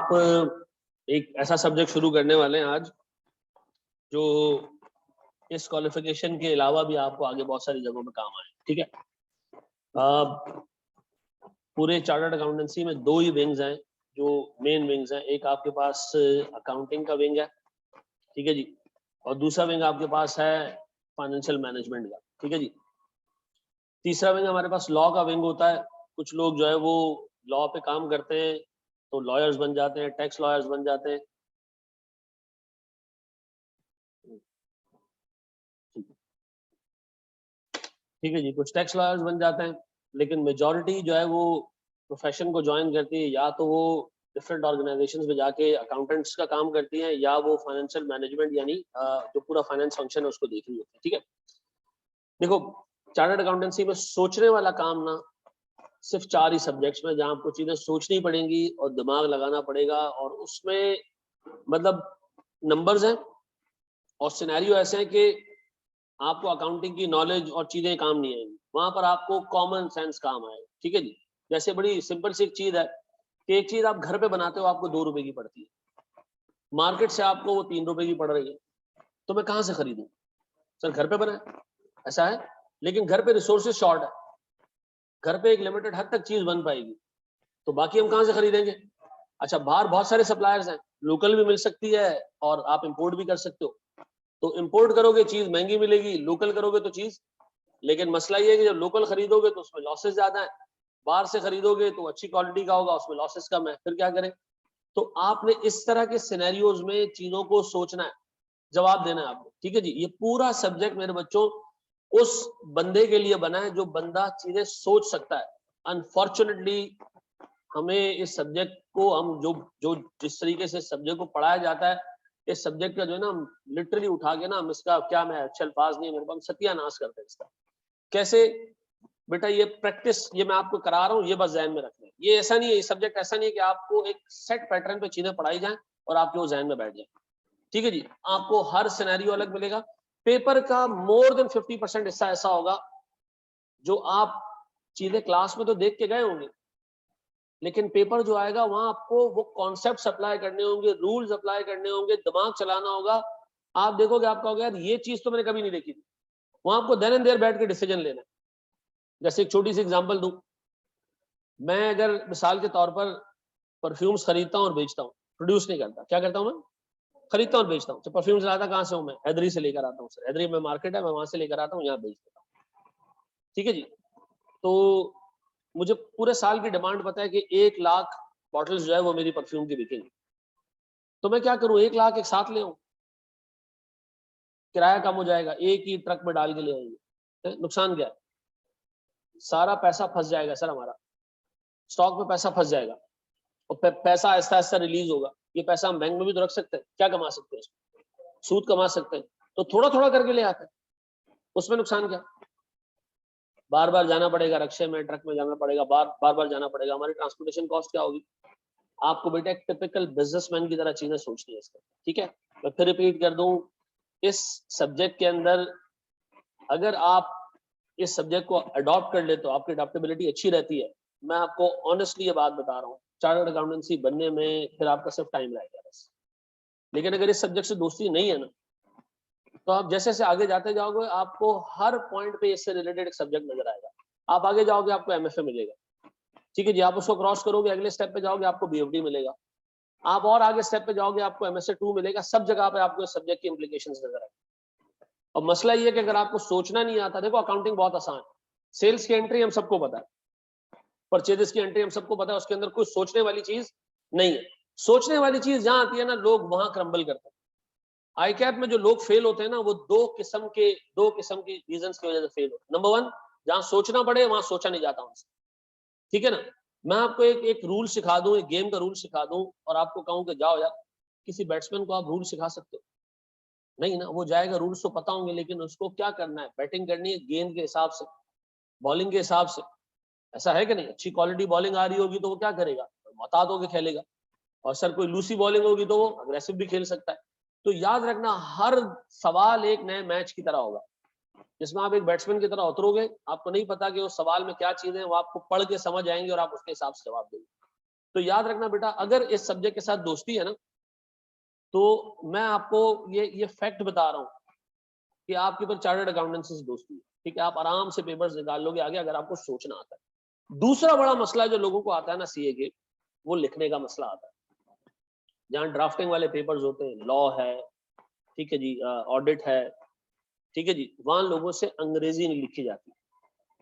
आप एक ऐसा सब्जेक्ट शुरू करने वाले हैं आज जो इस क्वालिफिकेशन के अलावा भी आपको आगे बहुत सारी जगहों पे काम आए। ठीक है, पूरे चार्टर्ड अकाउंटेंसी में दो ही विंग्स हैं जो मेन विंग्स हैं। एक आपके पास अकाउंटिंग का विंग है, ठीक है जी, और दूसरा विंग आपके पास है फाइनेंशियल मैनेजमेंट का। ठीक है जी, तीसरा विंग हमारे पास लॉ का विंग होता है। कुछ लोग जो है वो लॉ पे काम करते हैं तो लॉयर्स बन जाते हैं, टैक्स लॉयर्स बन जाते हैं। ठीक है जी, कुछ टैक्स लॉयर्स बन जाते हैं, लेकिन मेजॉरिटी जो है वो प्रोफेशन को ज्वाइन करती है या तो वो डिफरेंट ऑर्गेनाइजेशंस में जाके अकाउंटेंट्स का काम करती हैं या वो फाइनेंशियल मैनेजमेंट यानी जो पूरा फाइनेंस फंक्शन है उसको देख रही होती है। ठीक है, देखो चार्टर्ड अकाउंटेंसी में सोचने वाला काम ना सिर्फ 4 ही सब्जेक्ट्स में, जहां आपको चीजें सोचनी पड़ेंगी और दिमाग लगाना पड़ेगा, और उसमें मतलब नंबर्स हैं और सिनेरियो ऐसे हैं कि आपको अकाउंटिंग की नॉलेज और चीजें काम नहीं आएंगी, वहां पर आपको कॉमन सेंस काम आएगा। ठीक है जी, जैसे बड़ी सिंपल सी एक चीज है कि एक चीज आप घर पे बनाते हो आपको 2 रुपए की पड़ती है, मार्केट से आपको वो 3 रुपए की पड़ रही है, तो मैं कहां से खरीदूं? सर घर पे बनाए, ऐसा है, लेकिन घर पे रिसोर्सेज शॉर्ट है, घर पे एक लिमिटेड हद तक चीज बन पाएगी, तो बाकी हम कहां से खरीदेंगे? अच्छा, बाहर बहुत सारे सप्लायर्स हैं, लोकल भी मिल सकती है और आप इंपोर्ट भी कर सकते हो, तो इंपोर्ट करोगे चीज महंगी मिलेगी, लोकल करोगे तो चीज, लेकिन मसला ये है कि जब लोकल खरीदोगे तो उसमें लॉसेस ज्यादा है, बाहर से खरीदोगे तो अच्छी क्वालिटी का होगा, उसमें लॉसेस कम है, फिर क्या करें? तो आपने इस तरह के सिनेरियोज में चीजों को सोचना है, जवाब देना है आपको। ठीक है जी, ये पूरा सब्जेक्ट मेरे बच्चों उस बंदे के लिए बना है जो बंदा चीजें सोच सकता है। अनफॉर्चुनेटली हमें इस सब्जेक्ट को हम जो जो जिस तरीके से सब्जेक्ट को पढ़ाया जाता है, इस सब्जेक्ट का जो है ना लिटरली उठा के ना हम इसका क्या, मैं अच्छे अल्फाज नहीं है मेरे पास, सत्यानाश करते हैं इसका। कैसे बेटा? ये प्रैक्टिस ये मैं आपको करा रहा हूँ, ये बस ज़हन में रखना है। ये ऐसा नहीं है, ये सब्जेक्ट ऐसा नहीं है कि आपको एक सेट पैटर्न पे चीजें पढ़ाई जाएं और आपके वो जहन में बैठ जाए। ठीक है जी, आपको हर सिनेरियो अलग मिलेगा। पेपर का मोर देन 50% हिस्सा ऐसा होगा जो आप चीजें क्लास में तो देख के गए होंगे, लेकिन पेपर जो आएगा वहां आपको वो कॉन्सेप्ट अप्लाई करने होंगे, रूल्स अप्लाई करने होंगे, दिमाग चलाना होगा। आप देखोगे, आपका होगा यार ये चीज तो मैंने कभी नहीं देखी थी, वहां आपको देन एंड देयर बैठ के डिसीजन लेना है। जैसे एक छोटी सी एग्जांपल दूं, मैं अगर मिसाल के तौर पर परफ्यूम्स खरीदता हूं और बेचता हूं, प्रोड्यूस नहीं करता, क्या करता हूं मैं? खरीदता हूं और बेचता हूं। तो परफ्यूम्स लाता कहां से हूं मैं? हैदरी से लेकर आता हूं सर, हैदरी में मार्केट है, मैं वहां से लेकर आता हूं, यहाँ बेच देता हूं। ठीक है जी, तो मुझे पूरे साल की डिमांड पता है कि 1 लाख बॉटल्स जो है वो मेरी परफ्यूम की बिकेंगी, तो मैं क्या करूं? 1 लाख एक साथ ले आऊं, किराया कम हो जाएगा, एक ही ट्रक में डाल के ले आएंगे, नुकसान क्या है? सारा पैसा फंस जाएगा सर, हमारा स्टॉक में पैसा फंस जाएगा और पैसा आहिस्ता आहिस्ता रिलीज होगा। ये पैसा हम बैंक में भी तो रख सकते हैं, क्या कमा सकते हैं? सूद कमा सकते हैं, तो थोड़ा थोड़ा करके ले आते हैं, उसमें नुकसान क्या? बार बार जाना पड़ेगा, रक्शे में ट्रक में जाना पड़ेगा, बार बार जाना पड़ेगा, हमारी ट्रांसपोर्टेशन कॉस्ट क्या होगी? आपको बेटा एक टिपिकल बिजनेसमैन की तरह चीजें सोचनी है इसका। ठीक है, मैं फिर रिपीट कर दूं, इस सब्जेक्ट के अंदर अगर आप इस सब्जेक्ट को अडॉप्ट कर ले तो आपकी अडॉप्टेबिलिटी अच्छी रहती है। मैं आपको ऑनेस्टली ये बात बता रहा हूँ, चार्टर्ड अकाउंटेंसी बनने में फिर आपका सिर्फ टाइम लगेगा बस। लेकिन अगर इस सब्जेक्ट से दोस्ती नहीं है ना, तो आप जैसे जैसे आगे जाते जाओगे आपको हर पॉइंट पे इससे रिलेटेड एक सब्जेक्ट नजर आएगा। आप आगे जाओगे आपको एमएफए मिलेगा, ठीक है जी, आप उसको क्रॉस करोगे, अगले स्टेप पे जाओगे आपको बीएफडी मिलेगा, आप और आगे स्टेप पे जाओगे आपको एमएसए 2 मिलेगा। सब जगह पे आपको इस सब्जेक्ट की इंप्लीकेशंस नजर आएंगे। और मसला ये है कि अगर आपको सोचना नहीं आता, देखो अकाउंटिंग बहुत आसान है, सेल्स की एंट्री हम सबको पता है, परचेजेस की एंट्री हम सबको पता है, उसके अंदर कोई सोचने वाली चीज नहीं है। सोचने वाली चीज जहां आती है ना, लोग वहां क्रम्बल करते हैं। आई कैप में जो लोग फेल होते हैं ना, वो दो किस्म के रीजंस की वजह से फेल होते हैं। नंबर 1, जहां सोचना पड़े वहां सोचा नहीं जाता उनसे। ठीक है ना, मैं आपको एक रूल सिखा दूं, एक गेम का रूल सिखा दूं और आपको कहूं कि जाओ यार, किसी बैट्समैन को आप रूल सिखा सकते हो? नहीं ना, वो जाएगा, रूल्स तो पता होंगे लेकिन उसको क्या करना है? बैटिंग करनी है गेंद के हिसाब से, बॉलिंग के हिसाब से, ऐसा है कि नहीं? अच्छी क्वालिटी बॉलिंग आ रही होगी तो वो क्या करेगा? मोहतात होकर खेलेगा। और सर कोई लूसी बॉलिंग होगी तो वो अग्रेसिव भी खेल सकता है। तो याद रखना, हर सवाल एक नए मैच की तरह होगा, जिसमें आप एक बैट्समैन की तरह उतरोगे, आपको नहीं पता कि उस सवाल में क्या चीजें, वो आपको पढ़ के समझ आएंगे और आप उसके हिसाब से जवाब देंगे। तो याद रखना बेटा, अगर इस सब्जेक्ट के साथ दोस्ती है ना, तो मैं आपको ये फैक्ट बता रहा हूँ कि आपके ऊपर चार्टर्ड अकाउंटेंसी से दोस्ती है, ठीक है। आप आराम से पेपर्स निकाल लोगे आगे, अगर आपको सोचना आता है। दूसरा बड़ा मसला जो लोगों को आता है ना सीए के, वो लिखने का मसला आता है। जहाँ ड्राफ्टिंग वाले पेपर्स होते हैं, लॉ है, ठीक है जी, ऑडिट है, ठीक है जी, वहां लोगों से अंग्रेजी नहीं लिखी जाती।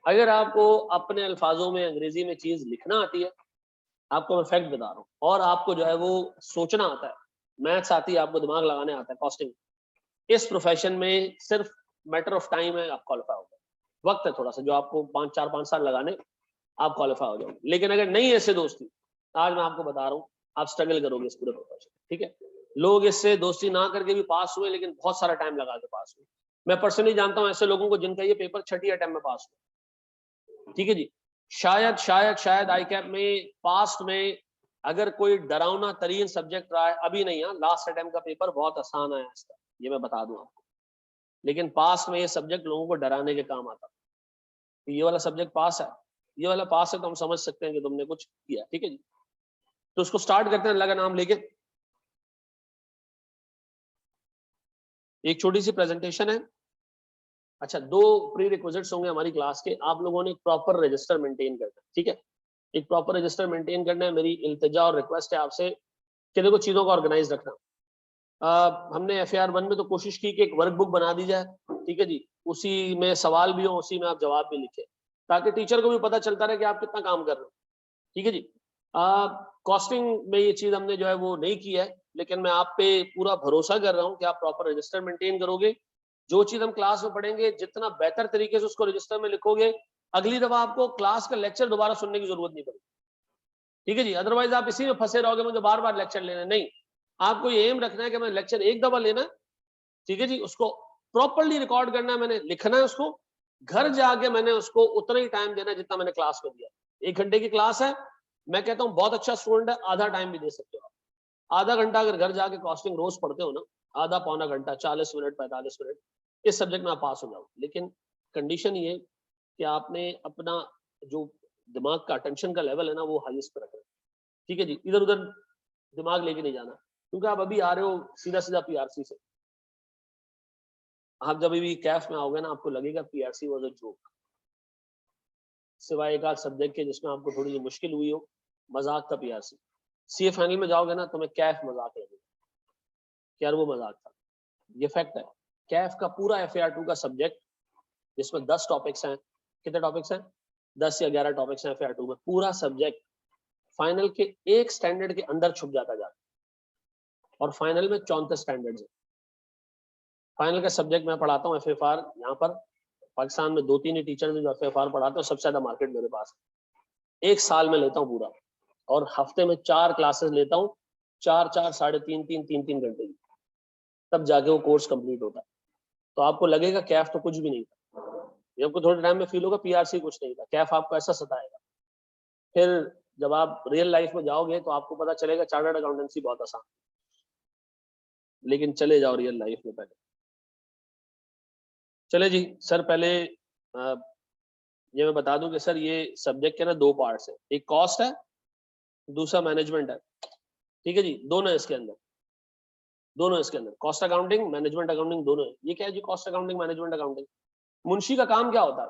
अगर आपको अपने अल्फाजों में अंग्रेजी में चीज लिखना आती है, आपको मैं फैक्ट बता रहा हूँ, और आपको जो है वो सोचना आता है, मैथ्स आती है, आपको दिमाग लगाने आता है, कॉस्टिंग, इस प्रोफेशन में सिर्फ मैटर ऑफ टाइम है, आप क्वालिफाई हो गए। वक्त है थोड़ा सा, जो आपको 5 साल लगाने, आप क्वालिफाई हो जाओगे। लेकिन अगर नहीं ऐसे दोस्ती, आज मैं आपको बता रहा हूँ, आप स्ट्रगल करोगे इस पूरे प्रोफेशन, ठीक है। लोग इससे दोस्ती ना करके भी पास हुए, लेकिन बहुत सारा टाइम लगा के पास हुए। मैं पर्सनली जानता हूँ ऐसे लोगों को जिनका ये पेपर छठी अटेम्प्ट में पास हुआ, ठीक है जी। शायद आई कैप में पास्ट में अगर कोई डरावना तरीन सब्जेक्ट रहा है, अभी नहीं, है लास्ट अटेम्प्ट का पेपर बहुत आसान आया इसका, ये मैं बता दूं आपको। लेकिन पास्ट में ये सब्जेक्ट लोगों को डराने के काम आता, तो ये वाला सब्जेक्ट पास है, ये वाला पास है, तो हम समझ सकते हैं कि तुमने कुछ किया, ठीक है जी। तो उसको स्टार्ट करते हैं अल्लाह का नाम लेके। एक छोटी सी प्रेजेंटेशन है। अच्छा, 2 प्री रिक्विजिट्स होंगे हमारी क्लास के। आप लोगों ने एक प्रॉपर रजिस्टर मेंटेन करना है, ठीक है। एक प्रॉपर रजिस्टर मेंटेन करना है। मेरी इल्तिजा और रिक्वेस्ट है आपसे कि देखो चीजों को ऑर्गेनाइज रखना। हमने FAR 1 में तो कोशिश की कि एक वर्कबुक बना दी जाए, ठीक है जी, उसी में सवाल भी हो, उसी में आप जवाब भी लिखे, ताकि टीचर को भी पता चलता रहे कि आप कितना काम कर रहे हो, ठीक है जी। कॉस्टिंग में ये चीज हमने जो है वो नहीं की है, लेकिन मैं आप पे पूरा भरोसा कर रहा हूँ कि आप प्रॉपर रजिस्टर मेंटेन करोगे। जो चीज हम क्लास में पढ़ेंगे, जितना बेहतर तरीके से उसको रजिस्टर में लिखोगे, अगली दफा आपको क्लास का लेक्चर दोबारा सुनने की जरूरत नहीं पड़ेगी, ठीक है जी। अदरवाइज आप इसी में फंसे रहोगे, मुझे बार बार लेक्चर लेना नहीं। आपको ये एम रखना है कि मैं लेक्चर एक दफा लेना, ठीक है जी, उसको प्रॉपरली रिकॉर्ड करना है, मैंने लिखना है उसको, घर जाके मैंने उसको उतना ही टाइम देना है जितना मैंने क्लास में दिया। 1 घंटे की क्लास है, मैं कहता हूँ बहुत अच्छा स्टूडेंट है, आधा टाइम भी दे सकते हो आप। आधा घंटा अगर घर जाके कॉस्टिंग रोज पढ़ते हो ना, आधा पौना घंटा, 40 मिनट 45 मिनट, इस सब्जेक्ट में आप पास हो जाओ। लेकिन कंडीशन ये कि आपने अपना जो दिमाग का अटेंशन का लेवल है ना, वो हाईएस्ट पर रखना, ठीक है जी। इधर उधर दिमाग लेके नहीं जाना, क्योंकि आप अभी आ रहे हो सीधा सीधा PRC से। आप जब भी कैफ में आओगे ना, आपको लगेगा PRC वाज अ जोक, सिवाय एक आध सब्जेक्ट के जिसमें आपको थोड़ी सी मुश्किल हुई हो, मजाक था PRC। CA फाइनल में जाओगे ना, तुम्हें कैफ मजाक लगेगा, यार वो मजाक था, ये फैक्ट है। कैफ का पूरा FAR 2 का सब्जेक्ट, जिसमें 10 टॉपिक्स हैं, कितने टॉपिक्स हैं, 10 या 11 टॉपिक्स हैं FAR 2 में, पूरा सब्जेक्ट फाइनल के एक स्टैंडर्ड के अंदर छुप जाता जाता, और फाइनल में 34 स्टैंडर्ड्स है। फाइनल का सब्जेक्ट मैं पढ़ाता हूँ FFR, यहाँ पर पाकिस्तान में 2-3 ही टीचर जो FFR पढ़ाते हैं, सबसे ज्यादा मार्केट मेरे पास है। 1 साल में लेता हूँ पूरा, और हफ्ते में 4 क्लासेस लेता हूँ, 4-4, 3.5, 3-3 घंटे की, तब जाके वो कोर्स कंप्लीट होता है। तो आपको लगेगा कैफ तो कुछ भी नहीं था, ये आपको थोड़े टाइम में फील होगा PRC कुछ नहीं था, कैफ आपको ऐसा सताएगा। फिर जब आप रियल लाइफ में जाओगे तो आपको पता चलेगा चार्टर्ड अकाउंटेंसी बहुत आसान, लेकिन चले जाओ रियल लाइफ में पहले। चले जी सर, पहले ये मैं बता दूं कि सर ये सब्जेक्ट के ना 2 पार्ट्स है, एक कॉस्ट है, दूसरा मैनेजमेंट है, ठीक है जी। दोनों इसके अंदर कॉस्ट अकाउंटिंग, मैनेजमेंट अकाउंटिंग, दोनों है। ये क्या है जी, कॉस्ट अकाउंटिंग, मैनेजमेंट अकाउंटिंग। मुंशी का काम क्या होता है?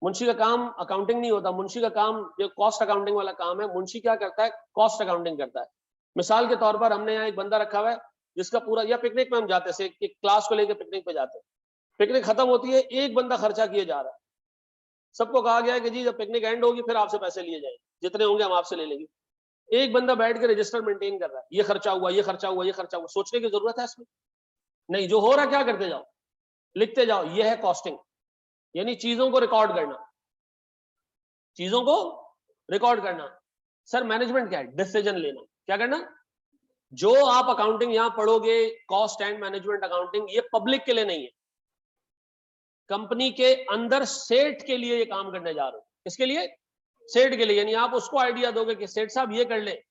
मुंशी का काम अकाउंटिंग नहीं होता, मुंशी का काम जो कॉस्ट अकाउंटिंग वाला काम है, मुंशी क्या करता है, कॉस्ट अकाउंटिंग करता है। मिसाल के तौर पर हमने यहाँ एक बंदा रखा हुआ है जिसका पूरा, या पिकनिक में हम जाते हैं, एक क्लास को लेकर पिकनिक पे जाते हैं, पिकनिक खत्म होती है, एक बंदा खर्चा किए जा रहा है, सबको कहा गया है कि जी जब पिकनिक एंड होगी फिर आपसे पैसे लिए जाएंगे, जितने होंगे हम आपसे ले लेंगे। एक बंदा बैठ के रजिस्टर मेंटेन कर रहा है, ये खर्चा हुआ, ये खर्चा हुआ, ये खर्चा हुआ। सोचने की जरूरत है इसमें नहीं, जो हो रहा क्या करते जाओ, लिखते जाओ। ये है कॉस्टिंग, यानी चीजों को रिकॉर्ड करना, चीजों को रिकॉर्ड करना। सर मैनेजमेंट क्या है? डिसीजन लेना। क्या करना? जो आप अकाउंटिंग यहां पढ़ोगे, कॉस्ट एंड मैनेजमेंट अकाउंटिंग, ये पब्लिक के लिए नहीं है, कंपनी के अंदर सेठ के लिए ये काम करने जा रहे हो। किसके लिए? सेठ के लिए। यानी आप उसको आइडिया दोगे कि सेठ साहब ये कर ले,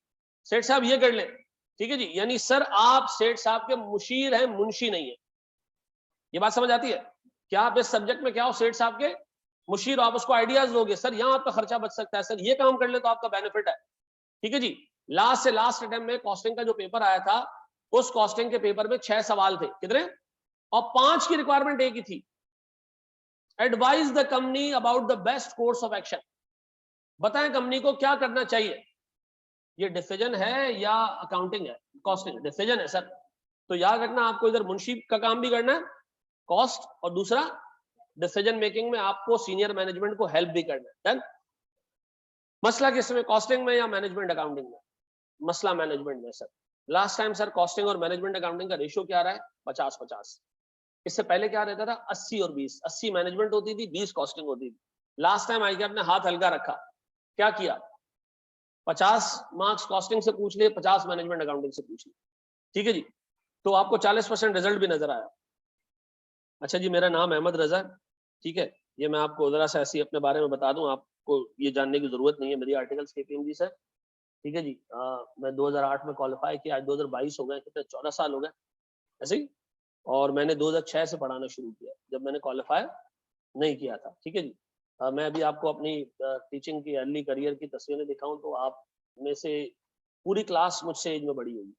सेठ साहब ये कर ले, ठीक है जी। यानी सर आप सेठ साहब के मुशीर हैं, मुंशी नहीं है। ये बात समझ आती है? क्या आप इस सब्जेक्ट में क्या हो? सेठ साहब के मुशीर आप उसको आइडियाज दोगे, सर यहाँ आपका खर्चा बच सकता है, सर ये काम कर ले तो आपका बेनिफिट है। ठीक है जी। लास्ट से लास्ट अटेम्प्ट में कॉस्टिंग का जो पेपर आया था, उस कॉस्टिंग के पेपर में 6 सवाल थे, कितने, और 5 की रिक्वायरमेंट एक ही थी, advise the company about the best course of action. बताएं कंपनी को क्या करना चाहिए। ये डिसीजन है या अकाउंटिंग है? कॉस्टिंग डिसीजन है सर। तो याद रखना आपको इधर मुंशी का काम भी करना है, कॉस्ट, और दूसरा डिसीजन मेकिंग में आपको सीनियर मैनेजमेंट को हेल्प भी करना है। डन। मसला किसमें, कॉस्टिंग में या मैनेजमेंट अकाउंटिंग में? मसला मैनेजमेंट में sir. Last time sir costing और मैनेजमेंट अकाउंटिंग का रेशियो क्या रहा है? 50-50। इससे पहले क्या रहता था? 80 और 20। 80 मैनेजमेंट होती थी, 20 कॉस्टिंग होती थी। लास्ट टाइम आई के अपने हाथ हल्का रखा, क्या किया, 50 मार्क्स कॉस्टिंग से पूछ लिए, 50 मैनेजमेंट अकाउंटिंग से पूछ लिए। ठीक है जी। तो आपको 40% रिजल्ट भी नजर आया। अच्छा जी, मेरा नाम अहमद रजा, ठीक है। ये मैं आपको जरा सा ऐसे अपने बारे में बता दूं, आपको ये जानने की जरूरत नहीं है। मेरी आर्टिकल्स KPMG से, ठीक है जी। मैं 2008 में क्वालिफाई किया, आज 2022 हो गए, कितने 14 साल हो गए ऐसे ही। और मैंने 2006 से पढ़ाना शुरू किया, जब मैंने क्वालिफाई नहीं किया था। ठीक है जी। मैं अभी आपको अपनी टीचिंग की अर्ली करियर की तस्वीरें दिखाऊं तो आप में से पूरी क्लास मुझसे एज में बड़ी होगी।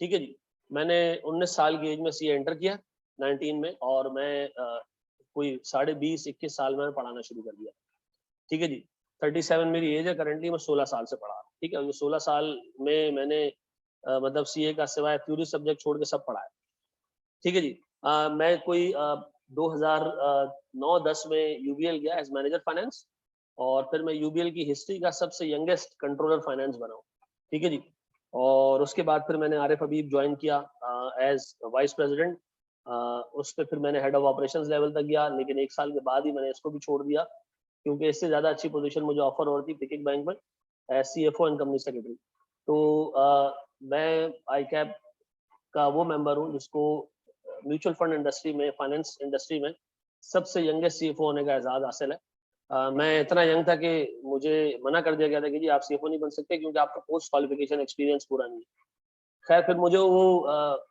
ठीक है जी। मैंने 19 साल की एज में CA एंटर किया 19 में, और मैं कोई 20.5-21 साल में पढ़ाना शुरू कर दिया। ठीक है जी। 37 मेरी एज है करंटली, मैं 16 साल से पढ़ा रहा हूँ। ठीक है। ये 16 साल में मैंने मतलब CA का सिवाय थ्योरी सब्जेक्ट छोड़ के सब पढ़ा है। ठीक है जी। मैं कोई 2009-10 में UBL गया एज मैनेजर फाइनेंस, और फिर मैं UBL की हिस्ट्री का सबसे यंगेस्ट कंट्रोलर फाइनेंस बना हूँ। ठीक है जी। और उसके बाद फिर मैंने आरिफ हबीब ज्वाइन किया एज वाइस प्रेसिडेंट। उस पर फिर मैंने हेड ऑफ ऑपरेशंस लेवल तक गया, लेकिन 1 साल के बाद ही मैंने इसको भी छोड़ दिया, क्योंकि इससे ज़्यादा अच्छी पोजीशन मुझे ऑफर हो रही थी पिकिंग बैंक में as CFO and company secretary. तो मैं ICAP का वो मेंबर हूँ जिसको म्यूचुअल फंड इंडस्ट्री में, फाइनेंस इंडस्ट्री में सबसे यंगेस्ट CFO होने का एजाज हासिल है। मैं इतना यंग था कि मुझे मना कर दिया गया था कि जी आप CFO नहीं बन सकते क्योंकि आपका पोस्ट क्वालिफिकेशन एक्सपीरियंस पूरा नहीं है। खैर फिर मुझे वो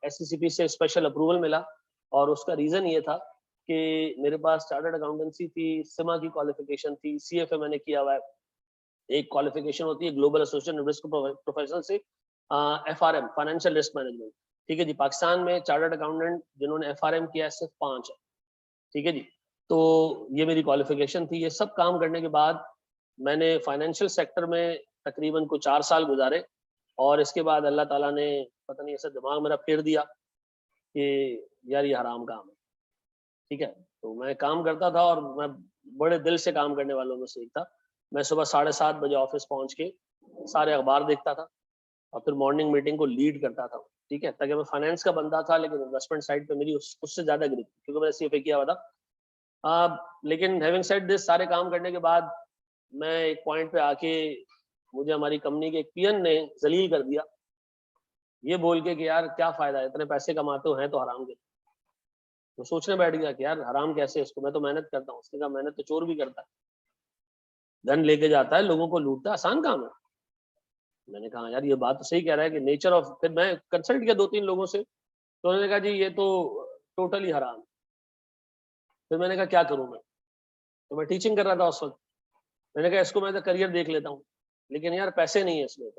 SCCP से स्पेशल अप्रूवल मिला, और उसका रीजन ये था कि मेरे पास चार्टर्ड अकाउंटेंसी थी, सिमा की क्वालिफिकेशन थी, CFA मैंने किया हुआ है, एक क्वालिफिकेशन होती है ग्लोबल एसोसिएशन रिस्क प्रोफेशनल से FRM फाइनेंशियल रिस्क मैनेजमेंट। ठीक है जी। पाकिस्तान में चार्टर्ड अकाउंटेंट जिन्होंने FRM किया है सिर्फ 5 है। ठीक है जी। तो ये मेरी क्वालिफिकेशन थी। ये सब काम करने के बाद मैंने फाइनेंशियल सेक्टर में तकरीबन को 4 साल गुजारे, और इसके बाद अल्लाह ताला ने पता नहीं ऐसा दिमाग मेरा फेर दिया कि यार ये हराम काम है। ठीक है। तो मैं काम करता था, और मैं बड़े दिल से काम करने वालों में से एक था। मैं सुबह 7:30 बजे ऑफिस पहुंच के सारे अखबार देखता था, और फिर मॉर्निंग मीटिंग को लीड करता था। ठीक है। ताकि मैं फाइनेंस का बंदा था, लेकिन इन्वेस्टमेंट साइड पे मेरी उससे ज्यादा ग्रिप, क्योंकि मैंने CFA किया हुआ था। लेकिन हैविंग सेड दिस, सारे काम करने के बाद मैं एक पॉइंट पे आके, मुझे हमारी कंपनी के एक PN ने जलील कर दिया, ये बोल के कि यार क्या फायदा है, इतने पैसे कमाते हो हैं तो हराम के। तो सोचने बैठ गया कि यार हराम कैसे, इसको मैं तो मेहनत करता हूँ। उसने कहा मेहनत तो चोर भी करता है, धन लेके जाता है, लोगों को लूटता है, आसान काम है। मैंने कहा यार ये बात तो सही कह रहा है कि नेचर ऑफ, फिर मैं कंसल्ट किया 2-3 लोगों से, तो उन्होंने कहा जी ये तो टोटली हराम। फिर मैंने कहा क्या करूं मैं, तो मैं टीचिंग कर रहा था उस वक्त। मैंने कहा इसको मैं तो करियर देख लेता हूँ, लेकिन यार पैसे नहीं है इसमें।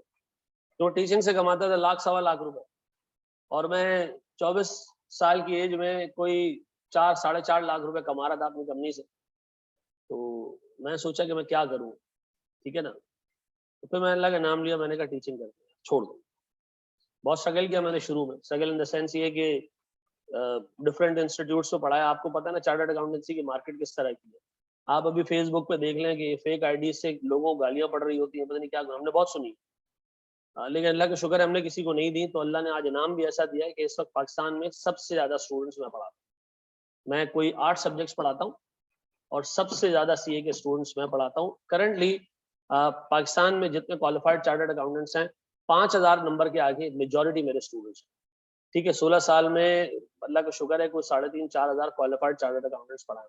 तो टीचिंग से कमाता था 1,00,000-1.25 लाख रुपए, और मैं 24 साल की एज में कोई 4-4.5 लाख रुपए कमा रहा था अपनी कंपनी से। तो मैं सोचा कि मैं क्या करूं, ठीक है ना। तो फिर मैंने अल्लाह का नाम लिया, मैंने कहा टीचिंग करते हैं, छोड़ दो। बहुत स्ट्रगल किया मैंने शुरू में, स्ट्रगल इन द सेंस ये कि डिफरेंट इंस्टीट्यूट्स में पढ़ाया। आपको पता है ना चार्टर्ड अकाउंटेंसी की मार्केट किस तरह की है। आप अभी फेसबुक पे देख लें कि फेक आईडी से लोगों को गालियां पड़ रही होती हैं, पता नहीं क्या, हमने बहुत सुनी। लेकिन अल्लाह का शुक्र है हमने किसी को नहीं दी, तो अल्लाह ने आज इनाम भी ऐसा दिया है कि इस वक्त पाकिस्तान में सबसे ज्यादा स्टूडेंट्स मैं पढ़ाता हूँ। मैं कोई 8 सब्जेक्ट्स पढ़ाता हूँ, और सबसे ज्यादा CA के स्टूडेंट्स मैं पढ़ाता हूँ। करंटली पाकिस्तान में जितने क्वालिफाइड चार्टर्ड अकाउंटेंट्स हैं, 5,000 नंबर के आगे मेजोरिटी मेरे स्टूडेंट्स हैं। ठीक है। 16 साल में अल्लाह का शुक्र है कोई 3,500-4 हजार क्वालिफाइड चार्टर्ड अकाउंटेंट्स पढ़ाए।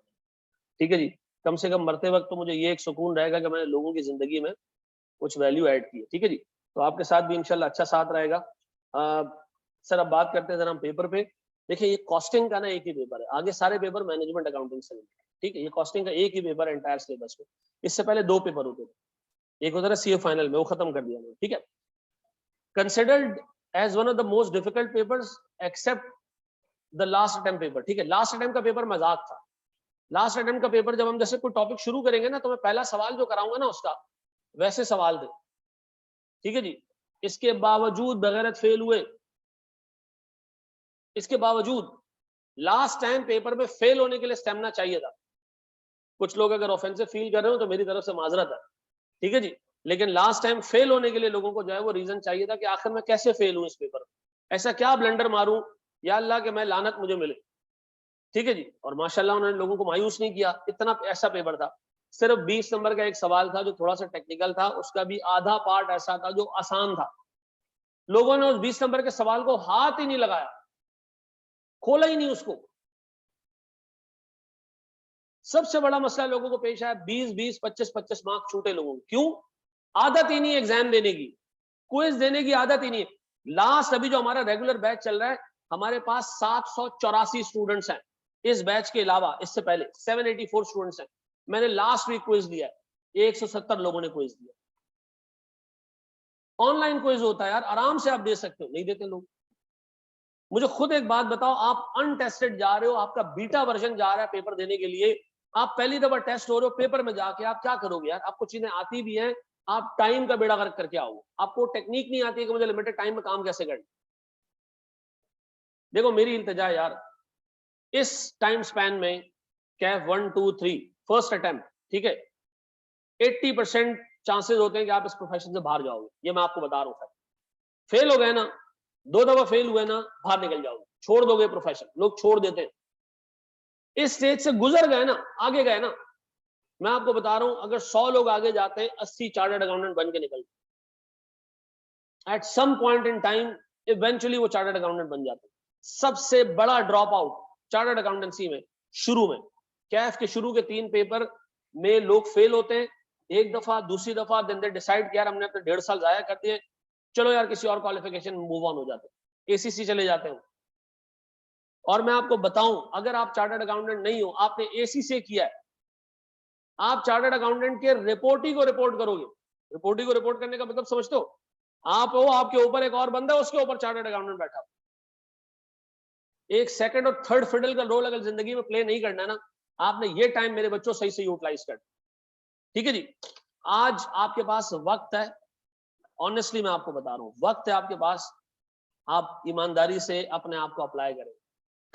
ठीक है जी। कम से कम मरते वक्त तो मुझे ये एक सुकून रहेगा कि मैंने लोगों की जिंदगी में कुछ वैल्यू ऐड की है। ठीक है जी। तो आपके साथ भी इंशाल्लाह अच्छा साथ रहेगा। सर अब बात करते हैं जरा हम पेपर पे। देखिए ये कॉस्टिंग का ना एक ही पेपर है, आगे सारे पेपर मैनेजमेंट अकाउंटिंग से। ठीक है, ये कॉस्टिंग का एक ही पेपर है एंटायर सिलेबस में। इससे पहले 2 पेपर होते थे, एक होता था सीए फाइनल में, वो खत्म कर दिया मैंने, ठीक है। Considered as one of the most difficult papers except the last attempt paper, ठीक है। लास्ट अटेम्प्ट का पेपर मजाक था। लास्ट अटेम्प्ट का पेपर जब हम जैसे कोई टॉपिक शुरू करेंगे ना, तो मैं पहला सवाल जो कराऊंगा ना उसका वैसे सवाल थे, ठीक है जी। इसके बावजूद बगैरत फेल हुए, इसके बावजूद लास्ट टाइम पेपर में फेल होने के लिए स्टेमिना चाहिए था। कुछ लोग अगर ऑफेंसिव फील कर रहे हो तो मेरी तरफ से माजरत है, ठीक है जी। लेकिन लास्ट टाइम फेल होने के लिए लोगों को जो है वो रीजन चाहिए था कि आखिर मैं कैसे फेल हूं इस पेपर में, ऐसा क्या ब्लंडर मारूं या अल्लाह कि मैं लानत मुझे मिले, ठीक है जी। और माशाल्लाह उन्होंने लोगों को मायूस नहीं किया। इतना ऐसा पेपर था, सिर्फ 20 नंबर का एक सवाल था जो थोड़ा सा टेक्निकल था, उसका भी आधा पार्ट ऐसा था जो आसान था। लोगों ने उस 20 नंबर के सवाल को हाथ ही नहीं लगाया, खोला ही नहीं उसको। सबसे बड़ा मसला लोगों को पेश आया, 20-20, 25-25 मार्क्स छूटे लोगों को। क्यों? आदत ही नहीं एग्जाम देने की, क्विज देने की आदत ही नहीं है। लास्ट अभी जो हमारा रेगुलर बैच चल रहा है, हमारे पास 784 स्टूडेंट्स हैं। इस बैच के अलावा इससे पहले 784 स्टूडेंट्स हैं। मैंने लास्ट वीक क्विज दिया है, 170 लोगों ने क्विज दिया। ऑनलाइन क्विज होता है यार, आराम से आप दे सकते हो, नहीं देते लोग। मुझे खुद एक बात बताओ, आप अनटेस्टेड जा रहे हो, आपका बीटा वर्जन जा रहा है पेपर देने के लिए, आप पहली दफा टेस्ट हो रहे हो, पेपर में जाके आप क्या करोगे यार? आपको चीजें आती भी हैं, आप टाइम का बेड़ा गर्क करके आओगे, आपको टेक्निक नहीं आती है कि मुझे लिमिटेड टाइम में काम कैसे करना। देखो मेरी इल्तिजा यार, इस टाइम स्पैन में कैफ 1 2 3 फर्स्ट अटेम्प्ट, ठीक है, 80% चांसेस होते हैं कि आप इस प्रोफेशन से बाहर जाओगे, ये मैं आपको बता रहा हूँ। फेल हो गए ना, 2 दफा फेल हुए ना, बाहर निकल जाओगे, छोड़ दोगे प्रोफेशन। लोग छोड़ देते हैं, इस स्टेज से गुजर गए ना, आगे गए ना। मैं आपको बता रहा हूं, अगर 100 लोग आगे जाते हैं, 80 चार्टर्ड अकाउंटेंट बन के निकलते। At some point in time eventually वो चार्टर्ड अकाउंटेंट बन जाते हैं। सबसे बड़ा ड्रॉप आउट चार्टर्ड अकाउंटेंसी में शुरू में, कैफ के शुरू के 3 पेपर में लोग फेल होते हैं, एक दफा, दूसरी दफा, देन दे डिसाइड किया हमने अपने 1.5 साल जाया कर दिए, चलो यार किसी और क्वालिफिकेशन मूव ऑन हो जाते हैं, एसीसी चले जाते हैं। और मैं आपको बताऊं, अगर आप चार्टर्ड अकाउंटेंट नहीं हो, आपने एसी से किया है, आप चार्टर्ड अकाउंटेंट के रिपोर्टी को रिपोर्ट करोगे। रिपोर्टी को रिपोर्ट करने का मतलब समझते हो? आप हो, आपके ऊपर एक और बंदा है, उसके ऊपर चार्टर्ड अकाउंटेंट बैठा हो। एक सेकंड और थर्ड फिडल का रोल अगर जिंदगी में प्ले नहीं करना है ना, आपने ये टाइम मेरे बच्चों सही से यूटिलाइज कर, ठीक है जी। आज आपके पास वक्त है, ऑनेस्टली मैं आपको बता रहा हूं, वक्त है आपके पास, आप ईमानदारी से अपने आप को अप्लाई करें।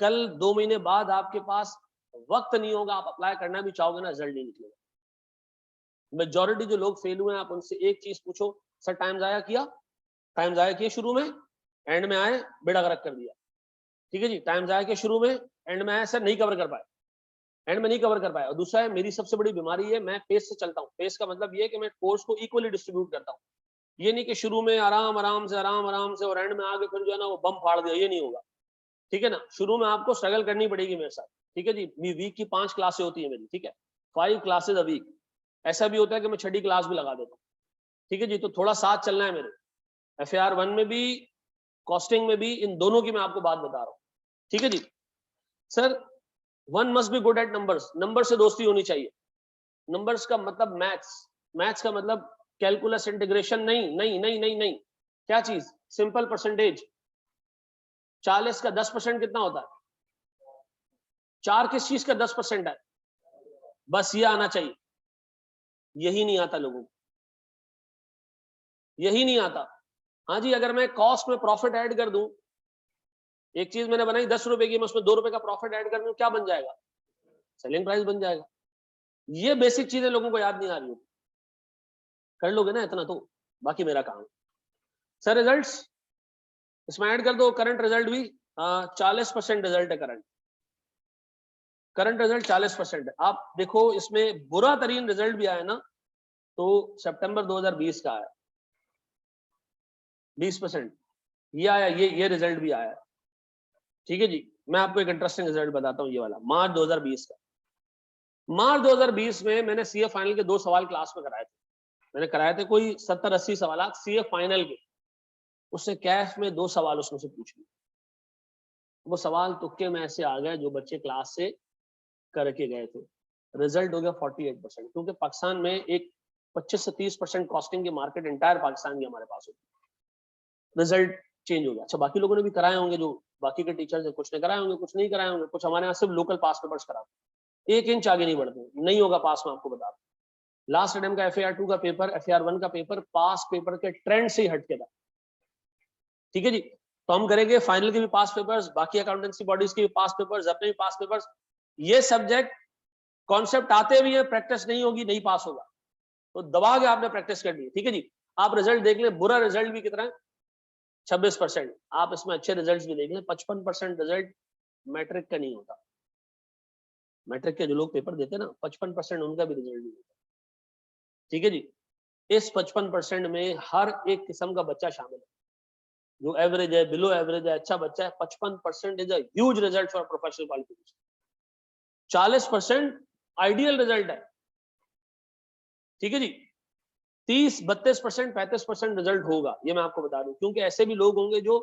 कल 2 महीने बाद आपके पास वक्त नहीं होगा, आप अप्लाई करना भी चाहोगे ना, रिजल्ट नहीं निकलेगा। मेजॉरिटी जो लोग फेल हुए हैं, आप उनसे एक चीज पूछो, सर टाइम जाया किया? टाइम जाया किया शुरू में, एंड में आए बेड़ा गर्क कर दिया, ठीक है जी। टाइम जाया किया शुरू में, एंड में आए सर नहीं कवर कर पाए, एंड में नहीं कवर कर पाया। और दूसरा है, मेरी सबसे बड़ी बीमारी है, मैं पेस से चलता हूँ। पेस का मतलब ये है कि मैं कोर्स को इक्वली डिस्ट्रीब्यूट करता हूँ। ये नहीं कि शुरू में आराम आराम से और एंड में आगे फिर जो है ना वो बम फाड़ दिया, ये नहीं होगा, ठीक है ना। शुरू में आपको स्ट्रगल करनी पड़ेगी मेरे साथ, ठीक है जी। वीक की 5 क्लासें होती है मेरी, ठीक है, 5 क्लासेज अ वीक। ऐसा भी होता है कि मैं 6ठी क्लास भी लगा देता हूँ, ठीक है जी। तो थोड़ा साथ चलना है मेरे, FAR 1 में भी, कॉस्टिंग में भी, इन दोनों की मैं आपको बात बता रहा हूँ, ठीक है जी। Sir one must be good at numbers, number से दोस्ती होनी चाहिए। नंबर्स का मतलब मैथ्स, मैथ्स का मतलब कैलकुलस, इंटीग्रेशन नहीं, नहीं नहीं नहीं नहीं। क्या चीज? Simple percentage. 40 का 10% कितना होता है? 4 किस चीज का 10% है? बस ये आना चाहिए। यही नहीं आता लोगों को, यही नहीं आता। हाँ जी, अगर मैं कॉस्ट में प्रॉफिट ऐड कर दूं, एक चीज मैंने बनाई 10 रुपए की, मैं उसमें 2 रुपए का प्रॉफिट ऐड कर दूं, क्या बन जाएगा? सेलिंग प्राइस बन जाएगा। ये बेसिक चीजें लोगों को याद नहीं आ रही होती। कर लोगे ना इतना तो बाकी मेरा काम। सर रिजल्ट्स इसमें ऐड कर दो, करंट रिजल्ट भी 40% रिजल्ट है। करंट रिजल्ट 40% है। आप देखो इसमें बुरा तरीन रिजल्ट भी आया ना, तो सितंबर 2020 का आया 20%, ये आया, ये रिजल्ट भी आया, ठीक है जी। मैं आपको एक इंटरेस्टिंग रिजल्ट बताता हूँ, ये वाला मार्च 2020 का। मार्च 2020 में मैंने सीए फाइनल के 2 सवाल क्लास में कराए थे। मैंने कराए थे कोई 70-80 सवाल सीए फाइनल के, उससे कैफ में 2 सवाल उसमें से पूछ लिए। वो सवाल तुक्के में ऐसे आ गए जो बच्चे क्लास से करके गए थे। रिजल्ट हो गया 48%, क्योंकि पाकिस्तान में एक 25 से 30% कॉस्टिंग की मार्केट इंटायर पाकिस्तान की हमारे पास होती है। रिजल्ट चेंज हो गया। अच्छा, बाकी लोगों ने भी कराए होंगे, जो बाकी के टीचर्स हैं, कुछ ने कराए होंगे, कुछ नहीं कराए होंगे, कुछ हमारे यहाँ सिर्फ लोकल पास पेपर्स कराते, 1 इंच आगे नहीं बढ़ते, नहीं होगा पास, में आपको बता दूं। लास्ट अटेम्प्ट का FAR2 का पेपर, FAR1 का पेपर पास पेपर के ट्रेंड से ही हटके था, ठीक है जी। तो हम करेंगे फाइनल के भी पास पेपर्स, बाकी अकाउंटेंसी बॉडीज के भी पास पेपर्स, अपने भी पास पेपर्स। ये सब्जेक्ट कॉन्सेप्ट आते भी है, प्रैक्टिस नहीं होगी नहीं पास होगा, तो दबा के आपने प्रैक्टिस करनी है, ठीक है जी। आप रिजल्ट देख लें, बुरा रिजल्ट भी कितना है 26%, आप इसमें अच्छे रिजल्ट्स भी देख लें, 55% रिजल्ट मैट्रिक का नहीं होता। मैट्रिक के जो लोग पेपर देते हैं ना, 55% उनका भी रिजल्ट नहीं होता, ठीक है जी। इस 55% में हर एक किस्म का बच्चा शामिल है, जो एवरेज है, बिलो एवरेज है, अच्छा बच्चा है। 55% is a huge result for professional qualification. 40% ideal result है, ठीक है जी। 30-32%, 35% रिजल्ट होगा, ये मैं आपको बता दूं, क्योंकि ऐसे भी लोग होंगे जो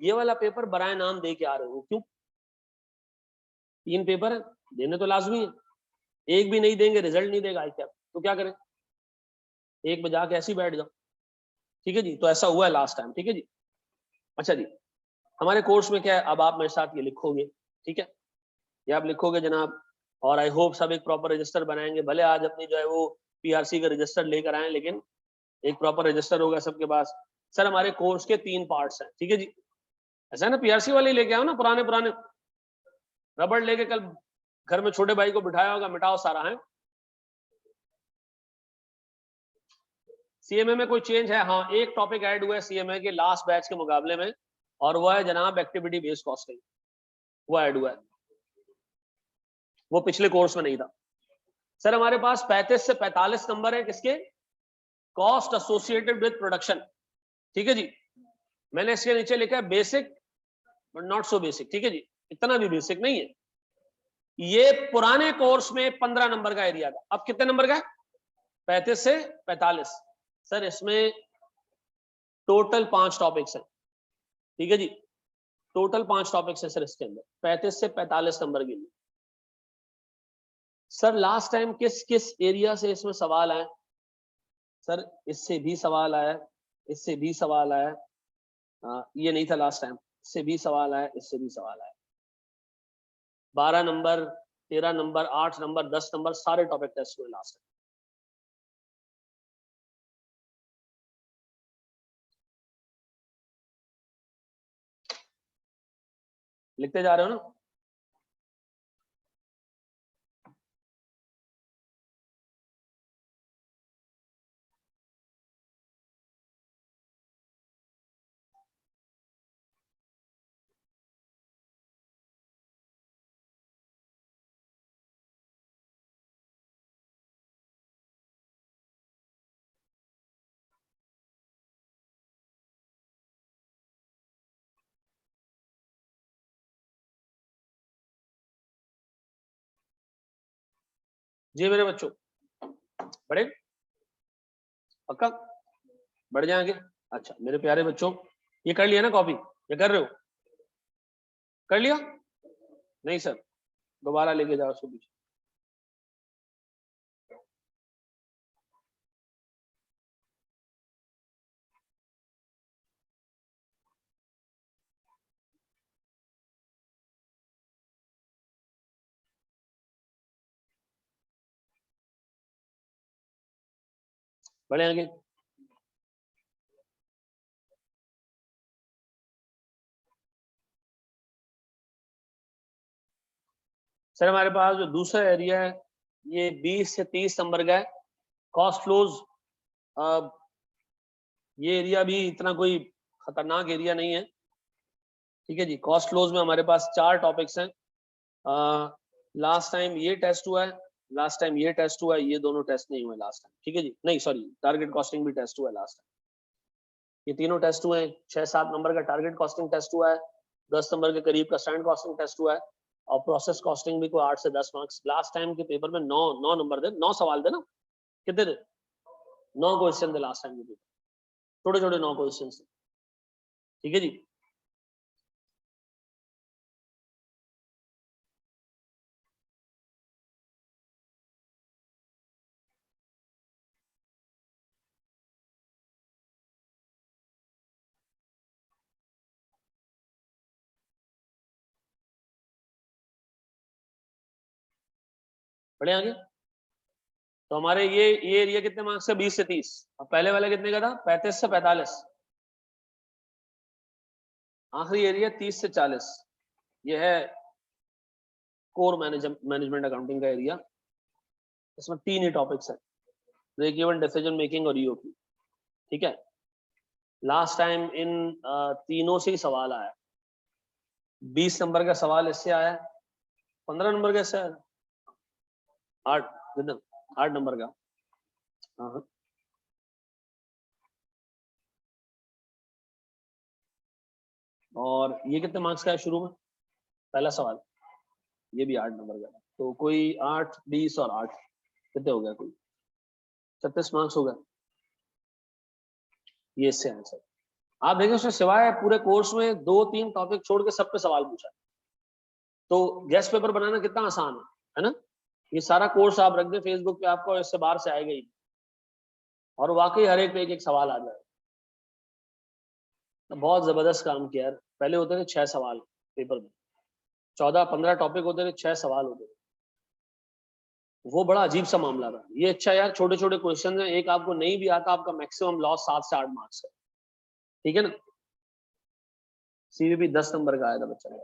ये वाला पेपर बराए नाम दे के आ रहे हो। क्यों? 3 पेपर है, देने तो लाजमी है, एक भी नहीं देंगे, रिजल्ट नहीं देगा क्या, तो क्या करें? एक बजा के ऐसे ही बैठ जाओ, ठीक है जी। तो ऐसा हुआ है लास्ट टाइम, ठीक है जी। अच्छा जी, हमारे कोर्स में क्या है, अब आप मेरे साथ ये लिखोगे, ठीक है, ये आप लिखोगे जनाब, और आई होप सब एक प्रॉपर रजिस्टर बनाएंगे। भले आज अपनी जो है वो PRC का रजिस्टर लेकर आए, लेकिन एक प्रॉपर रजिस्टर होगा सबके पास। सर हमारे कोर्स के 3 पार्ट्स हैं, ठीक है जी। ऐसा है ना, PRC वाले लेके आओ ना, पुराने पुराने रबड़ लेके, कल घर में छोटे भाई को बिठाया होगा, मिटाओ सारा है। CMA में कोई चेंज है? हाँ, एक टॉपिक ऐड हुआ है CMA के लास्ट बैच के मुकाबले में, और वो है जनाब एक्टिविटी बेस्ड कॉस्टिंग, वो ऐड हुआ है, वो पिछले कोर्स में नहीं था। सर हमारे पास 35 से 45 नंबर है किसके? कॉस्ट एसोसिएटेड विद प्रोडक्शन, ठीक है जी। मैंने इसके नीचे लिखा है basic but not so basic, ठीक है जी, इतना भी बेसिक नहीं है। ये पुराने कोर्स में 15 नंबर का एरिया था, अब कितने नंबर का है? 35 से 45। सर इसमें टोटल 5 टॉपिक्स हैं, ठीक है जी, टोटल 5 टॉपिक्स है सर इसके अंदर, 35 से 45 नंबर के लिए। सर लास्ट टाइम किस किस एरिया से इसमें सवाल आए? सर इससे भी सवाल आया, इससे भी सवाल आया, ये नहीं था लास्ट टाइम, इससे भी सवाल आया, इससे भी सवाल आया। 12 नंबर, 13 नंबर, 8 नंबर, 10 नंबर, सारे टॉपिक टेस्ट हुए लास्ट टाइम। लिखते जा रहे हो ना? जी मेरे बच्चों, बड़े पक्का बढ़ जाएंगे। अच्छा मेरे प्यारे बच्चों, ये कर लिया ना कॉपी? ये कर रहे हो? कर लिया? नहीं सर, दोबारा लेके जाओ उसको पीछे। बढ़े आगे। सर हमारे पास जो दूसरा एरिया है, ये 20 से 30 नंबर का है, कॉस्ट फ्लोज। ये एरिया भी इतना कोई खतरनाक एरिया नहीं है, ठीक है जी। कॉस्ट फ्लोज में हमारे पास 4 टॉपिक्स हैं। लास्ट टाइम ये टेस्ट हुआ है, लास्ट टाइम ये टेस्ट हुआ है, ये दोनों टेस्ट नहीं हुए लास्ट टाइम, ठीक है जी। नहीं सॉरी, टारगेट कॉस्टिंग भी टेस्ट हुआ है लास्ट टाइम, ये तीनों टेस्ट हुए हैं। 6-7 नंबर का टारगेट कॉस्टिंग टेस्ट हुआ है, 10 नंबर के करीब का स्टैंड कॉस्टिंग टेस्ट हुआ है, और प्रोसेस कॉस्टिंग भी कोई 8 से 10 मार्क्स। लास्ट टाइम के पेपर में 9 नंबर थे, 9 सवाल थे ना, कितने थे? 9 क्वेश्चन थे लास्ट टाइम के पेपर, छोटे छोटे 9 क्वेश्चन थे, ठीक है जी। बढ़े आगे। तो हमारे ये एरिया कितने मार्क्स से? 20 से 30। और पहले वाले कितने का था? 35 से 45। आखिरी एरिया 30 से 40। ये है कोर मैनेजमेंट अकाउंटिंग का एरिया। इसमें 3 ही टॉपिक्स हैं, ब्रेक इवन, डिसीजन मेकिंग और ईओपी। ठीक है, लास्ट टाइम इन तीनों से ही सवाल आया। 20 नंबर का सवाल इससे आया, 15 नंबर का इससे आया, 8 नंबर का। हाँ, और ये कितने मार्क्स का है शुरू में? पहला सवाल ये भी 8 नंबर का। तो कोई 8, 20 और 8 कितने हो गया? कोई 36 मार्क्स हो गए। ये इससे आंसर। आप देखिए उसमें सिवाय पूरे कोर्स में 2-3 टॉपिक छोड़ के सब पे सवाल पूछा। तो गेस्ट पेपर बनाना कितना आसान है ना? ये सारा कोर्स आप रख दे फेसबुक पे, आपको इससे बाहर से आएगा ही, और वाकई हर एक पे एक सवाल आ जाए। तो बहुत जबरदस्त काम किया यार। पहले होते थे 6 सवाल पेपर में, 14-15 टॉपिक होते थे, 6 सवाल होते थे। वो बड़ा अजीब सा मामला था। ये अच्छा यार, छोटे छोटे क्वेश्चन है, एक आपको नहीं भी आता, आपका मैक्सिमम लॉस 7 से 8 मार्क्स है। ठीक है ना? सीवीपी 10 नंबर का आया था बच्चा ने।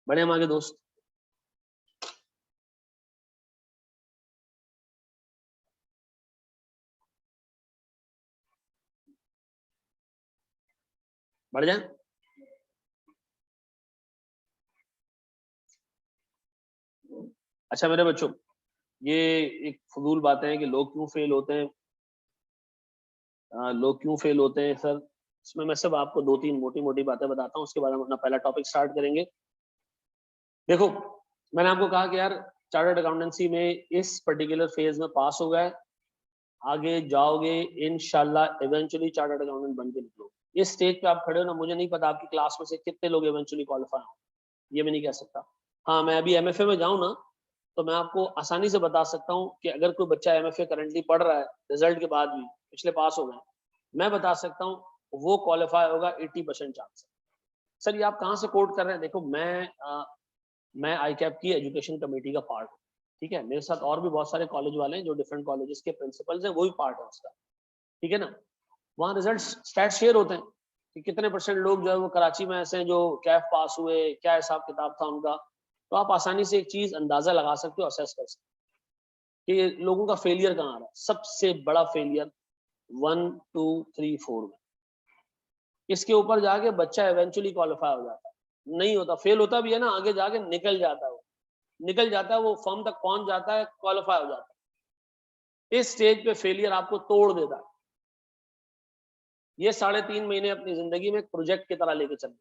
बड़े हम आगे दोस्त। बढ़ जाए। अच्छा मेरे बच्चों, ये एक फजूल बातें हैं कि लोग क्यों फेल होते हैं। लोग क्यों फेल होते हैं सर, इसमें मैं सब आपको 2-3 मोटी मोटी बातें बताता हूँ, उसके बाद हम अपना पहला टॉपिक स्टार्ट करेंगे। देखो, मैंने आपको कहा कि यार चार्टर्ड अकाउंटेंसी में इस पर्टिकुलर फेज में पास हो गए, आगे जाओगे इंशाल्लाह एवेंचुअली चार्टर्ड अकाउंटेंट बन के निकलोगे। इस स्टेज पे आप खड़े हो ना, मुझे नहीं पता आपकी क्लास में से कितने लोग एवेंचुअली क्वालिफाई हो, ये मैं नहीं कह सकता। हाँ, मैं अभी एमएफए में जाऊँ ना, तो मैं आपको आसानी से बता सकता हूँ कि अगर कोई बच्चा एमएफए करंटली पढ़ रहा है, रिजल्ट के बाद भी पिछले पास हो गए, मैं बता सकता हूँ वो क्वालिफाई होगा 80% चांस। सर ये आप कहाँ से कोट कर रहे हैं? देखो मैं आईकैप की एजुकेशन कमेटी का पार्ट हूँ। ठीक है, मेरे साथ और भी बहुत सारे कॉलेज वाले हैं जो डिफरेंट कॉलेजेस के प्रिंसिपल्स हैं, वो भी पार्ट है उसका। ठीक है ना? वहाँ रिजल्ट स्टैट शेयर होते हैं कि कितने परसेंट लोग जो है वो कराची में ऐसे हैं जो कैफ पास हुए, क्या हिसाब किताब था उनका। तो आप आसानी से एक चीज अंदाजा लगा सकते हो, असेस कर सकते हो कि लोगों का फेलियर कहाँ आ रहा है। सबसे बड़ा फेलियर 1, 2, 3, 4 में। इसके ऊपर जाके बच्चा एवेंचुअली क्वालिफाई हो जाता है, नहीं होता, फेल होता भी है ना, आगे जाके निकल जाता है, वो निकल जाता है, वो फॉर्म तक पहुंच जाता है, क्वालिफाई हो जाता है। इस स्टेज पे फेलियर आपको तोड़ देता है। ये 3.5 महीने अपनी जिंदगी में एक प्रोजेक्ट की तरह लेके चलना,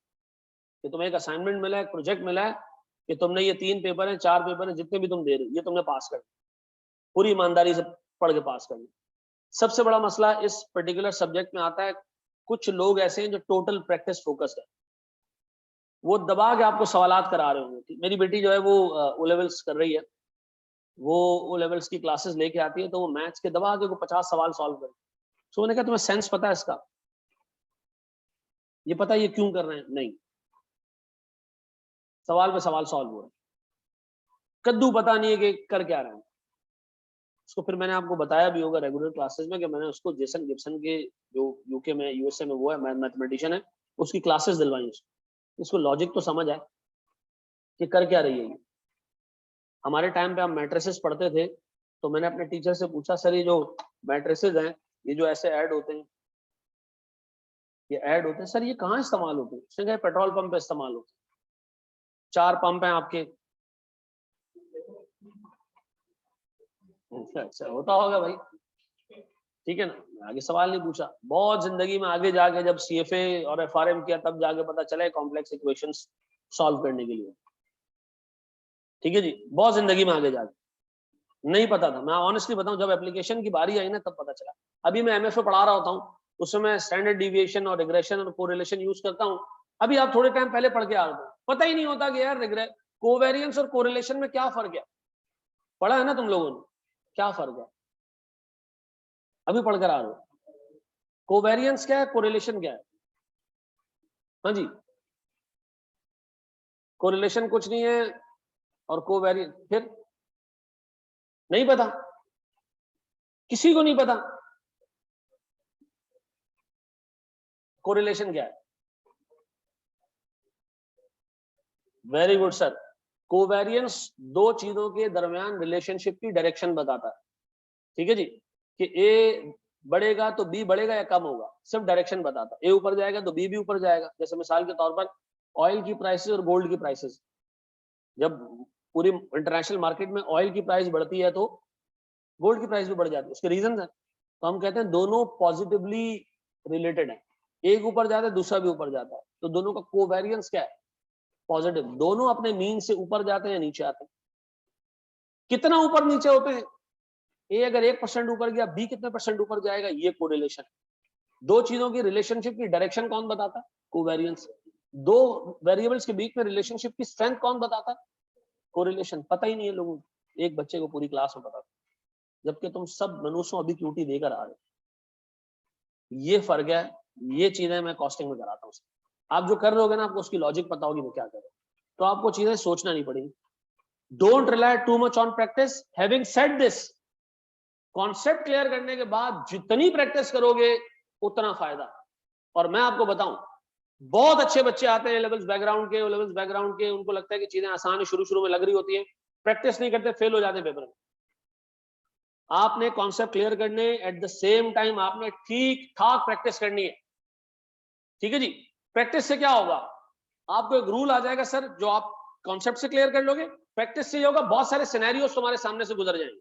कि तुम्हें एक असाइनमेंट मिला है, एक प्रोजेक्ट मिला है कि तुमने ये 3 पेपर हैं, 4 पेपर हैं, जितने भी तुम दे रहे हो, ये तुमने पास कर, पूरी ईमानदारी से पढ़ के पास करना। सबसे बड़ा मसला इस पर्टिकुलर सब्जेक्ट में आता है, कुछ लोग ऐसे हैं जो टोटल प्रैक्टिस फोकस्ड है, वो दबा के आपको सवालात करा रहे होंगे। मेरी बेटी जो है वो ओ लेवल्स कर रही है, वो ओ लेवल्स की क्लासेस लेके आती है, तो वो मैथ्स के दबा के 50 सवाल सॉल्व करे। तो मैंने कहा तुम्हें सेंस पता है इसका, ये पता है ये क्यों कर रहे हैं? नहीं, सवाल पे सवाल सॉल्व हो रहे हैं, कद्दू पता नहीं है कि कर क्या रहे हैं। उसको फिर मैंने आपको बताया भी होगा रेगुलर क्लासेस में कि मैंने उसको जेसन गिब्सन के, जो यूके में यूएसए में वो है मैथमेटिशियन है, उसकी क्लासेस दिलवाई इसको लॉजिक तो समझ आए कि कर क्या रही है ये। हमारे टाइम पे हम मैट्रिसेस पढ़ते थे, तो मैंने अपने टीचर से पूछा, सर ये जो मैट्रिसेस हैं, ये जो ऐसे ऐड होते हैं, ये ऐड होते हैं सर, ये कहाँ इस्तेमाल होते हैं? उसने कहा पेट्रोल पंप पे इस्तेमाल होते हैं, 4 पंप हैं आपके। अच्छा होता होगा भाई, ठीक है ना, आगे सवाल नहीं पूछा। बहुत जिंदगी में आगे जाके जब सीएफए और एफआरएम किया, तब जाके पता चला कॉम्प्लेक्स इक्वेशंस सॉल्व करने के लिए। ठीक है जी, बहुत जिंदगी में आगे जाके नहीं पता था। मैं ऑनेस्टली बताऊं, जब एप्लीकेशन की बारी आई ना, तब पता चला। अभी मैं एमएफए पढ़ा रहा होता हूँ, उसमें मैं स्टैंडर्ड डिविएशन और रिग्रेशन और कोरिलेशन यूज करता हूँ। अभी आप थोड़े टाइम पहले पढ़ के आ रहे हो, पता ही नहीं होता कि यार कोवेरियंस और कोरिलेशन में क्या फर्क है। पढ़ा है ना तुम लोगों ने, क्या फर्क है? अभी पढ़कर आ रहे हो, कोवेरियंस क्या है, कोरिलेशन क्या है? हाँ जी, कोरिलेशन कुछ नहीं है और कोवेरिएंस फिर नहीं पता, किसी को नहीं पता कोरिलेशन क्या है। Very good sir. कोवेरिएंस दो चीजों के दरमियान रिलेशनशिप की डायरेक्शन बताता है, ठीक है जी, कि ए बढ़ेगा तो बी बढ़ेगा या कम होगा, सिर्फ डायरेक्शन बताता है। ए ऊपर जाएगा तो बी भी ऊपर जाएगा। जैसे मिसाल के तौर पर ऑयल की प्राइसेस और गोल्ड की प्राइसेस, जब पूरी इंटरनेशनल मार्केट में ऑयल की प्राइस बढ़ती है तो गोल्ड की प्राइस भी बढ़ जाती है। उसके रीजन है, तो हम कहते हैं दोनों पॉजिटिवली रिलेटेड है, एक ऊपर जाता है दूसरा भी ऊपर जाता है, तो दोनों का कोवेरिएंस क्या है, पॉजिटिव। दोनों अपने मीन से ऊपर जाते हैं या नीचे आते हैं। कितना ऊपर नीचे होते हैं, ए अगर 1% ऊपर गया, बी कितने परसेंट ऊपर जाएगा, ये कोरिलेशन। दो चीजों की रिलेशनशिप की डायरेक्शन कौन बताता है, कोवेरिएंस। दो वेरिएबल्स के बीच में रिलेशनशिप की स्ट्रेंथ कौन बताता है, कोरिलेशन। पता ही नहीं है लोगों को, एक बच्चे को पूरी क्लास में पता था, जबकि तुम सब मनुष्यों अभी क्यूटी देकर आ रहे हो। ये फर्क है, ये चीजें मैं कॉस्टिंग में कराता हूँ। आप जो कर रहे होगे ना, आपको उसकी लॉजिक पता होगी मैं क्या कर रहा हूँ, तो आपको चीजें सोचना नहीं पड़ेगी। Don't rely too much on practice. Having said this, concept clear करने के बाद जितनी प्रैक्टिस करोगे उतना फायदा। और मैं आपको बताऊं, बहुत अच्छे बच्चे आते हैं लेवल्स बैकग्राउंड के, उनको लगता है कि चीजें आसान शुरू में लग रही होती है, प्रैक्टिस नहीं करते, फेल हो जाते हैं पेपर में। आपने कॉन्सेप्ट क्लियर करने, एट द सेम टाइम आपने ठीक ठाक प्रैक्टिस करनी है, ठीक है जी। प्रैक्टिस से क्या होगा, आपको एक रूल आ जाएगा सर, जो आप कॉन्सेप्ट से क्लियर कर लोगे, प्रैक्टिस से होगा बहुत सारे सिनेरियोस तुम्हारे सामने से गुजर जाएंगे।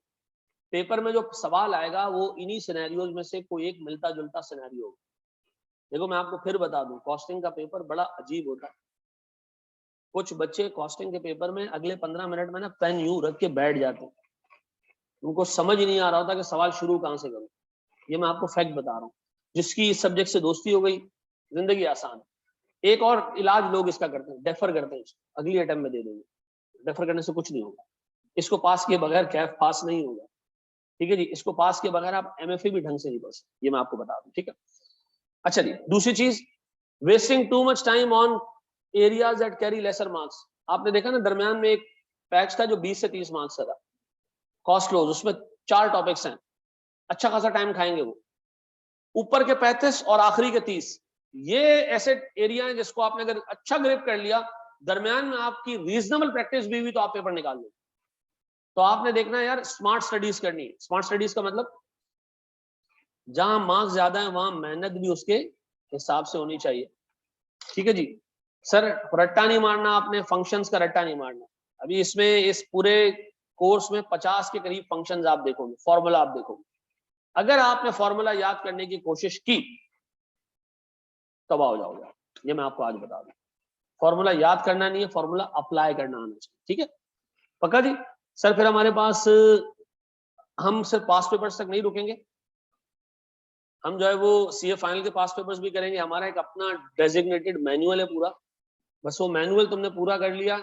पेपर में जो सवाल आएगा वो इन्हीं सिनेरियोज में से कोई एक मिलता जुलता सिनेरियो होगा। देखो मैं आपको फिर बता दूं, कॉस्टिंग का पेपर बड़ा अजीब होता है। कुछ बच्चे कॉस्टिंग के पेपर में अगले 15 मिनट में ना पेन यूं रख के बैठ जाते हैं, उनको समझ ही नहीं आ रहा होता कि सवाल शुरू कहां से करूं। ये मैं आपको फैक्ट बता रहा हूँ। जिसकी इस सब्जेक्ट से दोस्ती हो गई, जिंदगी आसान है। एक और इलाज लोग इसका करते हैं, डेफर करते हैं, अगली अटेम्प्ट में दे देंगे। डेफर करने से कुछ नहीं होगा, इसको पास किए बगैर कैफ पास नहीं होगा, ठीक है जी। इसको पास किए बगैर आप एमएफए भी ढंग से नहीं पढ़ सकते, ये मैं आपको बता दूं, ठीक है। अच्छा जी, दूसरी चीज, wasting too much time on areas that carry lesser marks. आपने देखा ना, दरमियान में एक पैच था जो 20 से 30 मार्क्स का था, कॉस्ट लॉस, उसमें 4 टॉपिक्स हैं, अच्छा खासा टाइम खाएंगे वो। ऊपर के 35 और आखिरी के 30, ये ऐसे एरिया है जिसको आपने अगर अच्छा ग्रिप कर लिया, दरमियान में आपकी रीजनेबल प्रैक्टिस भी हुई तो आप पेपर निकाल लेंगे। तो आपने देखना है यार, स्मार्ट स्टडीज करनी है। स्मार्ट स्टडीज का मतलब जहां मार्क्स ज्यादा है वहां मेहनत भी उसके हिसाब से होनी चाहिए, ठीक है जी। सर रट्टा नहीं मारना आपने, फंक्शंस का रट्टा नहीं मारना। अभी इसमें इस पूरे कोर्स में 50 के करीब फंक्शंस आप देखोगे, फॉर्मूला आप देखोगे। अगर आपने फॉर्मूला याद करने की कोशिश की तबाह हो जाओगे, ये मैं आपको आज बता दूं। फॉर्मूला याद करना नहीं है, फॉर्मूला अप्लाई करना आना चाहिए, ठीक है, पक्का जी। सर फिर हमारे पास, हम सिर्फ पास पेपर्स तक नहीं रुकेंगे, हम जो है वो सीए फाइनल के पास पेपर्स भी करेंगे। हमारा एक अपना डेजिग्नेटेड मैनुअल है पूरा, बस वो मैनुअल तुमने पूरा कर लिया,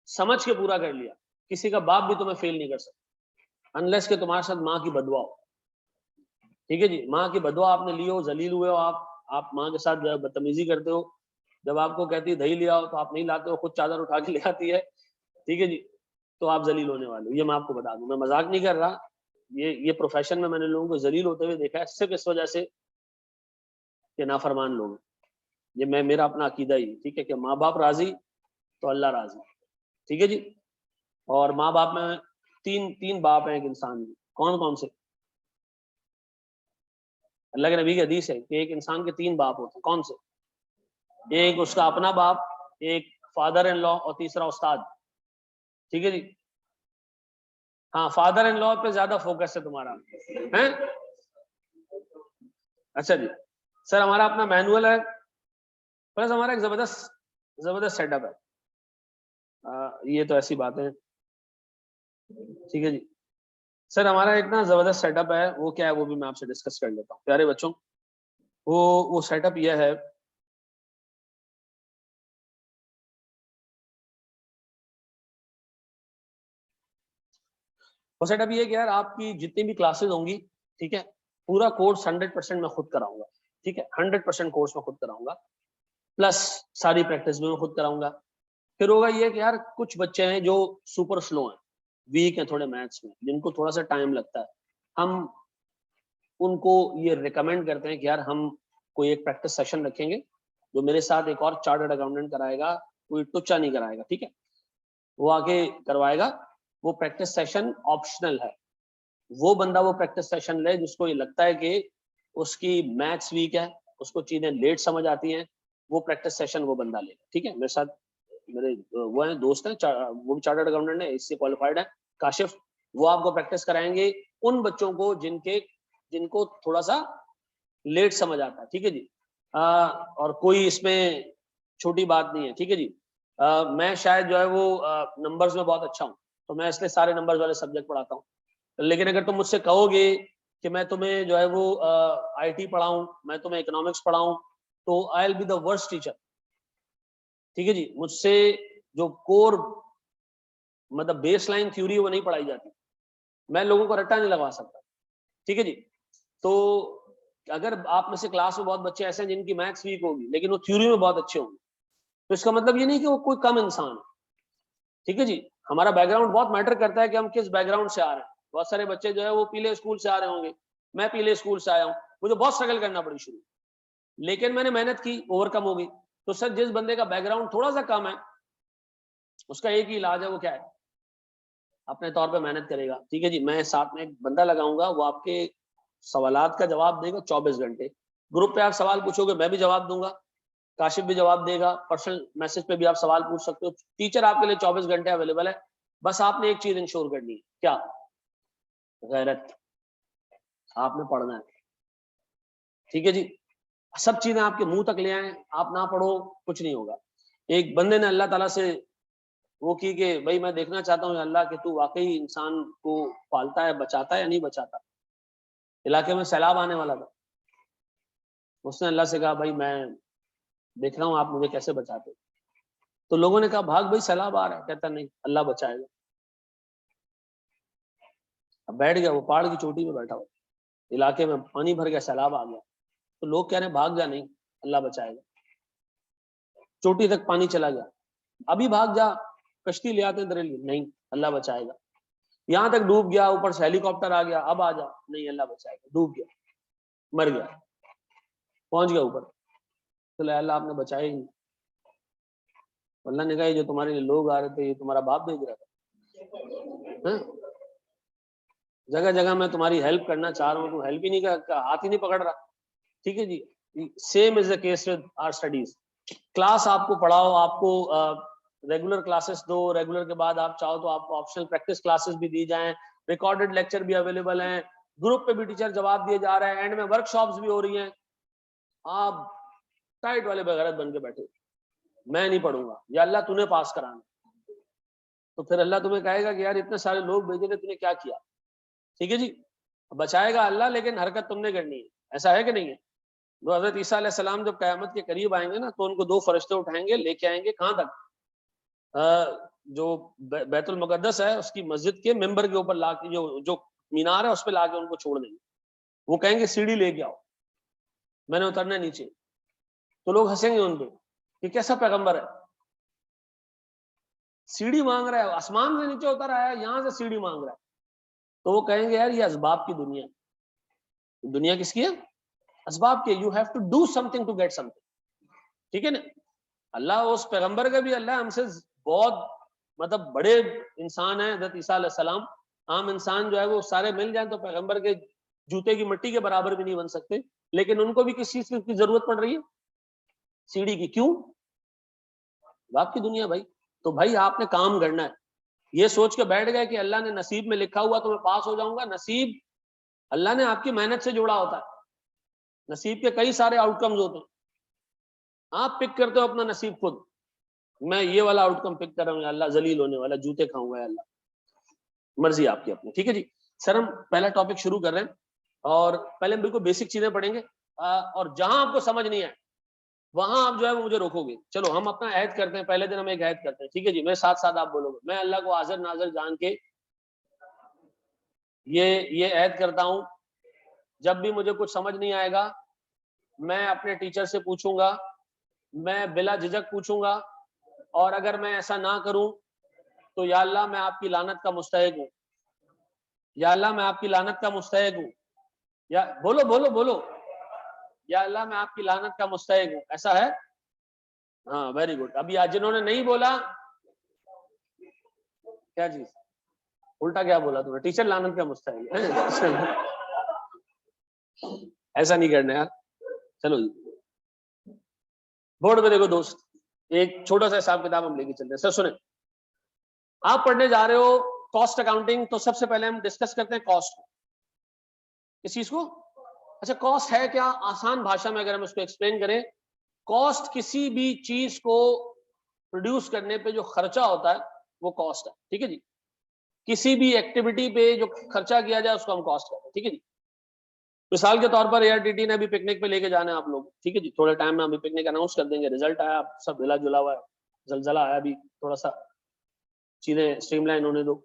समझ के पूरा कर लिया, किसी का बाप भी तुम्हें फेल नहीं कर सकता, अनलेस के तुम्हारे साथ माँ की बदुआ हो, ठीक है जी। माँ की बदुआ आपने ली हो, जलील हुए हो आप माँ के साथ जो है बदतमीजी करते हो, जब आपको कहती है दही ले आओ तो आप नहीं लाते हो, खुद चादर उठा के ले आती है, ठीक है जी, तो आप जलील होने वाले हो। ये मैं आपको बता दूं, मैं मजाक नहीं कर रहा, ये प्रोफेशन में मैंने लोगों को जलील होते हुए देखा है, सिर्फ इस वजह से कि नाफरमान लोग। ये मेरा अपना अकीदा ही, ठीक है, कि माँ बाप राजी तो अल्लाह राजी, ठीक है जी। और माँ बाप में तीन बाप हैं एक इंसान के, कौन कौन से? अल्लाह के नबी की हदीस है कि एक इंसान के 3 बाप होते हैं, कौन से? एक उसका अपना बाप, एक फादर इन लॉ और तीसरा उस्ताद, ठीक है जी। हाँ, फादर इन लॉ पे ज्यादा फोकस है तुम्हारा, है? अच्छा जी। सर हमारा अपना मैनुअल है, प्लस हमारा एक जबरदस्त सेटअप है। ये तो ऐसी बात है, ठीक है जी। सर हमारा एक ना जबरदस्त सेटअप है, वो क्या है वो भी मैं आपसे डिस्कस कर लेता हूँ प्यारे बच्चों। वो सेटअप यह है, वो सेटअप ये है कि यार आपकी जितनी भी क्लासेस होंगी, ठीक है, पूरा कोर्स 100% मैं खुद कराऊंगा, ठीक है, 100% कोर्स में खुद कराऊंगा, प्लस सारी प्रैक्टिस भी मैं खुद कराऊंगा, फिर होगा ये कि यार कुछ बच्चे हैं जो सुपर स्लो हैं, वीक हैं थोड़े मैथ्स में, जिनको थोड़ा सा टाइम लगता है, हम उनको ये रिकमेंड करते हैं कि यार हम कोई एक प्रैक्टिस सेशन रखेंगे, जो मेरे साथ एक और चार्टर्ड अकाउंटेंट कराएगा, कोई टुच्चा नहीं कराएगा, ठीक है, वो आके करवाएगा। वो प्रैक्टिस सेशन ऑप्शनल है, वो बंदा वो प्रैक्टिस सेशन ले जिसको ये लगता है कि उसकी मैथ्स वीक है, उसको चीजें लेट समझ आती हैं, वो प्रैक्टिस सेशन वो बंदा लेगा, ठीक है। मेरे साथ मेरे वो हैं, दोस्त हैं, वो भी चार्टर्ड अकाउंटेंट है, इससे क्वालिफाइड है, काशिफ। वो आपको प्रैक्टिस कराएंगे उन बच्चों को जिनको थोड़ा सा लेट समझ आता है, ठीक है जी। और कोई इसमें छोटी बात नहीं है, ठीक है जी। मैं शायद जो है वो नंबर्स में बहुत अच्छा हूँ, तो मैं इसलिए सारे नंबर्स वाले सब्जेक्ट पढ़ाता हूँ। लेकिन अगर तुम मुझसे कहोगे कि मैं तुम्हें जो है वो आईटी पढ़ाऊं, मैं तुम्हें इकोनॉमिक्स पढ़ाऊं, तो I will be the worst teacher, ठीक है जी। मुझसे जो कोर मतलब बेसलाइन थ्योरी वो नहीं पढ़ाई जाती, मैं लोगों को रट्टा नहीं लगवा सकता, ठीक है जी। तो अगर आप में से क्लास में बहुत बच्चे ऐसे हैं जिनकी मैथ्स वीक होगी लेकिन वो थ्योरी में बहुत अच्छे होंगे, तो इसका मतलब ये नहीं कि वो कोई कम इंसान है, ठीक है जी। हमारा बैकग्राउंड बहुत मैटर करता है कि हम किस बैकग्राउंड से आ रहे हैं। बहुत सारे बच्चे जो है वो पीले स्कूल से आ रहे होंगे, मैं पीले स्कूल से आया हूँ, मुझे बहुत स्ट्रगल करना पड़ी शुरू, लेकिन मैंने मेहनत की, ओवरकम हो गई। तो सर जिस बंदे का बैकग्राउंड थोड़ा सा कम है, उसका एक ही इलाज है, वो क्या है, अपने तौर पे मेहनत करेगा, ठीक है जी। मैं साथ में एक बंदा लगाऊंगा, वो आपके सवालात का जवाब देगा 24 घंटे। ग्रुप पे आप सवाल पूछोगे, मैं भी जवाब दूंगा, काशिफ भी जवाब देगा, पर्सनल मैसेज पे भी आप सवाल पूछ सकते हो, टीचर आपके लिए 24 घंटे अवेलेबल है। बस आपने एक चीज इंश्योर करनी है, क्या, गैरत, आपने पढ़ना है, ठीक है जी। सब चीजें आपके मुंह तक ले आए, आप ना पढ़ो, कुछ नहीं होगा। एक बंदे ने अल्लाह ताला से वो की कि भाई मैं देखना चाहता हूँ अल्लाह कि तू वाकई इंसान को पालता है, बचाता है या नहीं बचाता। इलाके में सैलाब आने वाला था, उसने अल्लाह से कहा भाई मैं देख रहा हूँ आप मुझे कैसे बचाते। तो लोगों ने कहा भाग भाई सैलाब आ रहा है, कहता नहीं अल्लाह बचाएगा। अब बैठ गया, वो पहाड़ की चोटी में बैठा हुआ, इलाके में पानी भर गया, सैलाब आ गया, तो लोग कह रहे हैं भाग जा, नहीं अल्लाह बचाएगा। चोटी तक पानी चला गया, अभी भाग जा, कश्ती ले आते हैं तेरे लिए, नहीं अल्लाह बचाएगा। यहां तक डूब गया, ऊपर से हेलीकॉप्टर आ गया, अब आ जा, नहीं अल्लाह बचाएगा। डूब गया, मर गया, पहुंच गया ऊपर, तो अल्लाह आपने बचाया ही नहीं। अल्लाह ने कहा जो तुम्हारे लिए लोग आ रहे थे ये तुम्हारा बाप भेज रहा था। जगह जगह मैं तुम्हारी हेल्प करना चाह रहा हूँ, तुम हेल्प ही नहीं कर, हाथ ही नहीं पकड़ रहा, ठीक है जी। Same is the case with our studies. Class आपको पढ़ाओ, आपको रेगुलर क्लासेस दो, रेगुलर के बाद आप चाहो तो आपको ऑप्शनल प्रैक्टिस क्लासेस भी दी जाएं, रिकॉर्डेड लेक्चर भी अवेलेबल हैं, ग्रुप पे भी टीचर जवाब दिए जा रहे हैं, एंड में वर्कशॉप्स भी हो रही हैं। आप टाइट वाले बगैरत बन के बैठे, मैं नहीं पढ़ूंगा, या अल्लाह तूने पास कराना, तो फिर अल्लाह तुम्हें कहेगा कि यार इतने सारे लोग भेजे थे, तूने क्या किया, ठीक है जी। बचाएगा अल्लाह, लेकिन हरकत तुमने करनी है, ऐसा है कि नहीं है। तो हजरत ईसा अलैहिस्सलाम जब क़यामत के करीब आएंगे ना, तो उनको दो फरिश्ते उठाएंगे, लेके आएंगे कहाँ तक, जो बैतुल मुकद्दस है उसकी मस्जिद के मेंबर के ऊपर लाके, जो जो मीनार है उस पर लाके उनको छोड़ देंगे। वो कहेंगे सीढ़ी लेके आओ, मैंने उतरना है नीचे। तो लोग हंसेंगे उन पे कि कैसा पैगंबर है, सीढ़ी मांग रहा है, आसमान से नीचे उतर आया, यहाँ से सीढ़ी मांग रहा है। तो वो कहेंगे यार ये असबाब की दुनिया, दुनिया किसकी है, असबाब के, you have to do something to get something, ठीक है ना। अल्लाह उस पैगंबर का भी, अल्लाह हमसे बहुत मतलब बड़े इंसान है हज़रत ईसा अलैहिस्सलाम, आम इंसान जो है वो सारे मिल जाए तो पैगंबर के जूते की मिट्टी के बराबर भी नहीं बन सकते, लेकिन उनको भी किस चीज की जरूरत पड़ रही है, सीढ़ी की। क्यों, बाप की दुनिया भाई। तो भाई आपने काम करना है, ये सोच के बैठ गए कि अल्लाह ने नसीब में लिखा हुआ तो मैं पास हो जाऊंगा। नसीब अल्लाह ने आपकी मेहनत से जोड़ा होता है, नसीब के कई सारे आउटकम्स होते हैं, आप पिक करते हो अपना नसीब खुद। मैं ये वाला आउटकम पिक कर रहा हूँ, अल्लाह जलील होने वाला, जूते खाऊंगा अल्लाह, मर्जी आपकी अपनी, ठीक है जी। सर हम पहला टॉपिक शुरू कर रहे हैं, और पहले हम बिल्कुल बेसिक चीजें पढ़ेंगे, और जहां आपको समझ नहीं आए वहां आप जो है वो मुझे रोकोगे। चलो हम अपना ऐद करते हैं, पहले दिन हम एक ऐद करते हैं, ठीक है जी। मेरे साथ साथ आप बोलोगे, मैं अल्लाह को हाजिर नाजिर जान के ये ऐद करता हूं, जब भी मुझे कुछ समझ नहीं आएगा मैं अपने टीचर से पूछूंगा, मैं बिला झिझक पूछूंगा, और अगर मैं ऐसा ना करूं तो या अल्लाह मैं आपकी लानत का मुस्तहिक हूं, या अल्लाह मैं आपकी लानत का मुस्तहिक हूं, या बोलो बोलो बोलो, या अल्लाह मैं आपकी लानत का मुस्तहिक हूं, ऐसा है? हाँ वेरी गुड। अभी आज जिन्होंने नहीं बोला, क्या चीज उल्टा क्या बोला तुमने? टीचर लानत का मुस्तहिक है। ऐसा नहीं करना यार। चलो जी, बोर्ड पे देखो दोस्त, एक छोटा सा हिसाब किताब हम लेके चलते हैं। सर सुने, आप पढ़ने जा रहे हो कॉस्ट अकाउंटिंग, तो सबसे पहले हम डिस्कस करते हैं कॉस्ट। इस चीज को, अच्छा कॉस्ट है क्या? आसान भाषा में अगर हम उसको एक्सप्लेन करें, कॉस्ट किसी भी चीज को प्रोड्यूस करने पे जो खर्चा होता है वो कॉस्ट है, ठीक है जी। किसी भी एक्टिविटी पे जो खर्चा किया जाए उसको हम कॉस्ट कहते हैं, ठीक है जी। मिसाल के तौर पर एआरटीटी ने अभी पिकनिक पे लेके जाना है आप लोग, ठीक है जी, थोड़े टाइम में अभी पिकनिक अनाउंस कर देंगे, रिजल्ट आया, सब हिला जुला हुआ है, जलजला आया, अभी थोड़ा सा चीजें स्ट्रीमलाइन होने दो,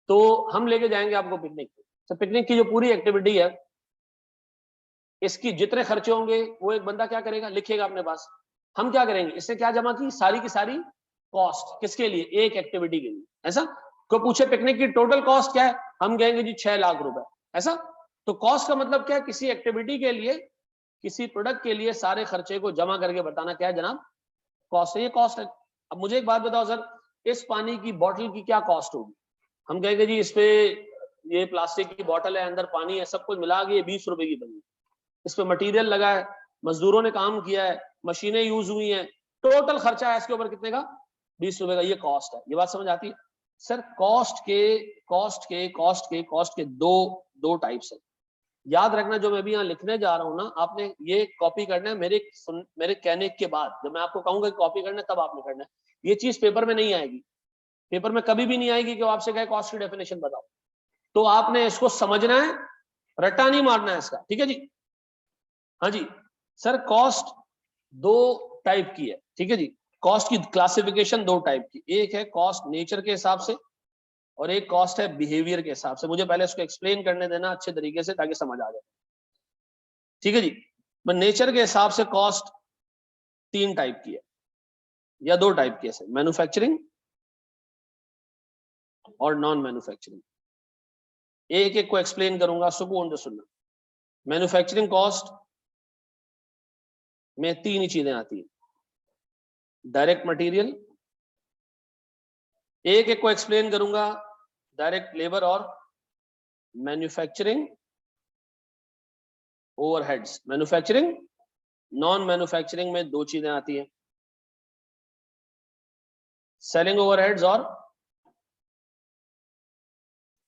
तो हम लेके जाएंगे आपको पिकनिक। तो पिकनिक की जो पूरी एक्टिविटी है, इसकी जितने खर्चे होंगे वो एक बंदा क्या करेगा, लिखेगा अपने पास। हम क्या करेंगे, इससे क्या जमा की, सारी की सारी कॉस्ट, किसके लिए, एक एक्टिविटी के लिए। ऐसा कोई पूछे पिकनिक की टोटल कॉस्ट क्या है, हम कहेंगे जी 6 लाख रुपए, ऐसा। तो कॉस्ट का मतलब क्या है, किसी एक्टिविटी के लिए, किसी प्रोडक्ट के लिए सारे खर्चे को जमा करके बताना क्या है जनाब, कॉस्ट है, ये कॉस्ट है। अब मुझे एक बात बताओ सर, इस पानी की बोतल की क्या कॉस्ट होगी? हम कहेंगे जी इस पे, ये प्लास्टिक की बोतल है, अंदर पानी है, सब कुछ मिला के 20 रुपए की बनी, इस पे मटेरियल लगा है, मजदूरों ने काम किया है, मशीनें यूज हुई हैं, टोटल खर्चा है इसके ऊपर कितने का, 20 रुपए का, ये कॉस्ट है। ये बात समझ आती है? सर कॉस्ट के दो टाइप्स है। याद रखना, जो मैं भी यहाँ लिखने जा रहा हूँ ना, आपने ये कॉपी करना है मेरे कहने के बाद। जब मैं आपको कहूंगा कॉपी करना है तब आपने करना है। ये चीज पेपर में नहीं आएगी, पेपर में कभी भी नहीं आएगी कि वो आपसे कहे कॉस्ट की डेफिनेशन बताओ। तो आपने इसको समझना है, रट्टा नहीं मारना है इसका, ठीक है जी। हाँ जी सर, कॉस्ट दो टाइप की है, ठीक है जी। कॉस्ट की क्लासिफिकेशन दो टाइप की, एक है कॉस्ट नेचर के हिसाब से और एक कॉस्ट है बिहेवियर के हिसाब से। मुझे पहले इसको एक्सप्लेन करने देना अच्छे तरीके से ताकि समझ आ जाए, ठीक है जी। नेचर के हिसाब से कॉस्ट 3 टाइप की है या 2 टाइप की है, मैन्युफैक्चरिंग और नॉन मैन्युफैक्चरिंग। एक एक को एक्सप्लेन करूंगा, सुकून से सुनना। मैन्युफैक्चरिंग कॉस्ट में 3 ही चीजें आती है, डायरेक्ट मटेरियल, एक एक को एक्सप्लेन करूंगा, डायरेक्ट लेबर और manufacturing overheads. Manufacturing non manufacturing में 2 चीजें आती हैं, सेलिंग ओवरहेड्स और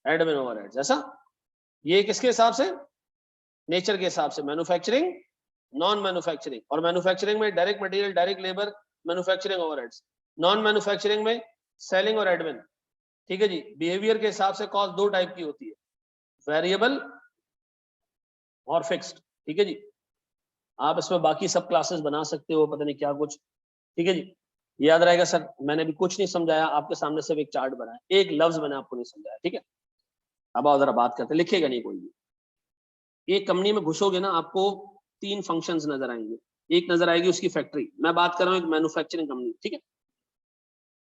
एडमिन ओवरहेड्स। ऐसा, ये किसके हिसाब से, नेचर के हिसाब से, मैन्युफैक्चरिंग नॉन मैन्युफैक्चरिंग। और मैन्युफैक्चरिंग में direct material, direct labour, manufacturing overheads. Non manufacturing में सेलिंग और एडमिन, ठीक है जी। बिहेवियर के हिसाब से कॉस्ट 2 टाइप की होती है, वेरिएबल और फिक्स्ड, ठीक है जी। आप इसमें बाकी सब क्लासेस बना सकते हो, पता नहीं क्या कुछ, ठीक है जी। याद रहेगा सर, मैंने भी कुछ नहीं समझाया, आपके सामने सिर्फ एक चार्ट बनाया, एक लफ्ज मैंने आपको नहीं समझाया, ठीक है। अब आओ जरा बात करते हैं, लिखेगा नहीं कोई भी। एक कंपनी में घुसोगे ना, आपको 3 फंक्शंस नजर आएंगे। एक नजर आएगी उसकी फैक्ट्री, मैं बात कर रहा हूँ एक मैन्युफैक्चरिंग कंपनी, ठीक है।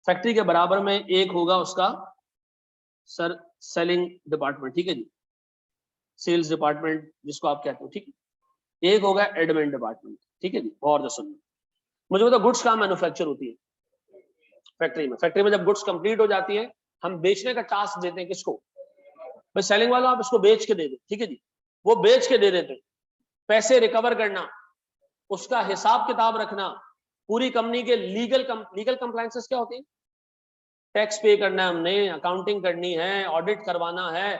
फैक्ट्री के बराबर में एक होगा उसका सर सेलिंग डिपार्टमेंट, ठीक है जी, सेल्स डिपार्टमेंट जिसको आप कहते हो, ठीक है। एक होगा एडमिन डिपार्टमेंट, ठीक है जी। और जो सुनना, मुझे बताओ गुड्स कहाँ मैन्युफैक्चर होती है, फैक्ट्री में। फैक्ट्री में जब गुड्स कंप्लीट हो जाती है, हम बेचने का टास्क देते हैं किसको, भाई सेलिंग वालों, आप इसको बेच के दे दो, ठीक है जी। वो बेच के दे देते हैं, पैसे रिकवर करना, उसका हिसाब किताब रखना, पूरी कंपनी के लीगल कंप्लायंसेस क्या होती है, टैक्स पे करना है हमने, अकाउंटिंग करनी है, ऑडिट करवाना है,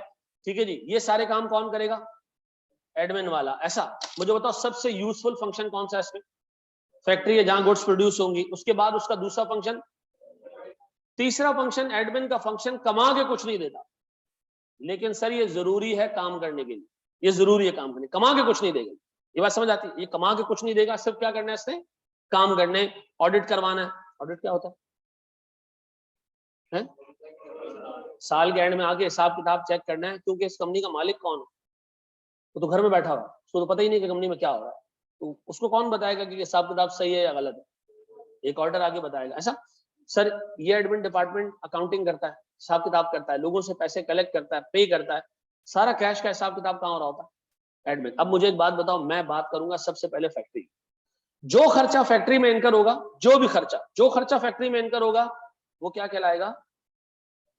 ठीक है जी। ये सारे काम कौन करेगा, एडमिन वाला। ऐसा, मुझे बताओ सबसे यूजफुल फंक्शन कौन सा है इसमें, फैक्ट्री है जहां गुड्स प्रोड्यूस होंगी, उसके बाद उसका दूसरा फंक्शन, तीसरा फंक्शन, एडमिन का फंक्शन कमा के कुछ नहीं देता, लेकिन सर ये जरूरी है काम करने के लिए, ये जरूरी है काम करने, कमा के कुछ नहीं देगा। ये बात समझ आती है, ये कमा के कुछ नहीं देगा, सिर्फ क्या करना है इसने, काम करने, ऑडिट करवाना है। ऑडिट क्या होता है? साल के एंड में आके हिसाब किताब चेक करना है, क्योंकि इस कंपनी का मालिक कौन है, वो तो घर में बैठा हुआ है, उसको तो पता ही नहीं कि कंपनी में क्या हो रहा है, तो उसको कौन बताएगा कि हिसाब किताब सही है या गलत है, एक ऑर्डर आके बताएगा। ऐसा, सर ये एडमिन डिपार्टमेंट अकाउंटिंग करता है, हिसाब किताब करता है, लोगों से पैसे कलेक्ट करता है, पे करता है, सारा कैश का हिसाब किताब कहाँ हो रहा होता है? एडमिन। अब मुझे एक बात बताओ, मैं बात करूंगा सबसे पहले फैक्ट्री। जो खर्चा फैक्ट्री में इनकर होगा, जो भी खर्चा, जो खर्चा फैक्ट्री में इनकर होगा, वो क्या कहलाएगा?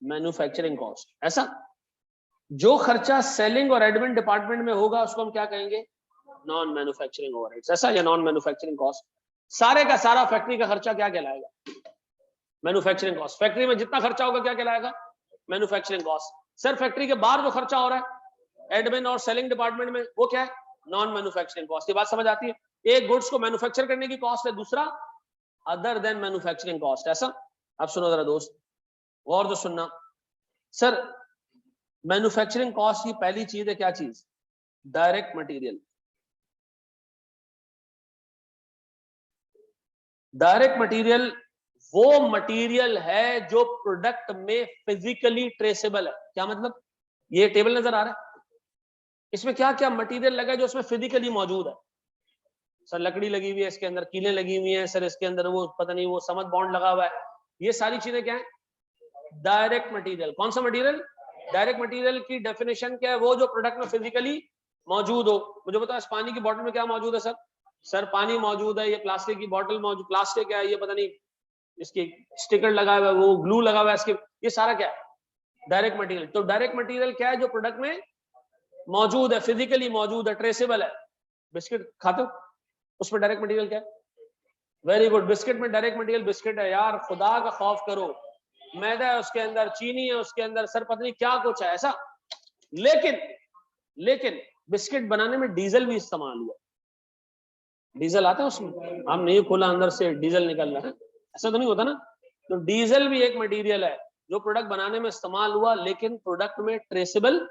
Manufacturing cost. ऐसा जो खर्चा सेलिंग और एडमिन डिपार्टमेंट में होगा उसको हम क्या कहेंगे? Non manufacturing overheads. ऐसा, या नॉन मैन्युफैक्चरिंग कॉस्ट। सारे का सारा फैक्ट्री का खर्चा क्या कहलाएगा? Manufacturing cost. फैक्ट्री में जितना खर्चा होगा क्या कहलाएगा? Manufacturing cost. सर फैक्ट्री के बाहर जो खर्चा हो रहा है एडमिन और सेलिंग डिपार्टमेंट में, वो क्या है? Non manufacturing cost. ये बात समझ आती है? एक गुड्स को मैन्युफैक्चर करने की कॉस्ट है, दूसरा अदर देन मैन्युफैक्चरिंग कॉस्ट। ऐसा? अब सुनो जरा दोस्त, और जो सुनना, सर मैन्युफैक्चरिंग कॉस्ट की पहली चीज है क्या चीज? Direct material. डायरेक्ट मटेरियल वो मटेरियल है जो प्रोडक्ट में फिजिकली ट्रेसेबल है। क्या मतलब? ये टेबल नजर आ रहा है, इसमें क्या क्या मटेरियल लगा है जो उसमें फिजिकली मौजूद है। सर लकड़ी लगी हुई है, इसके अंदर कीलें लगी हुई हैं, सर इसके अंदर वो पता नहीं वो समझ बॉन्ड लगा हुआ है। ये सारी चीजें क्या है? Direct material. कौन सा मटेरियल? डायरेक्ट मटेरियल की डेफिनेशन क्या है? वो जो प्रोडक्ट में फिजिकली मौजूद हो। मुझे बताओ इस पानी की बोतल में क्या मौजूद है? सर पानी मौजूद है, ये प्लास्टिक की बोतल मौजूद, प्लास्टिक है, ये पता नहीं इसके स्टिकर लगा हुआ है, वो ग्लू लगा हुआ है इसके, ये सारा क्या है? Direct material. तो डायरेक्ट मटेरियल क्या है? जो प्रोडक्ट में मौजूद है, फिजिकली मौजूद है, ट्रेसेबल है। बिस्किट खाते हो, उसमें डायरेक्ट मटेरियल क्या है? वेरी गुड, बिस्किट में डायरेक्ट मटेरियल बिस्किट है। यार खुदा का खौफ करो, मैदा है उसके अंदर, चीनी है उसके अंदर, सर पता नहीं क्या कुछ है ऐसा। लेकिन बिस्किट बनाने में डीजल भी इस्तेमाल हुआ। डीजल आता है उसमें, हम नहीं खोला अंदर से डीजल निकल रहा है, ऐसा तो नहीं होता ना। तो डीजल भी एक मटेरियल है जो प्रोडक्ट बनाने में इस्तेमाल हुआ, लेकिन प्रोडक्ट में ट्रेसेबल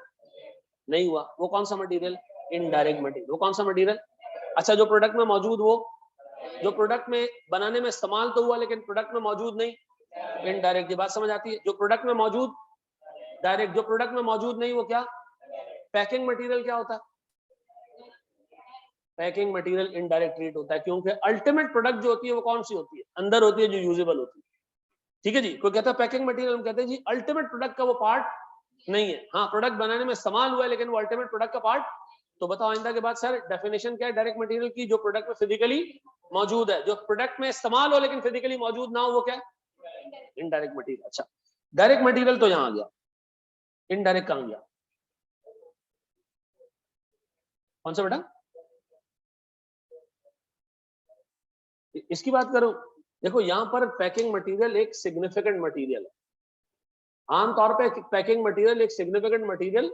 नहीं हुआ। वो कौन सा मटेरियल? Indirect material. वो कौन सा मटेरियल? अच्छा, जो प्रोडक्ट में मौजूद, वो जो प्रोडक्ट में बनाने में इस्तेमाल तो हुआ लेकिन प्रोडक्ट में मौजूद नहीं, इनडायरेक्ट। ये बात समझ आती है? जो प्रोडक्ट में मौजूद डायरेक्ट, जो प्रोडक्ट में मौजूद नहीं वो क्या? Packing material. क्या होता है? पैकिंग मटेरियल इनडायरेक्ट ट्रीट होता है, क्योंकि अल्टीमेट प्रोडक्ट जो होती है वो कौन सी होती है? अंदर होती है, जो यूजेबल होती है। ठीक है जी। कोई कहता है पैकिंग मटेरियल, हम कहते हैं जी अल्टीमेट प्रोडक्ट का वो पार्ट नहीं है। हाँ, प्रोडक्ट बनाने में इस्तेमाल हुआ है लेकिन वो अल्टीमेट प्रोडक्ट का पार्ट। तो बताओ आइंदा के बाद सर डेफिनेशन क्या है डायरेक्ट मटेरियल की? जो प्रोडक्ट में फिजिकली मौजूद है, जो प्रोडक्ट में इस्तेमाल हो लेकिन फिजिकली मौजूद ना हो, वो क्या है? Indirect material. अच्छा, डायरेक्ट मटेरियल तो यहां आ गया, इनडायरेक्ट कहां गया? कौन सा बेटा? इसकी बात करो। देखो यहां पर पैकिंग मटेरियल एक सिग्निफिकेंट मटेरियल है। आमतौर पे पैकिंग मटेरियल एक सिग्निफिकेंट मटेरियल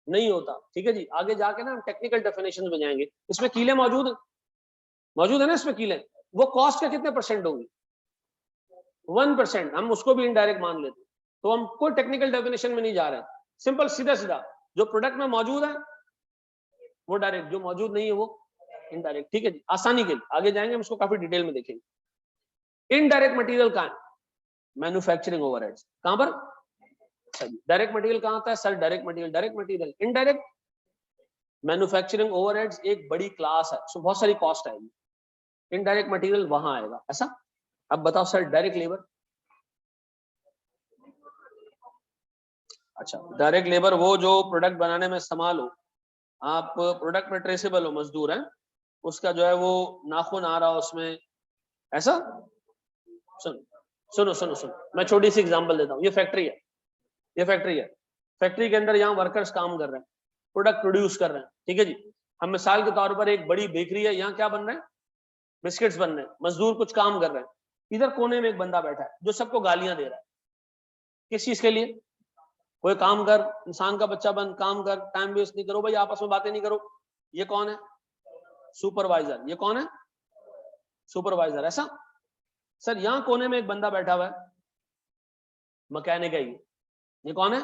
नहीं होता। ठीक है जी। आगे जाके ना हम टेक्निकल डेफिनेशन में जाएंगे। इसमें कीलें मौजूद है ना, इसमें कीलें, वो कॉस्ट का कितने परसेंट होंगी? 1%। हम उसको भी इनडायरेक्ट मान लेते हैं, तो हम कोई टेक्निकल डेफिनेशन में नहीं जा रहे हैं। सिंपल, सीधा सीधा, जो प्रोडक्ट में मौजूद है वो डायरेक्ट, जो मौजूद नहीं है वो इनडायरेक्ट। ठीक है जी, आसानी के लिए आगे जाएंगे, हम उसको काफी डिटेल में देखेंगे। इनडायरेक्ट मटेरियल कहां है? Manufacturing overheads. कहां पर? डायरेक्ट मटेरियल कहां आता है? Sir direct material. Indirect manufacturing overheads एक बड़ी क्लास है, उसमें बहुत सारी कॉस्ट आएगी। इनडायरेक्ट मटेरियल वहां आएगा। ऐसा? अब बताओ सर डायरेक्ट लेबर। अच्छा, डायरेक्ट लेबर वो जो प्रोडक्ट बनाने में इस्तेमाल हो, आप प्रोडक्ट में ट्रेसेबल हो, मजदूर है, उसका जो है वो नाखून आ रहा हो उसमें। ऐसा? सुनो, मैं छोटी सी एग्जांपल देता हूँ। ये फैक्ट्री है, फैक्ट्री के अंदर यहाँ वर्कर्स काम कर रहे हैं, प्रोडक्ट प्रोड्यूस कर रहे हैं। ठीक है जी। हम मिसाल के तौर पर एक बड़ी बेकरी है, यहाँ क्या बन रहे हैं? बिस्किट्स बन रहे हैं, मजदूर कुछ काम कर रहे हैं। इधर कोने में एक बंदा बैठा है जो सबको गालियां दे रहा है। किस चीज के लिए? कोई काम कर, इंसान का बच्चा बन, काम कर, टाइम वेस्ट नहीं करो भाई, आपस में बातें नहीं करो। ये कौन है? सुपरवाइजर। ये कौन है? सुपरवाइजर। ऐसा? सर यहाँ कोने में एक बंदा बैठा हुआ है, मैकेनिक है। ये कौन है?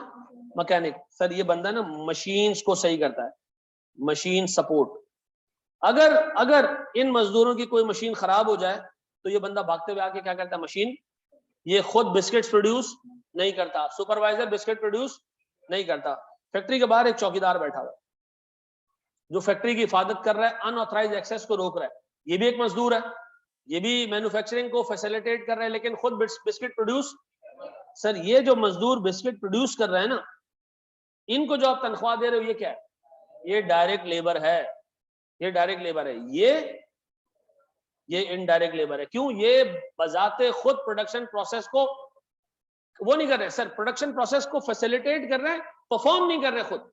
मैकेनिक। सर ये बंदा ना मशीन्स को सही करता है, मशीन सपोर्ट। अगर इन मजदूरों की कोई मशीन खराब हो जाए तो ये बंदा भागते हुए आके क्या करता है? मशीन। ये खुद बिस्किट्स प्रोड्यूस नहीं करता, सुपरवाइजर बिस्किट प्रोड्यूस नहीं करता। फैक्ट्री के बाहर एक चौकीदार बैठा हुआ है जो फैक्ट्री की हिफाजत कर रहा है, अनऑथराइज एक्सेस को रोक रहा है। ये भी एक मजदूर है। ये भी मैन्युफैक्चरिंग को फैसिलिटेट कर रहे हैं, लेकिन खुद बिस्किट प्रोड्यूस। सर ये जो मजदूर बिस्किट प्रोड्यूस कर रहे हैं ना, इनको जो आप तनख्वाह दे रहे हो, ये क्या है? ये डायरेक्ट लेबर है, ये डायरेक्ट लेबर है, ये इनडायरेक्ट लेबर है। क्यों? ये बजाते खुद प्रोडक्शन प्रोसेस को वो नहीं कर रहे सर, प्रोडक्शन प्रोसेस को फैसिलिटेट कर रहे हैं, परफॉर्म नहीं कर रहे खुद।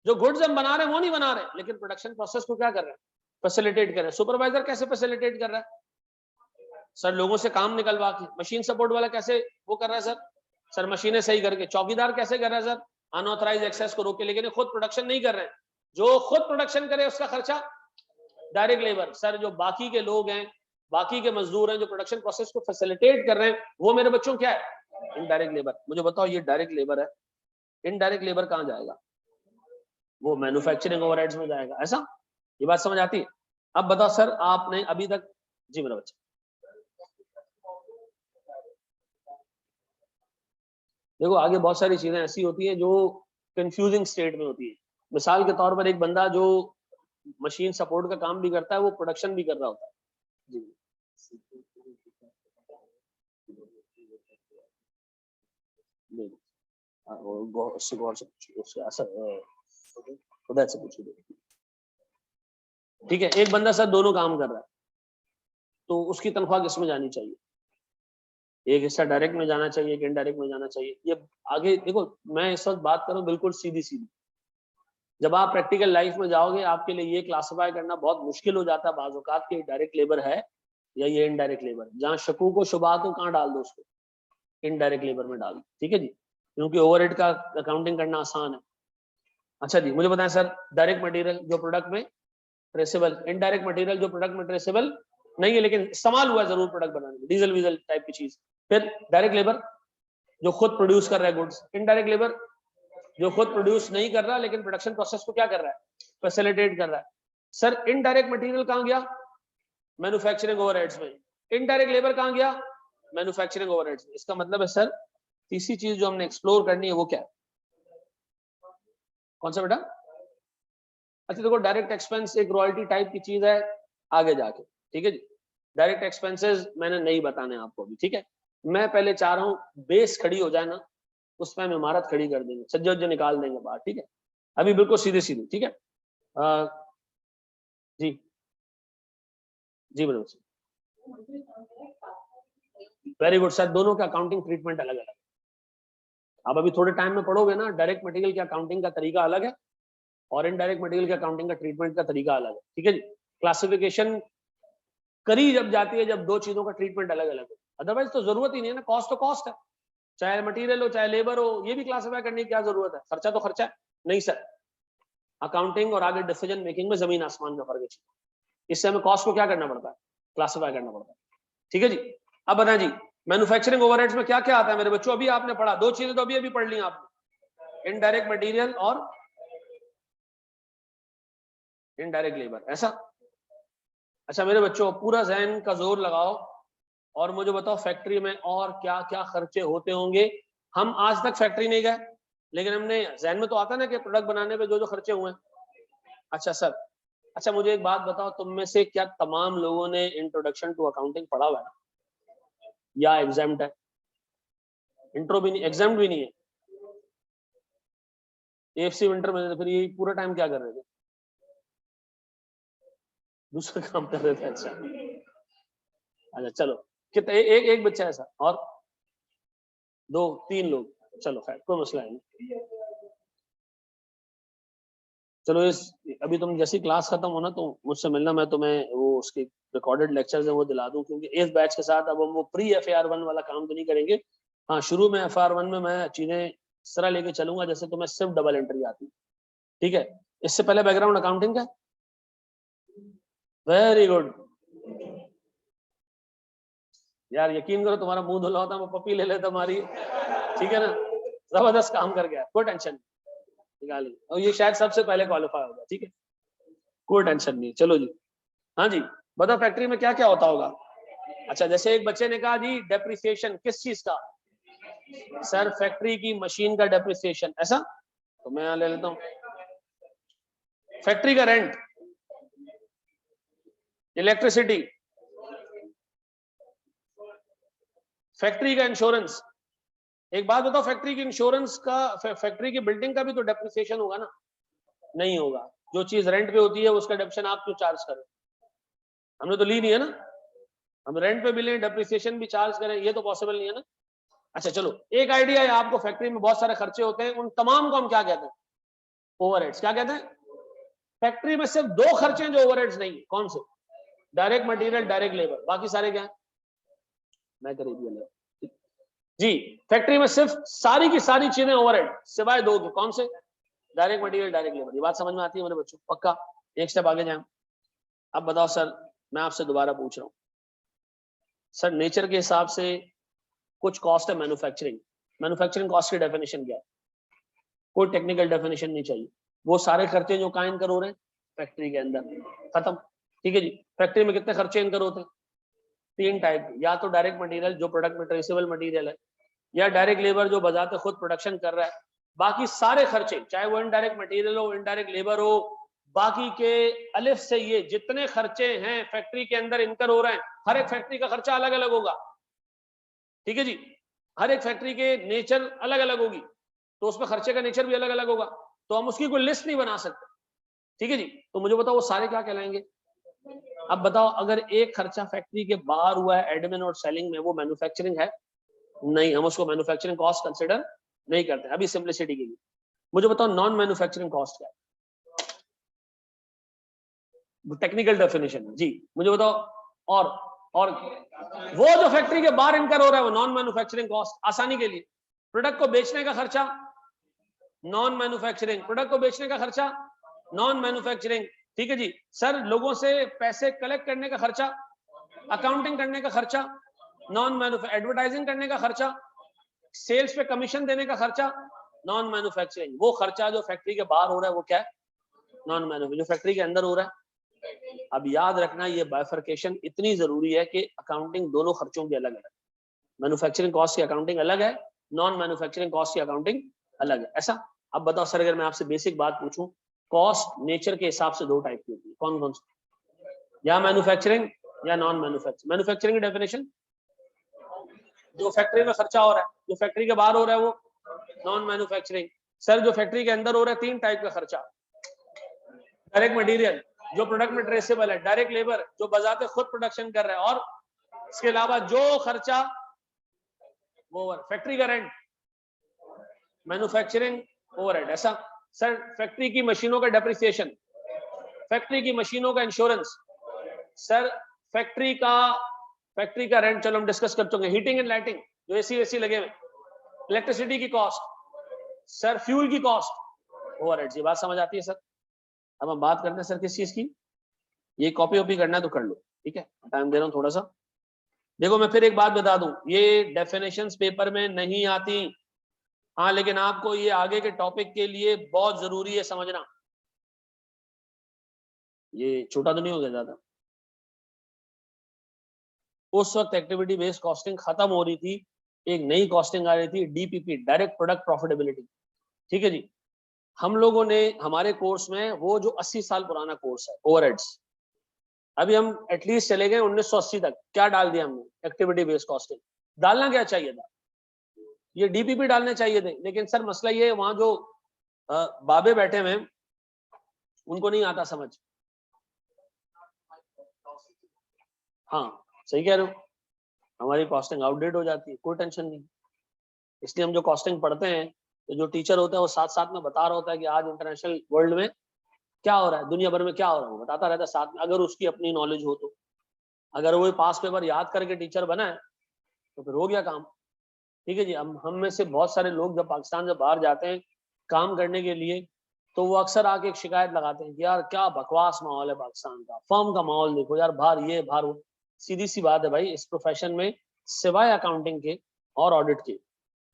जो गुड्स हम बना रहे हैं वो नहीं बना रहे, लेकिन प्रोडक्शन प्रोसेस को क्या कर रहे हैं? फैसिलिटेट कर रहे हैं। सुपरवाइजर कैसे फैसिलिटेट कर रहा है? सर लोगों से काम निकलवा के। मशीन सपोर्ट वाला कैसे वो कर रहा है सर? सर मशीनें सही करके। चौकीदार कैसे कर रहा है सर? अनऑथराइज एक्सेस को रोक के। लेकिन खुद प्रोडक्शन नहीं कर रहे हैं। जो खुद प्रोडक्शन करे उसका खर्चा डायरेक्ट लेबर। सर जो बाकी के लोग हैं, बाकी के मजदूर हैं, जो प्रोडक्शन प्रोसेस को फैसिलिटेट कर रहे हैं, वो मेरे बच्चों क्या है? Indirect labour. मुझे बताओ, ये डायरेक्ट लेबर है, इनडायरेक्ट लेबर कहां जाएगा? वो मैन्युफैक्चरिंग ओवरहेड्स में जाएगा। ऐसा? ये बात समझ आती है? अब बताओ सर, आपने अभी तक, जी मेरा बच्चा, देखो आगे बहुत सारी चीजें ऐसी होती हैं जो कंफ्यूजिंग स्टेट में होती है। मिसाल के तौर पर एक बंदा जो मशीन सपोर्ट का काम भी करता है, वो प्रोडक्शन भी कर रहा होता है। जी ठीक है, एक बंदा सर दोनों काम कर रहा है, तो उसकी तनख्वाह किसमें जानी चाहिए? एक हिस्सा डायरेक्ट में जाना चाहिए, एक इनडायरेक्ट में जाना चाहिए। ये आगे देखो, मैं इस वक्त बात करूं बिल्कुल सीधी सीधी। जब आप प्रैक्टिकल लाइफ में जाओगे, आपके लिए ये क्लासिफाई करना बहुत मुश्किल हो जाता है बाज़ औक़ात कि डायरेक्ट लेबर है या ये इनडायरेक्ट लेबर है। जहां शकूक को शुबहात को कहां डाल दो? उसको इनडायरेक्ट लेबर में डाल दो। ठीक है जी, क्योंकि ओवरहेड का अकाउंटिंग करना आसान है। अच्छा जी, मुझे बताएं सर, डायरेक्ट मटेरियल जो प्रोडक्ट में ट्रेसेबल, इनडायरेक्ट मटेरियल जो प्रोडक्ट में ट्रेसेबल नहीं है लेकिन इस्तेमाल हुआ जरूर प्रोडक्ट बनाने में, डीजल वीजल टाइप की चीज। फिर डायरेक्ट लेबर जो खुद प्रोड्यूस कर रहा है गुड्स। इनडायरेक्ट लेबर जो खुद प्रोड्यूस नहीं कर रहा लेकिन प्रोडक्शन प्रोसेस को क्या कर रहा है? फैसिलिटेट कर रहा है। सर इनडायरेक्ट मटेरियल कहां गया? मैन्युफैक्चरिंग ओवरहेड्स में। इनडायरेक्ट लेबर कहां गया? मैन्युफैक्चरिंग ओवरहेड्स में। इसका मतलब है सर, तीसरी चीज जो हमने एक्सप्लोर करनी है वो क्या है? कौन सा बेटा? अच्छा देखो, डायरेक्ट एक्सपेंस एक रॉयल्टी टाइप की चीज है आगे जाके। ठीक है जी, डायरेक्ट एक्सपेंसेस मैंने नहीं बताने आपको अभी। ठीक है, मैं पहले चाह रहा हूँ बेस खड़ी हो जाए ना, उस पर हम इमारत खड़ी कर देंगे, सज्जे वज्जे निकाल देंगे बाहर। ठीक है, अभी बिल्कुल सीधे सीधे। ठीक है, जी जी बिल्कुल, वेरी गुड सर। दोनों का अकाउंटिंग ट्रीटमेंट अलग अलग। आप अभी थोड़े टाइम में पढ़ोगे ना, डायरेक्ट मटेरियल की अकाउंटिंग का तरीका अलग है और इनडायरेक्ट मटेरियल के अकाउंटिंग का ट्रीटमेंट का तरीका अलग है। ठीक है जी, क्लासिफिकेशन करी जब जाती है जब दो चीजों का ट्रीटमेंट अलग अलग हो, अदरवाइज तो जरूरत ही नहीं है ना। कॉस्ट तो कॉस्ट है, चाहे मटेरियल हो चाहे लेबर हो, ये भी क्लासिफाई करने की क्या जरूरत है? खर्चा तो खर्चा है। नहीं सर, अकाउंटिंग और आगे डिसीजन मेकिंग में जमीन आसमान का फर्क है। इससे हमें कॉस्ट को क्या करना पड़ता है? क्लासिफाई करना पड़ता है। ठीक है जी, अब बताएं जी, मैन्युफैक्चरिंग ओवरहेड्स में क्या क्या आता है मेरे बच्चों? अभी आपने पढ़ा, दो चीजें तो अभी पढ़ ली आपने, इनडायरेक्ट मटेरियल और इनडायरेक्ट लेबर। ऐसा? अच्छा मेरे बच्चों, पूरा जहन का जोर लगाओ और मुझे बताओ फैक्ट्री में और क्या क्या खर्चे होते होंगे। हम आज तक फैक्ट्री नहीं गए, लेकिन हमने जहन में तो आता ना कि प्रोडक्ट बनाने पे जो जो खर्चे हुए हैं। अच्छा सर, अच्छा मुझे एक बात बताओ, तुम में से क्या तमाम लोगों ने इंट्रोडक्शन टू अकाउंटिंग पढ़ा हुआ है या एग्जाम्ड है? इंट्रो भी नहीं, एग्जाम भी नहीं है। एएफसी विंटर में फिर ये पूरा टाइम क्या कर रहे थे? दूसरा काम कर रहे थे। अच्छा अच्छा, चलो कितना, एक बच्चा ऐसा, और दो तीन लोग, चलो खैर कोई मसला नहीं। चलो इस, अभी तुम जैसी क्लास खत्म हो ना तो मुझसे मिलना, मैं तुम्हें वो उसके रिकॉर्डेड लेक्चर्स हैं वो दिला दूं, क्योंकि इस बैच के साथ अब हम वो प्री FAR1 वाला काम तो नहीं करेंगे। हाँ, शुरू में FAR1 में मैं चीजें इस तरह लेके चलूंगा जैसे तुम्हें सिर्फ डबल एंट्री आती। ठीक है, इससे पहले बैकग्राउंड अकाउंटिंग का। वेरी गुड यार, यकीन करो तुम्हारा मुंह धुला होता मैं पप्पी ले लेता हमारी। ठीक है ना, जबरदस्त काम कर गया, कोई टेंशन निकाली, और ये शायद सबसे पहले क्वालिफाई होगा। ठीक है, कोई टेंशन नहीं। चलो जी, हाँ जी बताओ फैक्ट्री में क्या क्या होता होगा? अच्छा, जैसे एक बच्चे ने कहा जी डेप्रिसिएशन किस चीज का? सर फैक्ट्री की मशीन का डेप्रिसिएशन। ऐसा? तो मैं यहाँ ले लेता हूँ, फैक्ट्री का रेंट, इलेक्ट्रिसिटी, फैक्ट्री का इंश्योरेंस, एक बात बताओ, फैक्ट्री की इंश्योरेंस का, फैक्ट्री की बिल्डिंग का भी तो डेप्रिसिएशन होगा ना? नहीं होगा। जो चीज रेंट पे होती है उसका डेप्रिसिएशन आप क्यों चार्ज करें? हमने तो ली नहीं है ना, हम रेंट पे भी लें, डेप्रिसिएशन भी चार्ज करें, ये तो पॉसिबल नहीं है ना। अच्छा चलो, एक आइडिया है आपको, फैक्ट्री में बहुत सारे खर्चे होते हैं, उन तमाम को हम क्या कहते हैं? ओवरहेड्स। क्या कहते हैं? फैक्ट्री में सिर्फ दो खर्चे हैं जो ओवरहेड्स नहीं है, कौन से? डायरेक्ट मटेरियल, डायरेक्ट लेबर, बाकी सारे क्या है? मैं कर दिया जी। फैक्ट्री में सिर्फ सारी की सारी चीजें ओवरहेड, सिवाय दो के, कौन से? Direct material, direct labour. ये बात समझ में आती है मेरे बच्चों? पक्का? एक स्टेप आगे जाए। अब बताओ सर, मैं आपसे दोबारा पूछ रहा हूं सर, नेचर के हिसाब से कुछ कॉस्ट है मैन्युफैक्चरिंग, मैन्युफैक्चरिंग कॉस्ट की डेफिनेशन क्या है? कोई टेक्निकल डेफिनेशन नहीं चाहिए, वो सारे खर्चे जो कहाँ इनकर हो रहे हैं? फैक्ट्री के अंदर, खत्म। ठीक है जी। फैक्ट्री में कितने खर्चे इनकर होते हैं? तीन टाइप, या तो डायरेक्ट मटेरियल जो प्रोडक्ट में ट्रेसेबल मटेरियल है, या डायरेक्ट लेबर जो बजाते खुद प्रोडक्शन कर रहा है। बाकी सारे खर्चे, चाहे वो इनडायरेक्ट मटेरियल हो, इनडायरेक्ट लेबर हो, बाकी के अलिफ से ये जितने खर्चे हैं फैक्ट्री के अंदर इनकर हो रहे हैं, हर एक फैक्ट्री का खर्चा अलग अलग होगा। ठीक है जी। हर एक फैक्ट्री के नेचर अलग अलग होगी, तो उसमें खर्चे का नेचर भी अलग अलग होगा, तो हम उसकी कोई लिस्ट नहीं बना सकते। ठीक है जी। तो मुझे बताओ वो सारे क्या कहलाएंगे? अब बताओ, अगर एक खर्चा फैक्ट्री के बाहर हुआ है एडमिन और सेलिंग में, वो मैन्युफैक्चरिंग है? नहीं, हम उसको मैन्युफैक्चरिंग कॉस्ट कंसिडर नहीं करते। अभी सिंपलिसिटी के लिए मुझे बताओ नॉन मैन्युफैक्चरिंग कॉस्ट क्या है? टेक्निकल डेफिनेशन जी, मुझे बताओ। और वो जो फैक्ट्री के बाहर इनकर हो रहा है वो नॉन मैन्युफैक्चरिंग कॉस्ट। आसानी के लिए, प्रोडक्ट को बेचने का खर्चा नॉन मैन्युफैक्चरिंग, प्रोडक्ट को बेचने का खर्चा नॉन मैन्युफैक्चरिंग। ठीक है जी। सर, लोगों से पैसे कलेक्ट करने का खर्चा, अकाउंटिंग करने का खर्चा नॉन मैन्युफैक्चरिंग, एडवर्टाइजिंग करने का खर्चा, सेल्स पे कमीशन देने का खर्चा नॉन मैन्युफैक्चरिंग। वो खर्चा जो फैक्ट्री के बाहर हो रहा है वो क्या है? Non manufacturing. जो फैक्ट्री के अंदर हो रहा है, अब याद रखना ये बाइफरकेशन इतनी जरूरी है कि अकाउंटिंग दोनों खर्चों की अलग अलग, मैन्युफैक्चरिंग कॉस्ट की अकाउंटिंग अलग है, नॉन मैन्युफैक्चरिंग कॉस्ट की अकाउंटिंग अलग है। ऐसा? अब बताओ सर, अगर मैं आपसे बेसिक बात पूछूं, कॉस्ट नेचर के हिसाब से दो टाइप की होती है, कौन कौन सी? या मैन्युफैक्चरिंग या नॉन मैन्युफैक्चरिंग। मैन्युफैक्चरिंग की डेफिनेशन, जो फैक्ट्री में खर्चा हो रहा है, जो फैक्ट्री के बाहर हो रहा है वो नॉन मैन्युफैक्चरिंग। सर, जो फैक्ट्री के अंदर हो रहा है, तीन टाइप का खर्चा, डायरेक्ट मटेरियल जो प्रोडक्ट में ट्रेसेबल है, डायरेक्ट लेबर जो बजाते खुद प्रोडक्शन कर रहा है, और इसके अलावा जो खर्चा वो फैक्ट्री का रेंट, मैन्युफैक्चरिंग ओवरहेड। ऐसा? सर, फैक्ट्री की मशीनों का डेप्रिसिएशन, फैक्ट्री की मशीनों का इंश्योरेंस, सर फैक्ट्री का रेंट, चलो हम डिस्कस कर चुके हैं। हीटिंग एंड लाइटिंग, जो एसी लगे हुए, इलेक्ट्रिसिटी की कॉस्ट, सर फ्यूल की कॉस्ट, ओवरहेड। ये बात समझ आती है सर? अब हम बात करते हैं सर किस चीज की, ये कॉपी वॉपी करना है तो कर लो, ठीक है, टाइम दे रहा हूं थोड़ा सा। देखो, मैं फिर एक बात बता दूं, ये डेफिनेशंस पेपर में नहीं आती, हाँ, लेकिन आपको ये आगे के टॉपिक के लिए बहुत जरूरी है समझना। ये छोटा तो नहीं हो गया ज्यादा? उस वक्त एक्टिविटी बेस्ड कॉस्टिंग खत्म हो रही थी, एक नई कॉस्टिंग आ रही थी, डीपीपी, डायरेक्ट प्रोडक्ट प्रॉफिटेबिलिटी। ठीक है जी। हम लोगों ने हमारे कोर्स में, वो जो 80 साल पुराना कोर्स है ओवरहेड्स, अभी हम एटलीस्ट चले गए 1980 तक, क्या डाल दिया हमने? Activity based costing. डालना क्या चाहिए था? ये डीपीपी डालने चाहिए थे, लेकिन सर मसला ये है, वहां जो बाबे बैठे हुए उनको नहीं आता समझ। हाँ, सही कह रहे हो, हमारी कॉस्टिंग आउटडेट हो जाती है, कोई टेंशन नहीं। इसलिए हम जो कॉस्टिंग पढ़ते हैं, तो जो टीचर होता है वो साथ साथ में बता रहा होता है कि आज इंटरनेशनल वर्ल्ड में क्या हो रहा है, दुनिया भर में क्या हो रहा है, वो बताता रहता है साथ में, अगर उसकी अपनी नॉलेज हो तो। अगर वो पास पेपर याद करके टीचर बना है तो फिर हो गया काम। ठीक है जी। हम में से बहुत सारे लोग जब पाकिस्तान से बाहर जाते हैं काम करने के लिए, तो वो अक्सर आके एक शिकायत लगाते हैं कि यार क्या बकवास माहौल है पाकिस्तान का, फर्म का माहौल देखो यार, बाहर ये बाहर वो। सीधी सी बात है भाई, इस प्रोफेशन में सिवाय अकाउंटिंग के और ऑडिट के,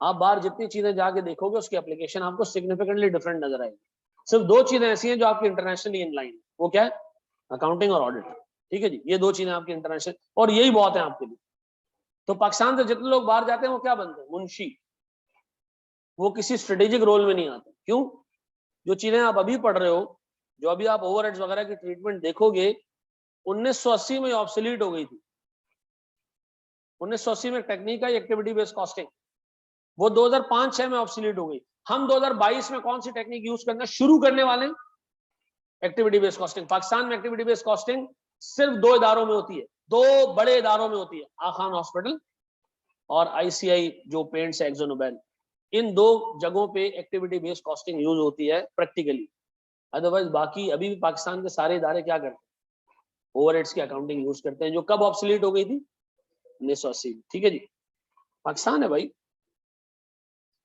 आप बाहर जितनी चीजें जाके देखोगे उसकी एप्लीकेशन आपको सिग्निफिकेंटली डिफरेंट नजर आएगी। सिर्फ दो चीजें ऐसी हैं जो आपकी इंटरनेशनली इन लाइन है, वो क्या है? अकाउंटिंग और ऑडिट। ठीक है जी, ये दो चीजें आपकी इंटरनेशनल, और यही बहुत है आपके लिए। तो पाकिस्तान से जितने लोग बाहर जाते हैं वो क्या बनते हैं? मुंशी। वो किसी स्ट्रेटेजिक रोल में नहीं आते। क्यों? जो चीजें आप अभी पढ़ रहे हो, जो अभी आप ओवरहेड्स वगैरह की ट्रीटमेंट देखोगे, 1980 में ऑब्सोलीट हो गई थी। 1980 में टेक्निक आई एक्टिविटी बेस्ड कॉस्टिंग, वो 2005-6 में ऑब्सोलीट हो गई। हम 2022 में कौन सी टेक्निक यूज करना शुरू करने वाले हैं? Activity based costing. पाकिस्तान में एक्टिविटी बेस्ड कॉस्टिंग सिर्फ 2 इदारों में होती है, 2 बड़े इदारों में होती है, आखान हॉस्पिटल और ICI जो पेंट्स है, एक्जो नोबेल। इन 2 जगहों पे एक्टिविटी बेस्ड कॉस्टिंग यूज होती है प्रैक्टिकली। अदरवाइज बाकी अभी भी पाकिस्तान के सारे इदारे क्या करते हैं? ओवरहेड्स की अकाउंटिंग यूज करते हैं, जो कब ऑब्सोलीट हो गई थी? 1980। ठीक है जी, पाकिस्तान है भाई,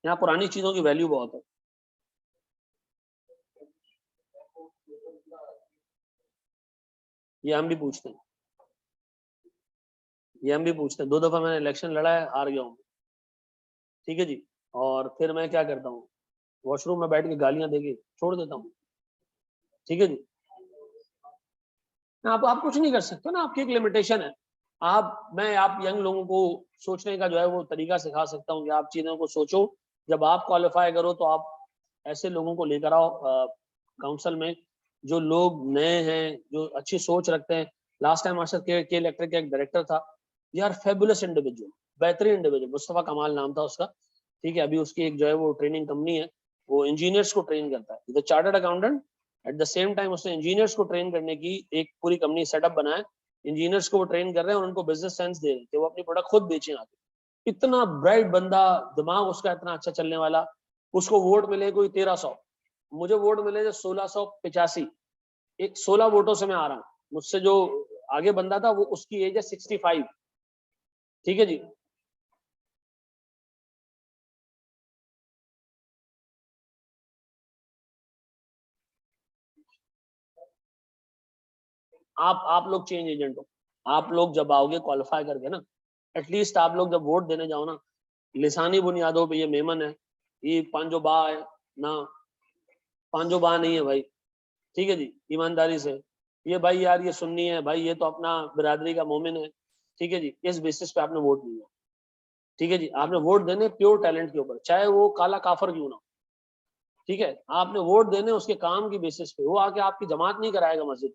यहाँ पुरानी चीजों की वैल्यू बहुत है। ये हम भी पूछते हैं, ये हम भी पूछते हैं। 2 दफा मैंने इलेक्शन लड़ा है, हार गया हूँ। ठीक है जी, और फिर मैं क्या करता हूँ? वॉशरूम में बैठ के गालियां देके छोड़ देता हूँ। ठीक है जी, आप कुछ नहीं कर सकते ना, आपकी एक लिमिटेशन है। आप यंग लोगों को सोचने का जो है वो तरीका सिखा सकता हूँ कि आप चीजों को सोचो। जब आप क्वालिफाई करो तो आप ऐसे लोगों को लेकर आओ काउंसिल में, जो लोग नए हैं, जो अच्छी सोच रखते हैं। लास्ट टाइम हमारे साथ के इलेक्ट्रिक का एक डायरेक्टर था यार, फेबुलस इंडिविजुअल, बेहतरीन इंडिविजुअल, मुस्तफा कमाल नाम था उसका। ठीक है, अभी उसकी एक जो है वो ट्रेनिंग कंपनी है, वो इंजीनियर्स को ट्रेन करता है, chartered accountant. At the same time उसने इंजीनियर्स को ट्रेन करने की एक पूरी कंपनी सेटअप बनाया। इंजीनियर्स को वो ट्रेन कर रहे हैं और उनको बिजनेस सेंस दे रहे हैं कि वो अपनी प्रोडक्ट खुद बेचें आगे। इतना ब्राइट बंदा, दिमाग उसका इतना अच्छा चलने वाला। उसको वोट मिले कोई 1300, मुझे वोट मिले 1685। एक 16 वोटों से मैं आ रहा हूँ। मुझसे जो आगे बंदा था वो, उसकी एज है 65। ठीक है जी, आप लोग चेंज एजेंट हो। आप लोग जब आओगे क्वालिफाई करके ना, एटलीस्ट आप लोग जब वोट देने जाओ ना, लिसानी बुनियादों पे ये मेमन है, ये पांजो बा है ना, पांजो बा नहीं है भाई। ठीक है जी, ईमानदारी से, ये भाई यार ये सुन्नी है भाई, ये तो अपना बिरादरी का मोमिन है। ठीक है जी, इस बेसिस पे आपने वोट दिया। ठीक है जी, आपने वोट देने प्योर टैलेंट के ऊपर, चाहे वो काला काफर क्यों ना हो। ठीक है, आपने वोट देने उसके काम की बेसिस पे। वो आके आपकी जमात नहीं कराएगा मस्जिद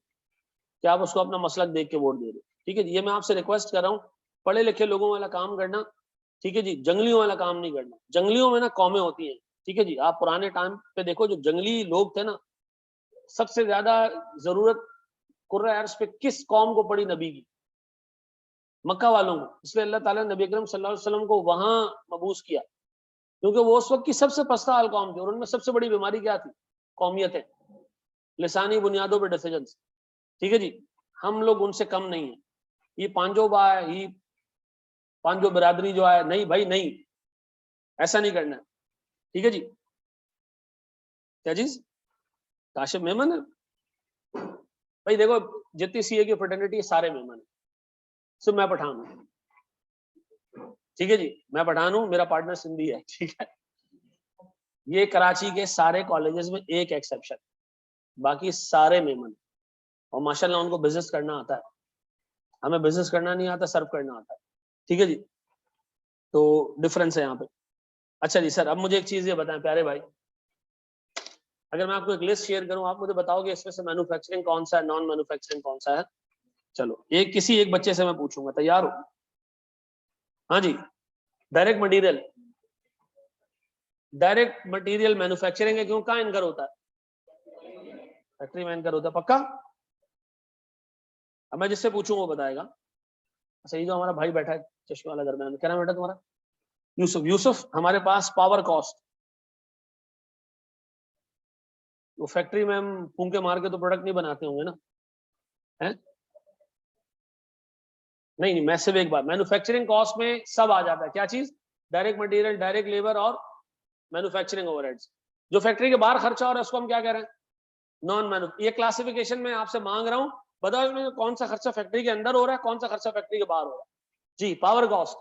कि आप उसको अपना मसलक देख के वोट दे रहे हो। ठीक है जी, ये मैं आपसे रिक्वेस्ट कर रहा हूँ, पढ़े लिखे लोगों वाला काम करना। ठीक है जी, जंगलियों वाला काम नहीं करना। जंगलियों में ना कौमें होती हैं। ठीक है जी, आप पुराने टाइम पे देखो, जो जंगली लोग थे ना, सबसे ज्यादा जरूरत कुर्रा अर्श पे किस कौम को पड़ी? नबी की, मक्का वालों को। इसलिए अल्लाह ताला ने नबी अकरम सल्लल्लाहु अलैहि वसल्लम को वहां मबूस किया, क्योंकि वो उस वक्त की सबसे पस्ता हाल कौम थी और उनमें सबसे बड़ी बीमारी क्या थी? कौमियत है, लिसानी बुनियादों पर डिसीजन। ठीक है जी, हम लोग उनसे कम नहीं है। ये पांजो बा है, ये पांजो बिरादरी जो है, नहीं भाई नहीं, ऐसा नहीं करना। ठीक है जी, क्या चीज? काशिफ मेमन है भाई। देखो, जितनी सीए की फ्रेटर्निटी सारे मेमन है, सिर्फ मैं पठान हूँ। ठीक है जी, मैं पठान हूँ, मेरा पार्टनर सिंधी है। ठीक है, ये कराची के सारे कॉलेजेस में एक एक्सेप्शन, बाकी सारे मेमन। और माशाल्लाह उनको बिजनेस करना आता है, हमें बिजनेस करना नहीं आता, सर्व करना आता है। ठीक है जी, तो डिफरेंस है यहाँ पे। अच्छा जी सर, अब मुझे एक चीज ये बताएं प्यारे भाई, अगर मैं आपको एक लिस्ट शेयर करूं, आप मुझे बताओगे इसमें से मैन्युफैक्चरिंग कौन सा है, नॉन मैन्युफैक्चरिंग कौन सा है? चलो, किसी एक बच्चे से मैं पूछूंगा, तैयार हो? हाँ जी, direct material. Direct material manufacturing है, क्यों? कहाँ इनकर होता है? फैक्ट्री में इनकर होता है, पक्का? अब मैं जिससे पूछूं वो बताएगा। अच्छा, ये जो हमारा भाई बैठा है चश्मे वाला दरमियान में, क्या नाम बेटा तुम्हारा? यूसुफ। यूसुफ, हमारे पास पावर कॉस्ट, वो फैक्ट्री में हम फूंके मार के तो प्रोडक्ट नहीं बनाते होंगे ना? है? नहीं नहीं, मैं सिर्फ एक बात, मैन्युफैक्चरिंग कॉस्ट में सब आ जाता है। क्या चीज? डायरेक्ट मटेरियल, डायरेक्ट लेबर और मैन्युफैक्चरिंग ओवरहेड्स। जो फैक्ट्री के बाहर खर्चा हो रहा है उसको हम क्या कह रहे हैं? Non menu. ये क्लासिफिकेशन में आपसे मांग रहा हूँ, बताओ इसमें कौन सा खर्चा फैक्ट्री के अंदर हो रहा है, कौन सा खर्चा फैक्ट्री के बाहर हो रहा है? जी, power cost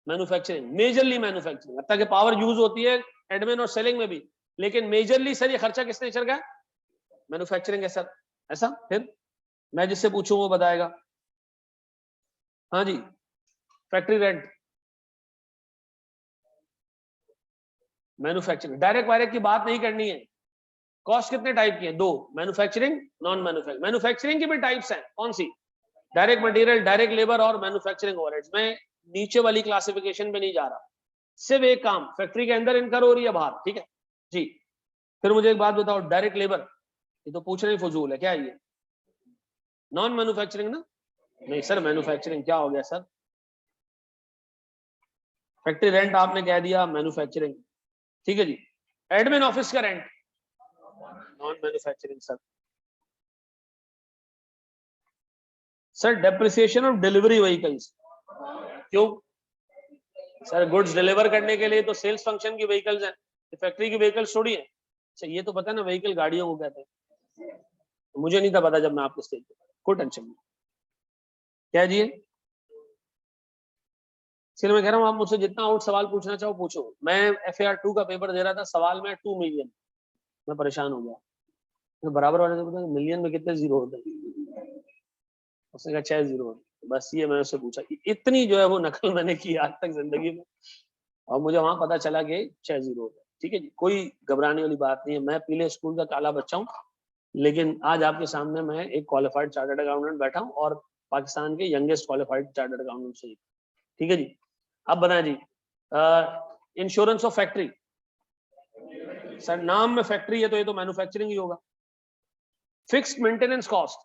manufacturing, majorly manufacturing. अब तक पावर यूज होती है एडमिन और सेलिंग में भी, लेकिन मेजरली सर ये खर्चा किस नेचर का है? मैन्युफैक्चरिंग है सर। ऐसा? फिर मैं जिससे पूछूं वो बताएगा। हाँ जी, फैक्ट्री रेंट मैन्युफैक्चरिंग। डायरेक्ट वायरेक्ट की बात नहीं करनी है। कॉस्ट कितने टाइप की है? 2, मैन्युफैक्चरिंग, नॉन मैन्युफैक्चरिंग। मैन्युफैक्चरिंग की भी टाइप्स हैं, कौन सी? डायरेक्ट मटेरियल, डायरेक्ट लेबर और मैन्युफैक्चरिंग ओवरहेड्स। मैं नीचे वाली क्लासिफिकेशन पे नहीं जा रहा, सिर्फ एक काम, फैक्ट्री के अंदर इनकर हो रही है बाहर, ठीक है जी। फिर मुझे एक बात बताओ, डायरेक्ट लेबर, ये तो पूछना ही फजूल है, क्या है ये? नॉन मैन्युफैक्चरिंग ना? नहीं सर, मैन्युफैक्चरिंग क्या हो गया सर? फैक्ट्री रेंट आपने कह दिया मैन्युफैक्चरिंग, ठीक है जी। एडमिन ऑफिस का rent non manufacturing sir. Sir depreciation of delivery vehicles, क्यों सर? गुड्स डिलीवर करने के लिए तो सेल्स फंक्शन की व्हीकल्स हैं, फैक्ट्री की व्हीकल्स थोड़ी है। अच्छा ये तो पता है ना, व्हीकल गाड़ियों को कहते हैं, तो मुझे नहीं था पता जब मैं आपको स्टेज पे, कोई टेंशन नहीं। क्या जी? इसलिए मैं कह रहा हूँ आप मुझसे जितना आउट सवाल पूछना चाहो पूछो। मैं FAR 2 का पेपर दे रहा था, सवाल में 2 मिलियन, मैं परेशान हो गया। मैं बराबर वाले से पूछा मिलियन में कितने जीरो होते हैं, उसने कहा 6 जीरो। बस ये मैंने उससे पूछा, इतनी जो है वो नकल मैंने की आज तक जिंदगी में, और मुझे वहां पता चला कि 6 जीरो होते हैं। ठीक है जी, कोई घबराने वाली बात नहीं है। मैं पीले स्कूल का काला बच्चा हूँ, लेकिन आज आपके सामने मैं एक क्वालिफाइड चार्टर्ड अकाउंटेंट बैठा हूँ, और पाकिस्तान के यंगेस्ट क्वालिफाइड चार्टर्ड अकाउंटेंट से। ठीक है जी। अब बनाए जी, इंश्योरेंस ऑफ फैक्ट्री। सर नाम में फैक्ट्री है तो ये तो मैन्युफैक्चरिंग ही होगा। फिक्स्ड मेंटेनेंस कॉस्ट,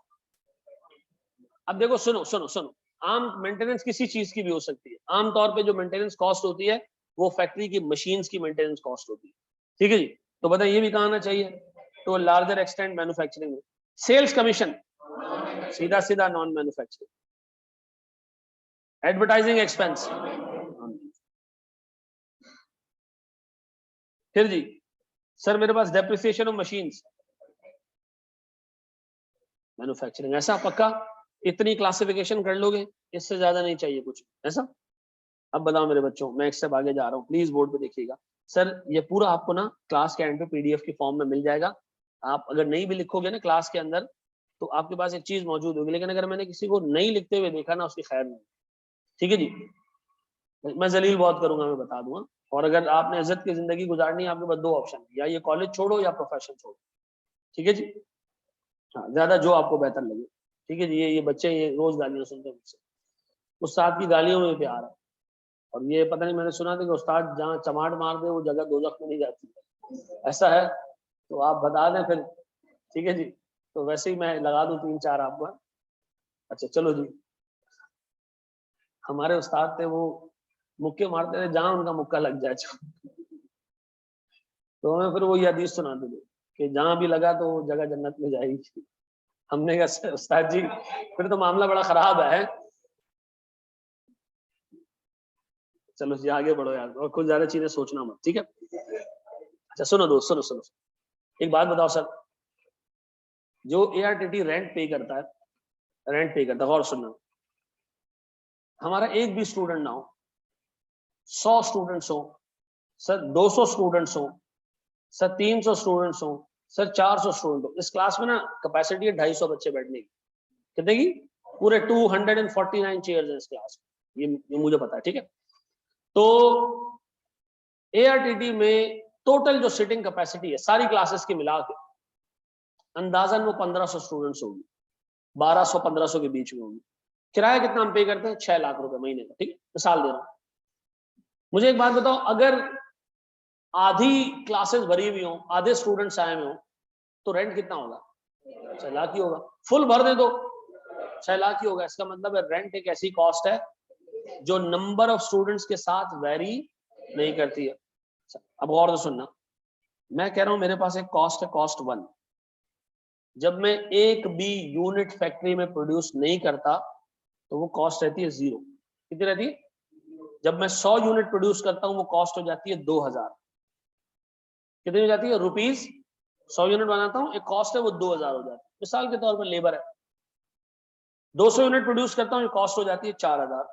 अब देखो सुनो सुनो सुनो, आम मेंटेनेंस किसी चीज की भी हो सकती है। आमतौर पे जो मेंटेनेंस कॉस्ट होती है वो फैक्ट्री की मशीन्स की मेंटेनेंस कॉस्ट होती है। ठीक है जी, तो बताइए ये भी कहाँ आना चाहिए? तो लार्जर एक्सटेंट मैन्युफैक्चरिंग में। सेल्स कमीशन सीधा सीधा नॉन मैन्युफैक्चरिंग। एडवर्टाइजिंग एक्सपेंस, फिर जी सर मेरे पास डेप्रिसिएशन ऑफ मशीन्स, मैन्युफैक्चरिंग। ऐसा पक्का? इतनी क्लासिफिकेशन कर लोगे, इससे ज्यादा नहीं चाहिए कुछ, ऐसा? अब बताओ मेरे बच्चों, मैं एक स्टेप आगे जा रहा हूँ, प्लीज बोर्ड पे देखिएगा। सर ये पूरा आपको ना क्लास के एंड पे PDF की फॉर्म में मिल जाएगा। आप अगर नहीं भी लिखोगे ना क्लास के अंदर, तो आपके पास एक चीज मौजूद होगी, लेकिन अगर मैंने किसी को नहीं लिखते हुए देखा ना, उसकी खैर नहीं। ठीक है जी, मैं जलील बहुत करूंगा, मैं बता दूंगा। और अगर आपने इज्जत की जिंदगी गुजारनी है, आपके पास 2 ऑप्शन, या ये कॉलेज छोड़ो या प्रोफेशन छोड़ो। ठीक है जी, हाँ ज्यादा जो आपको बेहतर लगे। ठीक है जी, ये बच्चे ये रोज गालियां सुनते हैं मुझसे, उस्ताद की गालियों में प्यार है। और ये पता नहीं, मैंने सुना था कि उस्ताद जहाँ चमाट मार दे वो जगह दोजख में नहीं जाती, ऐसा है? तो आप बता दें फिर। ठीक है जी, तो वैसे ही मैं लगा दूं 3-4 आपको। अच्छा चलो जी, हमारे उस्ताद थे, वो मुक्के मारते थे जहां उनका मुक्का लग जाए। तो हमें फिर वो हदीस सुनाते थे कि जहां भी लगा तो जगह जन्नत में जाएगी। हमने कहा उस्ताद जी फिर तो मामला बड़ा खराब है। चलो जी आगे बढ़ो यार, और कुछ ज्यादा चीजें सोचना मत, ठीक है? अच्छा सुनो दोस्त, सुनो सुनो, एक बात बताओ सर, जो ARTT रेंट पे करता है, रेंट पे करता है, गौर सुनना, हमारा एक भी स्टूडेंट ना हो, 100 स्टूडेंट्स हो सर, 200 स्टूडेंट्स हो सर, 300 स्टूडेंट्स हो सर, 400 स्टूडेंट हो, इस क्लास में ना कैपेसिटी है 250 बच्चे बैठने की। कितने की? पूरे 249 चेयर्स हैं इस क्लास में, ये मुझे पता है, ठीक है? तो ARTT में टोटल जो सिटिंग कैपेसिटी है सारी क्लासेस की मिला के, अंदाजन वो 1500 स्टूडेंट्स होगी, 1200-1500 के बीच में होगी। किराया कितना हम पे करते हैं? 6 लाख रुपए महीने का, ठीक है? मिसाल दे रहा हूं। मुझे एक बात बताओ, अगर आधी क्लासेस भरी हुई हो, आधे स्टूडेंट्स आए हुए हो, तो रेंट कितना होगा? 6 लाख ही होगा। फुल भर दे दो, 6 लाख ही होगा। इसका मतलब है रेंट एक ऐसी कॉस्ट है जो नंबर ऑफ स्टूडेंट्स के साथ वेरी नहीं करती है। अब गौर से सुनना, मैं कह रहा हूं मेरे पास एक कॉस्ट है, कॉस्ट 1। जब मैं एक भी यूनिट फैक्ट्री में प्रोड्यूस नहीं करता तो वो कॉस्ट रहती है 0। कितनी रहती है? जब मैं 100 यूनिट प्रोड्यूस करता हूं वो कॉस्ट हो जाती है 2000। कितनी हो जाती है? रुपीज। 100 यूनिट बनाता हूं, एक कॉस्ट है वो 2000 हो जाती है। मिसाल के तौर पर लेबर है, 200 यूनिट प्रोड्यूस करता हूं, ये कॉस्ट हो जाती है 4000।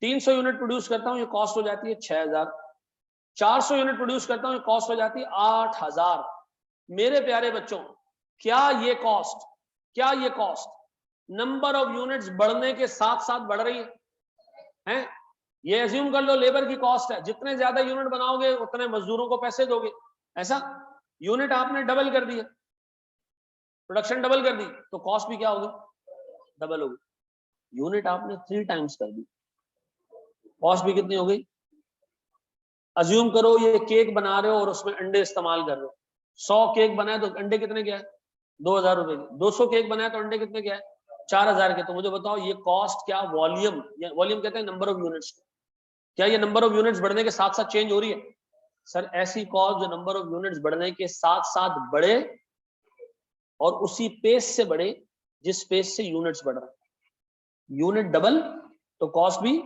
300 यूनिट प्रोड्यूस करता हूं, ये कॉस्ट हो जाती है 6000। 400 यूनिट प्रोड्यूस करता हूं, ये कॉस्ट हो जाती है 8000। मेरे प्यारे बच्चों, क्या ये कॉस्ट नंबर ऑफ यूनिट्स बढ़ने के साथ साथ बढ़ रही है? ये एज्यूम कर लो लेबर की कॉस्ट है, जितने ज्यादा यूनिट बनाओगे उतने मजदूरों को पैसे दोगे, ऐसा? यूनिट आपने डबल कर दिया, प्रोडक्शन डबल कर दी, तो कॉस्ट भी क्या होगी? डबल होगी। यूनिट आपने 3 टाइम्स कर दी, कॉस्ट भी कितनी हो गई? अज्यूम करो ये केक बना रहे हो और उसमें अंडे इस्तेमाल कर रहे हो, 100 केक बनाए तो अंडे कितने क्या है? 2000 रुपए के। 200 केक बनाए तो अंडे कितने क्या है? 4000 के। तो मुझे बताओ ये कॉस्ट क्या वॉल्यूम, वॉल्यूम कहते हैं नंबर ऑफ यूनिट्स, क्या ये नंबर ऑफ यूनिट्स बढ़ने के साथ साथ चेंज हो रही है? सर ऐसी कॉस्ट जो नंबर ऑफ यूनिट्स बढ़ने के साथ साथ बढ़े और उसी पेस से बढ़े जिस पेस से यूनिट्स बढ़ रहे हैं। यूनिट डबल तो कॉस्ट भी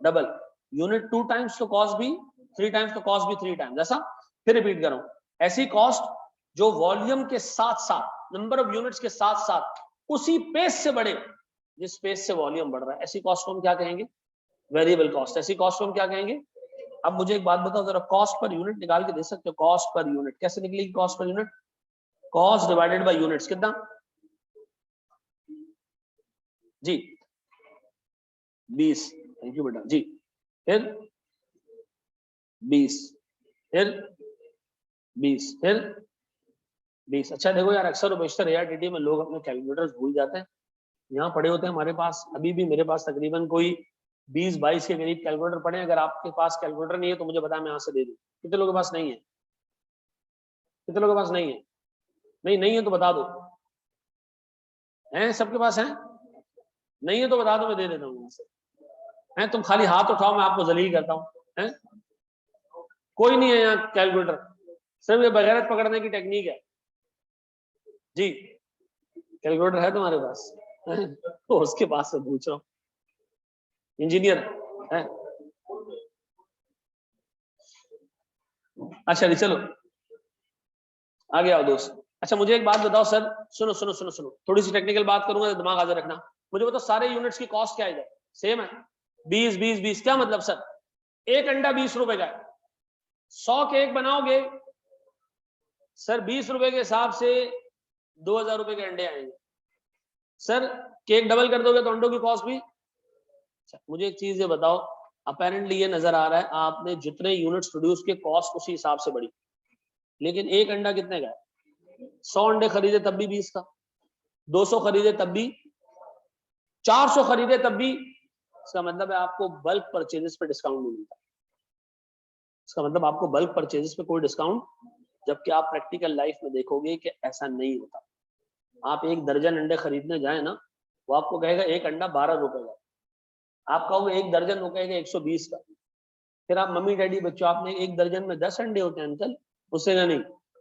डबल, यूनिट 2 टाइम्स तो कॉस्ट भी 3 टाइम्स तो कॉस्ट भी 3 टाइम्स। ऐसा फिर रिपीट कर रहा हूं, ऐसी कॉस्ट जो वॉल्यूम के साथ साथ नंबर ऑफ यूनिट्स के साथ साथ उसी पेस से बढ़े जिस पेस से वॉल्यूम बढ़ रहा है, ऐसी कॉस्ट को हम क्या कहेंगे? Variable cost. ऐसी कॉस्ट को हम क्या कहेंगे? अब मुझे एक बात बताओ जरा, कॉस्ट पर यूनिट निकाल के दे सकते हो? कॉस्ट पर यूनिट कैसे निकलेगी? Cost per unit cost divided by units कितना जी? 20। थैंक यू बेटा जी। फिर 20, फिर 20, फिर 20। अच्छा देखो यार, अक्सर बेशतर एआरटीटी में लोग अपने कैलकुलेटर्स भूल जाते हैं, यहाँ पड़े होते हैं हमारे पास। अभी भी मेरे पास तकरीबन कोई 20-22 के करीब कैलकुलेटर पड़े हैं। अगर आपके पास कैलकुलेटर नहीं है तो मुझे बताया, मैं यहाँ से दे दूं। कितने लोगों के पास नहीं है? कितने लोगों के पास नहीं है? नहीं है तो बता दो। हैं सबके पास है? नहीं है तो बता दो, मैं दे देता हूँ यहाँ से। हैं तुम खाली हाथ उठाओ, मैं आपको जलील करता हूँ। हैं कोई नहीं है यहाँ कैलकुलेटर, सिर्फ ये बगैरत पकड़ने की टेक्निक है जी। कैलकुलेटर है तुम्हारे पास? तो उसके पास से पूछ रहा हूँ, इंजीनियर है? अच्छा जी चलो आगे आओ दोस्त। अच्छा मुझे एक बात बताओ सर, सुनो सुनो सुनो सुनो, थोड़ी सी टेक्निकल बात करूंगा, दिमाग हाजिर रखना। मुझे बताओ सारे यूनिट्स की कॉस्ट क्या है? सेम है, 20 20 20। क्या मतलब सर? एक अंडा 20 रुपए का है, 100 केक बनाओगे सर 20 रुपए के हिसाब से 2000 रुपए के अंडे आएंगे। सर केक डबल कर दोगे तो अंडों की कॉस्ट भी। अच्छा मुझे एक चीज ये बताओ, अपेरेंटली ये नजर आ रहा है आपने जितने यूनिट्स प्रोड्यूस किए कॉस्ट उसी हिसाब से बढ़ी, लेकिन एक अंडा कितने का है? 100 अंडे खरीदे तब भी 20 का, 200 खरीदे तब भी, 400 खरीदे तब भी। इसका मतलब है आपको बल्क परचेजेस पे डिस्काउंट नहीं मिलता। इसका मतलब आपको बल्क परचेजेस पे कोई डिस्काउंट, जबकि आप प्रैक्टिकल लाइफ में देखोगे कि ऐसा नहीं होता। आप एक दर्जन अंडे खरीदने जाए ना, वो आपको कहेगा एक अंडा 12 रुपए का, आप कहोगे एक दर्जन, वो कहेगा 120 का। फिर आप मम्मी डैडी बच्चों, आपने एक दर्जन में 10 अंडे होते हैं अंकल, उससे नहीं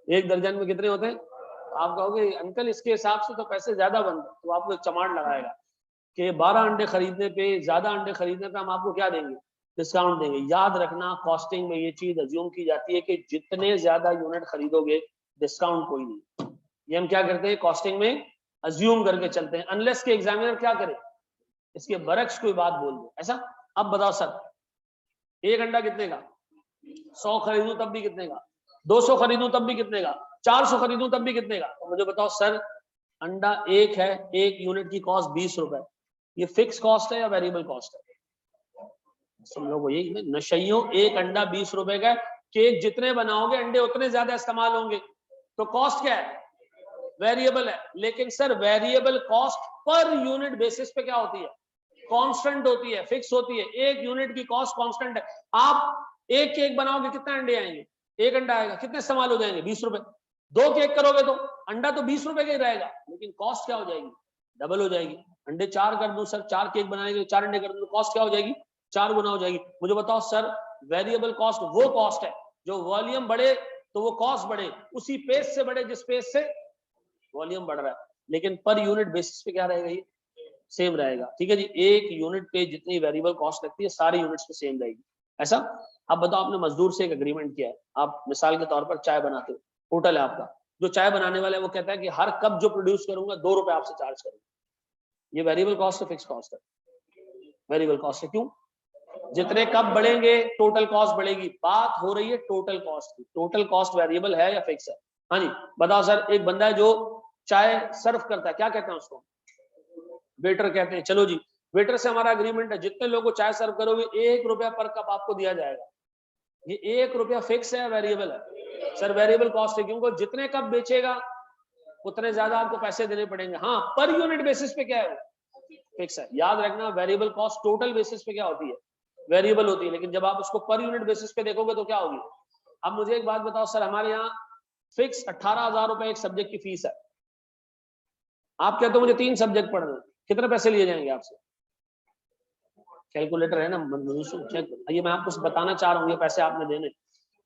एक दर्जन में कितने होते हैं? आप कहोगे अंकल इसके हिसाब से तो पैसे ज्यादा बनते, तो आपको एक चमाट लगाएगा कि 12 अंडे खरीदने पे, ज्यादा अंडे खरीदने पे हम आपको क्या देंगे? डिस्काउंट देंगे। याद रखना कॉस्टिंग में ये चीज अज्यूम की जाती है कि जितने ज्यादा यूनिट खरीदोगे डिस्काउंट कोई नहीं। ये हम क्या करते हैं कॉस्टिंग में अज्यूम करके चलते हैं, अनलेस के एग्जामिनर क्या करे, इसके बरक्स कोई बात बोल दे। ऐसा अब बताओ सर, एक अंडा कितने का? 100 खरीदूं तब भी कितने का? 200 खरीदूं तब भी कितने का? 400 खरीदूं तब भी कितने का? तो मुझे बताओ सर, अंडा एक है, एक यूनिट की कॉस्ट 20 रुपए, ये फिक्स कॉस्ट है या वेरिएबल कॉस्ट है? तुम लोग यही नशइयों, एक अंडा 20 रुपए का, केक जितने बनाओगे अंडे उतने ज्यादा इस्तेमाल होंगे, तो कॉस्ट क्या है? वेरिएबल है। लेकिन sir variable cost per unit basis पे क्या होती है? कांस्टेंट होती है, फिक्स होती है। एक यूनिट की कॉस्ट कांस्टेंट है। आप एक केक बनाओगे कितने अंडे आएंगे? एक अंडा आएगा, कितने इस्तेमाल हो जाएंगे? 20 रुपए। 2 केक करोगे तो अंडा तो 20 रुपए का ही रहेगा, लेकिन कॉस्ट क्या हो जाएगी? डबल हो जाएगी। अंडे 4 कर दूं सर, 4 केक बनाएंगे, 4 अंडे कर दूं, कॉस्ट क्या हो जाएगी? 4 गुना हो जाएगी। मुझे बताओ सर, वेरिएबल कॉस्ट वो कॉस्ट है जो वॉल्यूम बढ़े तो वो कॉस्ट बढ़े, उसी पेस से बढ़े जिस पेस से वॉल्यूम बढ़ रहा है, लेकिन पर यूनिट बेसिस पे क्या रहेगा? ये सेम रहेगा। ठीक है जी, एक यूनिट पे जितनी वेरिएबल कॉस्ट लगती है सारी यूनिट्स पे सेम रहेगी। ऐसा अब बताओ, आपने मजदूर से एक एग्रीमेंट किया है, आप मिसाल के तौर पर चाय बनाते हो, होटल है आपका, जो चाय बनाने वाला है वो कहता है कि हर कप जो प्रोड्यूस करूंगा 2 रुपए आपसे चार्ज करूंगा। ये वेरिएबल कॉस्ट है, फिक्स कॉस्ट है? वेरिएबल कॉस्ट है। क्यों? जितने कप बढ़ेंगे टोटल कॉस्ट बढ़ेगी। बात हो रही है टोटल कॉस्ट की। टोटल कॉस्ट वेरिएबल है या फिक्स है? हाँ जी बताओ सर, एक बंदा है जो चाय सर्व करता है, क्या कहते हैं उसको? वेटर कहते हैं। चलो जी, वेटर से हमारा एग्रीमेंट है, जितने लोगों को चाय सर्व करोगे 1 रुपया पर कप आपको दिया जाएगा। ये 1 रुपया फिक्स है या वेरिएबल है? सर वेरिएबल कॉस्ट है, क्योंकि जितने कप बेचेगा उतने ज्यादा आपको पैसे देने पड़ेंगे। हाँ पर यूनिट बेसिस पे क्या है? फिक्स है। याद रखना वेरिएबल कॉस्ट टोटल बेसिस पे क्या होती है, वेरिएबल होती है, लेकिन जब आप उसको पर यूनिट बेसिस पे देखोगे तो क्या होगी। अब मुझे एक बात बताओ सर, हमारे यहाँ फिक्स 18,000 रुपए एक सब्जेक्ट की फीस है, आप कहते हो मुझे 3 सब्जेक्ट पढ़ना है, कितने पैसे लिए जाएंगे आपसे? कैलकुलेटर है ना, चेक, ये मैं आपको बताना चाह रहा हूँ, ये पैसे आपने देने।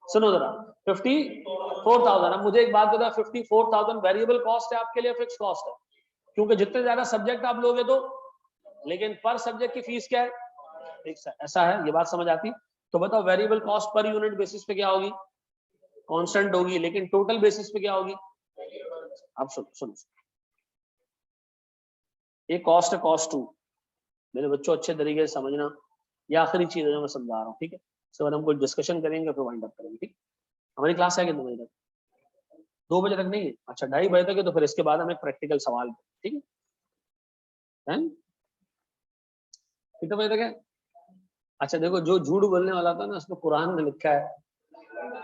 सुनो जरा, 54,000। अब मुझे एक बात बता, 54,000 वेरिएबल कॉस्ट है आपके लिए, फिक्स कॉस्ट है? क्योंकि जितने ज्यादा सब्जेक्ट आप लोगे तो, लेकिन पर सब्जेक्ट की फीस क्या है, फिक्स है। ऐसा है, ये बात समझ आती? तो बताओ variable cost per unit basis पे क्या होगी, कांस्टेंट होगी, लेकिन टोटल बेसिस पे क्या होगी। अब सुनो, ये कॉस्ट है, कॉस्ट 2। मेरे बच्चों अच्छे तरीके से समझना, ये आखिरी चीज है जो मैं समझा रहा हूँ, ठीक है। इसके बाद हम कुछ डिस्कशन करेंगे, फिर वाइंड अप करेंगे, ठीक। हमारी क्लास है कितने बजे तक? 2 बजे तक नहीं है? अच्छा, 2:30 बजे तक है, तो फिर इसके बाद हम एक प्रैक्टिकल सवाल, ठीक है। कितने बजे तक है? अच्छा देखो, जो झूठ बोलने वाला था ना, उसमें कुरान में लिखा है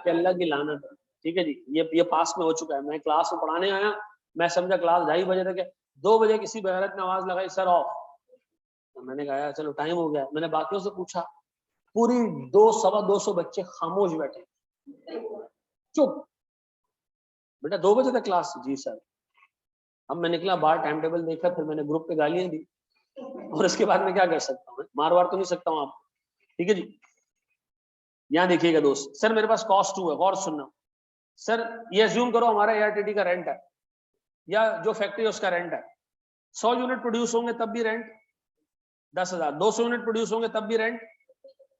कि अल्लाह की लानत है, ठीक है जी। ये पास में हो चुका है। मैं क्लास में पढ़ाने आया, मैं समझा क्लास 2:30 बजे तक है, 2 बजे किसी बेगैरत ने आवाज लगाई, सर ऑफ। तो मैंने कहा चलो टाइम हो गया। मैंने बाकियों से पूछा, पूरी 200-225 बच्चे खामोश बैठे, चुप। बेटा 2 बजे तक क्लास? जी सर। अब मैं निकला बाहर, टाइम टेबल देखा, फिर मैंने ग्रुप पे गालियां दी, और इसके बाद मैं क्या कर सकता हूँ, मार वार तो नहीं सकता हूँ आप, ठीक है जी। यहाँ देखिएगा दोस्त, सर मेरे पास कॉस्ट 2 है, गौर सुनना। सर ये अज्यूम करो हमारा एआरटीटी का रेंट है, या जो फैक्ट्री है उसका रेंट है, 100 यूनिट प्रोड्यूस होंगे तब भी रेंट 10,000, 200 यूनिट प्रोड्यूस होंगे तब भी रेंट,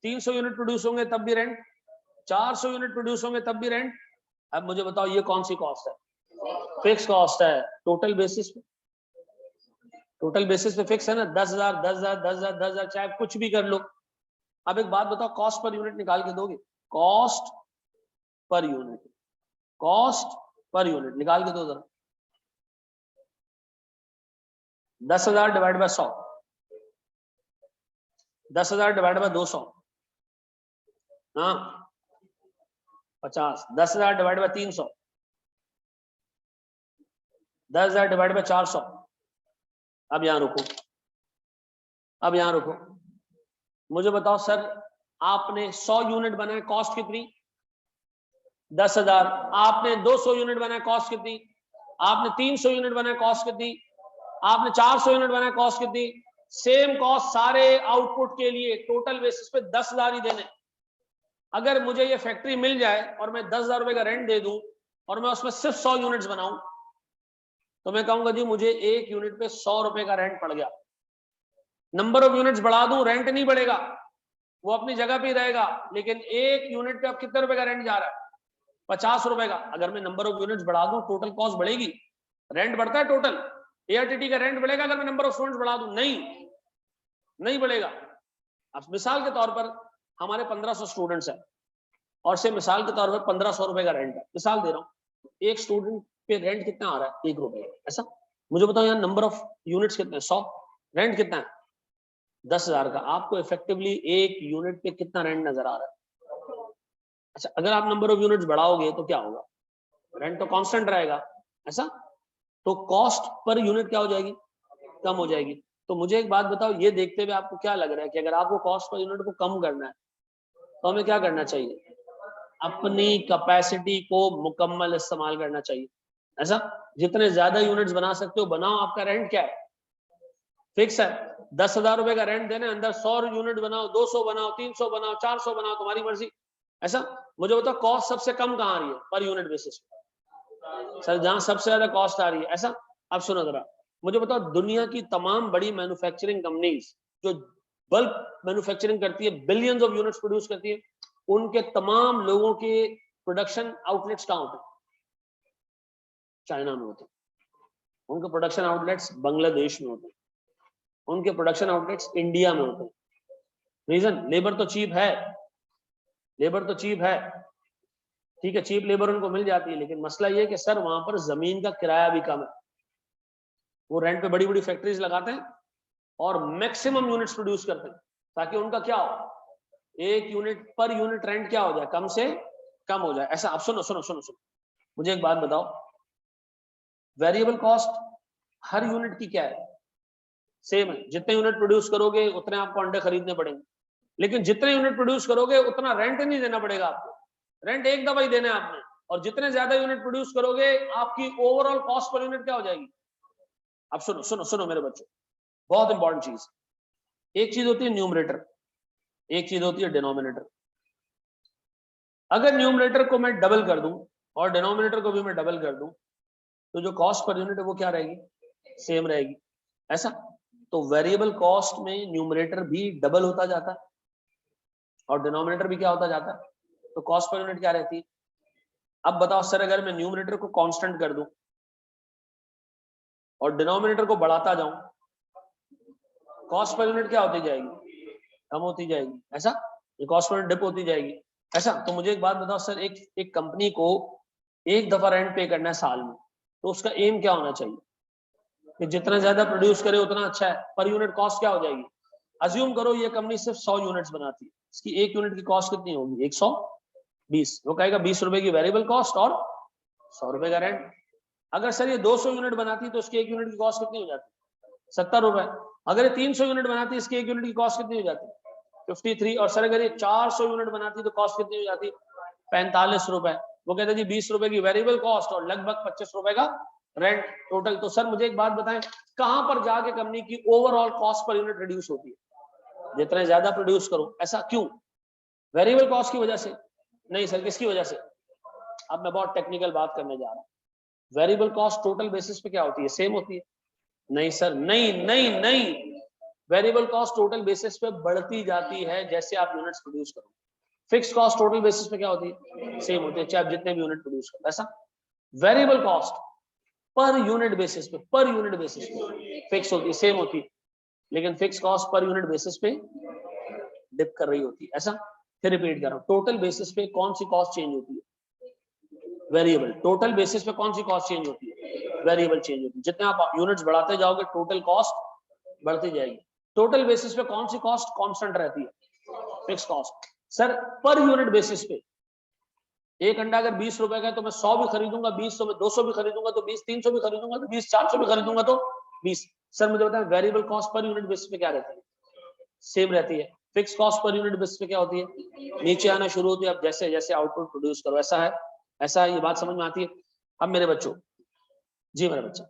300 यूनिट प्रोड्यूस होंगे तब भी रेंट, 400 यूनिट प्रोड्यूस होंगे तब भी रेंट। अब मुझे बताओ ये कौन सी कॉस्ट है, फिक्स कॉस्ट है। टोटल बेसिस पे, टोटल बेसिस पे फिक्स है ना, 10,000 10,000 10,000 10,000, चाहे कुछ भी कर लो। अब एक बात बताओ, कॉस्ट पर यूनिट निकाल के दोगे? Cost per unit, cost per unit निकाल के दो जरा। 10,000 डिवाइड बाय 100, 10,000 डिवाइड बाय 200, हाँ 50, 10,000 डिवाइड बाय 300, 10,000 डिवाइड बाय 400। अब यहां रुको, अब यहां रुको, मुझे बताओ सर, आपने 100 यूनिट बनाए, कॉस्ट कितनी? 10,000। आपने 200 यूनिट बनाए, कॉस्ट कितनी? आपने 300 यूनिट बनाए, कॉस्ट कितनी? आपने 400 यूनिट बनाए, कॉस्ट कितनी? सेम कॉस्ट सारे आउटपुट के लिए, टोटल बेसिस पे 10,000 ही देने। अगर मुझे ये फैक्ट्री मिल जाए और मैं 10,000 रुपए का रेंट दे दूं और मैं उसमें सिर्फ 100 यूनिट्स बनाऊं, तो मैं कहूंगा जी मुझे एक यूनिट पे 100 रुपए का रेंट पड़ गया। नंबर ऑफ यूनिट्स बढ़ा दूं, रेंट नहीं बढ़ेगा, वो अपनी जगह पे ही रहेगा, लेकिन एक यूनिट पे अब कितने रुपए का रेंट जा रहा है? 50 रुपए का। अगर मैं नंबर ऑफ यूनिट्स बढ़ा दूं, टोटल कॉस्ट बढ़ेगी, रेंट बढ़ता है टोटल। एआरटीटी का रेंट बढ़ेगा अगर मैं नंबर ऑफ स्टूडेंट्स बढ़ा दूं? नहीं बढ़ेगा। अब मिसाल के तौर पर हमारे 1500 स्टूडेंट्स हैं, और से मिसाल के तौर पर 1500 रुपए का रेंट है, मिसाल दे रहा हूँ। एक स्टूडेंट पे रेंट कितना आ रहा है? 1 रुपए। ऐसा मुझे बताओ यहाँ नंबर ऑफ यूनिट्स कितने हैं? 100। रेंट कितना है? 10,000 का। आपको इफेक्टिवली एक यूनिट पे कितना रेंट नजर आ रहा है? अच्छा, अगर आप नंबर ऑफ यूनिट्स बढ़ाओगे तो क्या होगा? रेंट तो कांस्टेंट रहेगा, ऐसा? तो कॉस्ट पर यूनिट क्या हो जाएगी? कम हो जाएगी। तो मुझे एक बात बताओ, ये देखते हुए आपको क्या लग रहा है कि अगर आपको कॉस्ट पर यूनिट को कम करना है तो हमें क्या करना चाहिए? अपनी कैपेसिटी को मुकम्मल इस्तेमाल करना चाहिए, ऐसा? जितने ज्यादा यूनिट्स बना सकते हो बनाओ। आपका रेंट क्या है? फिक्स है। 10,000 रुपए का रेंट देने, अंदर 100 यूनिट बनाओ, 200 बनाओ, 300 बनाओ, 400 बनाओ, तुम्हारी मर्जी, ऐसा? मुझे बताओ कॉस्ट सबसे कम कहाँ आ रही है पर यूनिट बेसिस पे? सर जहां सबसे ज्यादा कॉस्ट आ रही है, ऐसा? अब सुनो जरा, मुझे बताओ दुनिया की तमाम बड़ी मैन्युफैक्चरिंग कंपनीज जो बल्क मैन्युफैक्चरिंग करती है, बिलियंस ऑफ यूनिट्स प्रोड्यूस करती है, उनके तमाम लोगों के प्रोडक्शन आउटलेट्स कहाँ होते हैं? चाइना में होते हैं। उनके प्रोडक्शन आउटलेट्स बांग्लादेश में होते हैं। उनके प्रोडक्शन आउटलेट्स इंडिया में होते हैं। रीजन, लेबर तो चीप है, लेबर तो चीप है, ठीक है, चीप लेबर उनको मिल जाती है, लेकिन मसला ये है कि सर वहां पर जमीन का किराया भी कम है। वो रेंट पे बड़ी बड़ी फैक्ट्रीज लगाते हैं और मैक्सिमम यूनिट्स प्रोड्यूस करते हैं, ताकि उनका क्या हो, एक यूनिट पर यूनिट रेंट क्या हो जाए, कम से कम हो जाए, ऐसा? आप सुनो सुनो सुनो सुनो, मुझे एक बात बताओ, वेरिएबल कॉस्ट हर यूनिट की क्या है? सेम है, जितने यूनिट प्रोड्यूस करोगे उतने आपको अंडे खरीदने पड़ेंगे, लेकिन जितने यूनिट प्रोड्यूस करोगे उतना रेंट नहीं देना पड़ेगा आपको, रेंट एक दफा ही देना है आपने। और जितने ज्यादा यूनिट प्रोड्यूस करोगे आपकी ओवरऑल कॉस्ट पर यूनिट क्या हो जाएगी। अब सुनो सुनो सुनो मेरे बच्चों, बहुत इंपॉर्टेंट चीज, एक चीज होती है न्यूमरेटर, एक चीज होती है डिनोमिनेटर। अगर न्यूमरेटर को मैं डबल कर दूं और डिनोमिनेटर को भी मैं डबल कर दूं तो जो कॉस्ट पर यूनिट है वो क्या रहेगी, सेम रहेगी। ऐसा तो वेरिएबल कॉस्ट में न्यूमरेटर भी डबल होता जाता है और डिनोमिनेटर भी क्या होता जाता है, तो कॉस्ट पर यूनिट क्या रहती है। अब बताओ सर, अगर मैं न्यूमरेटर को कांस्टेंट कर दूं और डिनोमिनेटर को बढ़ाता जाऊं, कॉस्ट पर यूनिट क्या होती जाएगी, कम होती जाएगी। ऐसा ये कॉस्ट पर यूनिट डिप होती जाएगी। ऐसा तो मुझे एक बात बताओ सर, एक कंपनी को एक दफा रेंट पे करना है साल में, तो उसका एम क्या होना चाहिए कि जितना ज्यादा प्रोड्यूस करे उतना अच्छा है, पर यूनिट कॉस्ट क्या हो जाएगी। अज्यूम करो ये कंपनी सिर्फ 100 यूनिट्स बनाती है, इसकी एक यूनिट की कॉस्ट कितनी होगी, 120, वो कहेगा 20 रुपए की वेरिएबल कॉस्ट और 100 रुपए का रेंट। अगर सर ये 200 यूनिट बनाती तो उसकी एक यूनिट की कॉस्ट कितनी हो जाती, 70 रुपए। अगर ये 300 यूनिट बनाती है, इसकी एक यूनिट की कॉस्ट कितनी हो जाती, 53। और सर अगर ये 400 यूनिट बनाती तो कॉस्ट कितनी हो जाती, 45 रुपए। वो कहते हैं जी 20 रुपए की वेरिएबल कॉस्ट और लगभग 25 रुपए का रेंट टोटल। तो सर मुझे एक बात बताएं, कहां पर जाके कंपनी की overall cost per unit reduce होती है, जितने ज्यादा प्रोड्यूस करो। ऐसा क्यों, वेरिएबल कॉस्ट की वजह से नहीं सर, किसकी वजह से। अब मैं बहुत टेक्निकल बात करने जा रहा हूं, वेरिएबल कॉस्ट टोटल बेसिस पे क्या होती है, सेम होती है। नहीं सर, नहीं नहीं नहीं, वेरिएबल कॉस्ट टोटल बेसिस पे बढ़ती जाती है जैसे आप यूनिट्स प्रोड्यूस करो। फिक्स कॉस्ट टोटल बेसिस पे क्या होती है, सेम होती है, चाहे आप जितने भी यूनिट प्रोड्यूस करो। ऐसा variable cost per unit basis पे, पर यूनिट बेसिस पे फिक्स होती है, सेम होती है, लेकिन fix cost per unit basis पे डिप कर रही होती है। ऐसा फिर रिपीट कर रहा हूं, टोटल बेसिस पे कौन सी कॉस्ट चेंज होती है, वेरिएबल। टोटल बेसिस पे कौन सी कॉस्ट चेंज होती है, वेरिएबल चेंज होती है। जितने आप यूनिट्स बढ़ाते जाओगे टोटल कॉस्ट बढ़ती जाएगी। टोटल बेसिस पे कौन सी कॉस्ट कांस्टेंट रहती है, fix cost. Sir per unit basis पे एक अंडा अगर 20 रुपए का है तो मैं 100 भी खरीदूंगा, 20 में 200 भी खरीदूंगा तो 20, 300 भी खरीदूंगा तो 20, 400 भी खरीदूंगा तो 20। सर मुझे बताएं variable cost per unit basis पे क्या रहती है, सेम रहती है। Fix cost per unit basis पे क्या होती है, नीचे आना शुरू होती है अब जैसे जैसे आउटपुट प्रोड्यूस करो। ऐसा है, ऐसा है, ये बात समझ में आती है। अब मेरे बच्चों, जी मेरे बच्चा,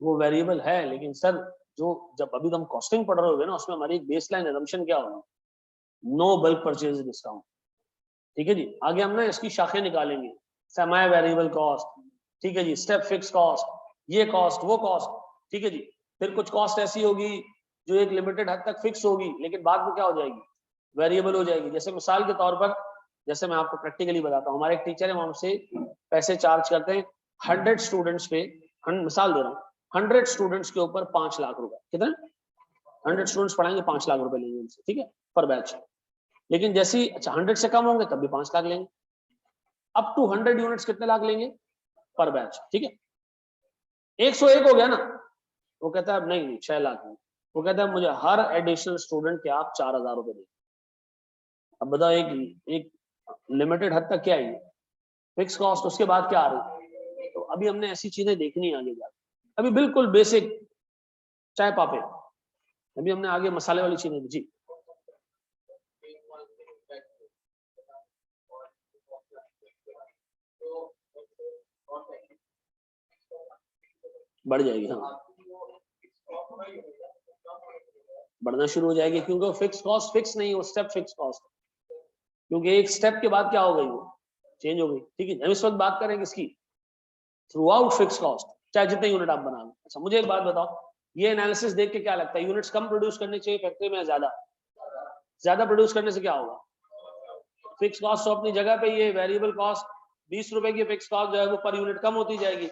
वो वेरिएबल है, लेकिन सर जो जब अभी हम कॉस्टिंग पढ़ रहे होंगे ना, उसमें हमारी बेसलाइन असम्पशन क्या होगी, नो बल्क परचेज डिस्काउंट। ठीक है जी, आगे हम ना इसकी शाखें निकालेंगे, सेमी वेरिएबल कॉस्ट, ठीक है जी, स्टेप फिक्स कॉस्ट, ये कॉस्ट वो कॉस्ट, ठीक है जी। फिर कुछ कॉस्ट ऐसी होगी जो एक लिमिटेड हद तक फिक्स होगी लेकिन बाद में क्या हो जाएगी, वेरिएबल हो जाएगी। जैसे मिसाल के तौर पर, जैसे मैं आपको प्रैक्टिकली बताता हूँ, हमारे एक टीचर है, वो हमसे पैसे चार्ज करते हैं 100 स्टूडेंट्स पे, मिसाल दे रहा हूँ, 100 स्टूडेंट्स के ऊपर 5 लाख रुपए, कितना, 100 स्टूडेंट्स पढ़ाएंगे 5 लाख रुपए लेंगे उनसे, ठीक है, पर बैच। लेकिन जैसे ही अच्छा 100 से कम होंगे तब भी 5 लाख लेंगे, अप टू 100 यूनिट्स कितने लाख लेंगे पर बैच, ठीक है। 101 हो गया ना, वो कहता है नहीं 6 लाख में, वो कहता है मुझे हर एडिशनल स्टूडेंट के आप 4000 रुपए देंगे। अब बताओ एक लिमिटेड हद तक क्या है, फिक्स कॉस्ट, उसके बाद क्या आ रही। तो अभी हमने ऐसी चीजें देखनी है आगे जाकर, अभी बिल्कुल बेसिक चाय पापे, अभी हमने आगे मसाले वाली चीजें जी। बढ़ जाएगी, हाँ बढ़ना शुरू हो जाएगी, क्योंकि फिक्स कॉस्ट फिक्स नहीं, वो स्टेप फिक्स कॉस्ट, क्योंकि एक स्टेप के बाद क्या हो गई, वो चेंज हो गई। ठीक है, हम इस वक्त बात करेंगे इसकी थ्रू आउट फिक्स कॉस्ट, चाहे जितने यूनिट आप बना लो। अच्छा मुझे एक बात बताओ, ये एनालिसिस देख के क्या लगता है, यूनिट्स कम प्रोड्यूस करने चाहिए फैक्ट्री में, ज्यादा, ज्यादा प्रोड्यूस करने से क्या होगा, फिक्स कॉस्ट तो अपनी जगह पे, ये वेरिएबल कॉस्ट 20 रुपए की फिक्स कॉस्ट जो है वो पर यूनिट कम होती जाएगी।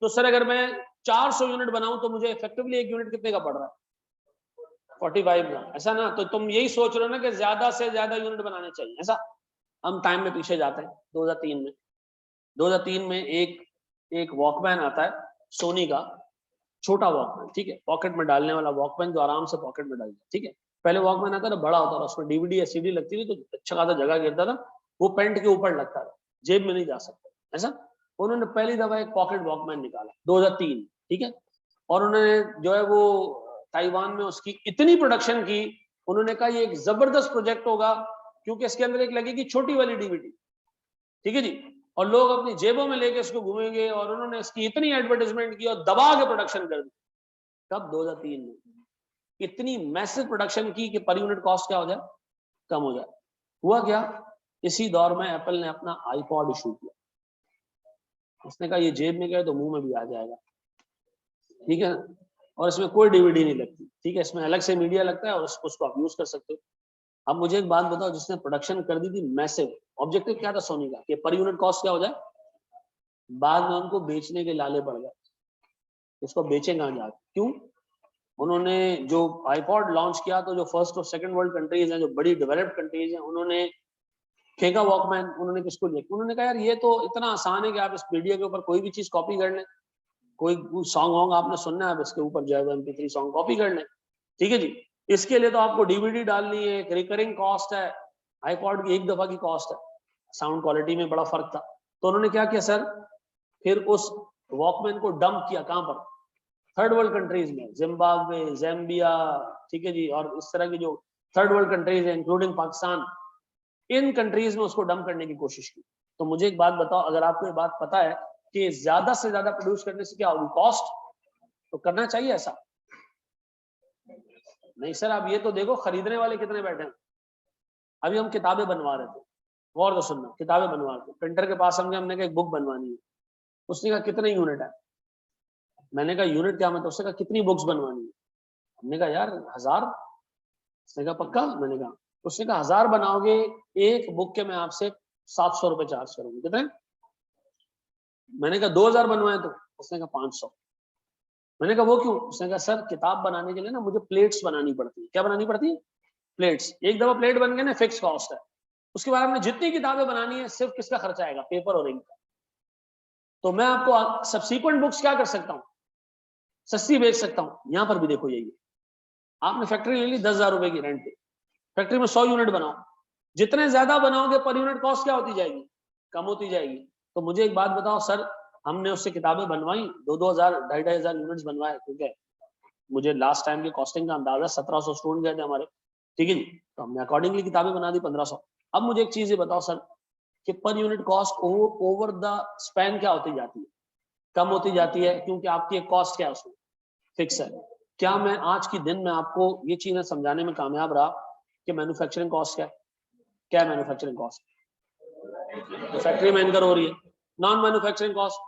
तो सर अगर मैं 400 यूनिट बनाऊं तो मुझे इफेक्टिवली एक यूनिट कितने का पड़ रहा है, 45 का, ऐसा ना। तो तुम यही सोच रहे हो ना कि ज्यादा से ज्यादा यूनिट बनाने चाहिए, ऐसा। हम टाइम में पीछे जाते हैं 2003 में, 2003 में एक वॉकमैन आता है सोनी का, छोटा वॉकमैन, ठीक है, पॉकेट में डालने वाला वॉकमैन जो आराम से पॉकेट में डाल, ठीक है। पहले वॉकमैन आता था बड़ा होता था, उसमें डीवीडी या सीडी लगती थी तो अच्छा खासा जगह गिरता था, वो पेंट के ऊपर लगता था, जेब में नहीं जा सकता, ऐसा। उन्होंने पहली दफा एक पॉकेट वॉकमैन निकाला 2003, ठीक है, और उन्होंने जो है वो ताइवान में उसकी इतनी प्रोडक्शन की, उन्होंने कहा ये एक जबरदस्त प्रोजेक्ट होगा क्योंकि इसके अंदर एक लगेगी छोटी वाली डीवीडी, ठीक है जी, और लोग अपनी जेबों में लेके इसको घूमेंगे, और उन्होंने इसकी इतनी एडवर्टाइजमेंट की और दबा के प्रोडक्शन कर दी। कब? 2003 में इतनी मैसिव प्रोडक्शन की कि पर यूनिट कॉस्ट क्या हो जाए, कम हो जाए। हुआ क्या, इसी दौर में एप्पल ने अपना आईपॉड इशू किया। उसने कहा ये जेब में गया तो मुंह में भी आ जाएगा, ठीक है, और इसमें कोई डीवीडी नहीं लगती, ठीक है, इसमें अलग से मीडिया लगता है और उसको आप यूज कर सकते हो। अब मुझे एक बात बताओ, जिसने प्रोडक्शन कर दी थी मैसिव, ऑब्जेक्टिव क्या था सोनी का कि पर यूनिट कॉस्ट क्या हो जाए, बाद में उनको बेचने के लाले पड़ गए, इसको बेचें कहां जाके, क्यों? उन्होंने जो आईपॉड लॉन्च किया तो जो फर्स्ट और सेकंड वर्ल्ड कंट्रीज हैं, जो बड़ी डेवलप्ड कंट्रीज हैं, उन्होंने फेंका वॉकमैन। उन्होंने किसको लिया? उन्होंने कहा यार ये तो इतना आसान है कि आप इस मीडिया के ऊपर कोई भी चीज कॉपी कर लें, कोई सॉन्ग वॉन्ग आपने सुनना है, आप इसके ऊपर जो है MP3 सॉन्ग कॉपी कर लें, ठीक है जी। इसके लिए तो आपको डीवीडी डालनी है, एक रिकरिंग कॉस्ट है, आईपॉड की एक दफा की कॉस्ट है, साउंड क्वालिटी में बड़ा फर्क था। तो उन्होंने क्या किया सर, फिर उस वॉकमैन को डंप किया, कहां पर? थर्ड वर्ल्ड कंट्रीज में, जिम्बाब्वे, ज़ैम्बिया, ठीक है जी, और इस तरह की जो थर्ड वर्ल्ड कंट्रीज है इंक्लूडिंग पाकिस्तान, इन कंट्रीज में उसको डंप करने की कोशिश की। तो मुझे एक बात बताओ, अगर आपको ये बात पता है कि ज्यादा से ज्यादा प्रोड्यूस करने से क्या होगी, कॉस्ट, तो करना चाहिए ऐसा? नहीं सर, आप ये तो देखो खरीदने वाले कितने बैठे हैं। अभी हम किताबें बनवा रहे थे, गौर से सुनना, किताबें बनवा रहे थे, प्रिंटर के पास हम गए, हमने कहा एक बुक बनवानी है। उसने कहा कितने यूनिट है? मैंने कहा यूनिट क्या मतलब? उसने कहा कितनी बुक्स बनवानी है? हमने कहा यार 1000। उसने कहा पक्का? मैंने कहा, उसने कहा 1000 बनाओगे, एक बुक के मैं आपसे 700 रुपए चार्ज करूंगी। कितने? मैंने कहा 2000 बनवाए तो? उसने कहा 500। मैंने कहा वो क्यों? उसने कहा सर किताब बनाने के लिए ना मुझे प्लेट्स बनानी पड़ती है। क्या बनानी पड़ती है? प्लेट्स। एक दफा प्लेट बन गए ना, फिक्स कॉस्ट है। उसके बाद हमने जितनी किताबें बनानी है, सिर्फ किसका खर्चा आएगा? पेपर और इंक का। तो मैं आपको सब्सिक्वेंट बुक्स क्या कर सकता हूँ, सस्ती बेच सकता हूँ। यहां पर भी देखो यही है, आपने फैक्ट्री ले ली 10,000 रुपए की रेंट पे, फैक्ट्री में 100 यूनिट बनाओ, जितने ज्यादा बनाओगे पर यूनिट कॉस्ट क्या होती जाएगी? कम होती जाएगी। तो मुझे एक बात बताओ सर, हमने उससे किताबें बनवाई, 2-2 हजार 2,500 यूनिट्स बनवाए, ठीक है, मुझे लास्ट टाइम की कॉस्टिंग का अंदाजा 1700 स्टूडेंट गए थे हमारे, ठीक है जी, तो हमने अकॉर्डिंगली किताबें बना दी 1500। अब मुझे एक चीज ये बताओ सर कि per unit cost over the span क्या होती जाती है? कम होती जाती है, क्योंकि आपकी एक कॉस्ट क्या है उसमें, फिक्स है। क्या मैं आज की दिन में आपको ये चीजें समझाने में कामयाब रहा कि मैन्युफैक्चरिंग कॉस्ट क्या है मैन्युफैक्चरिंग कॉस्ट? जो फैक्ट्री में इनकर हो रही है। नॉन मैन्युफैक्चरिंग कॉस्ट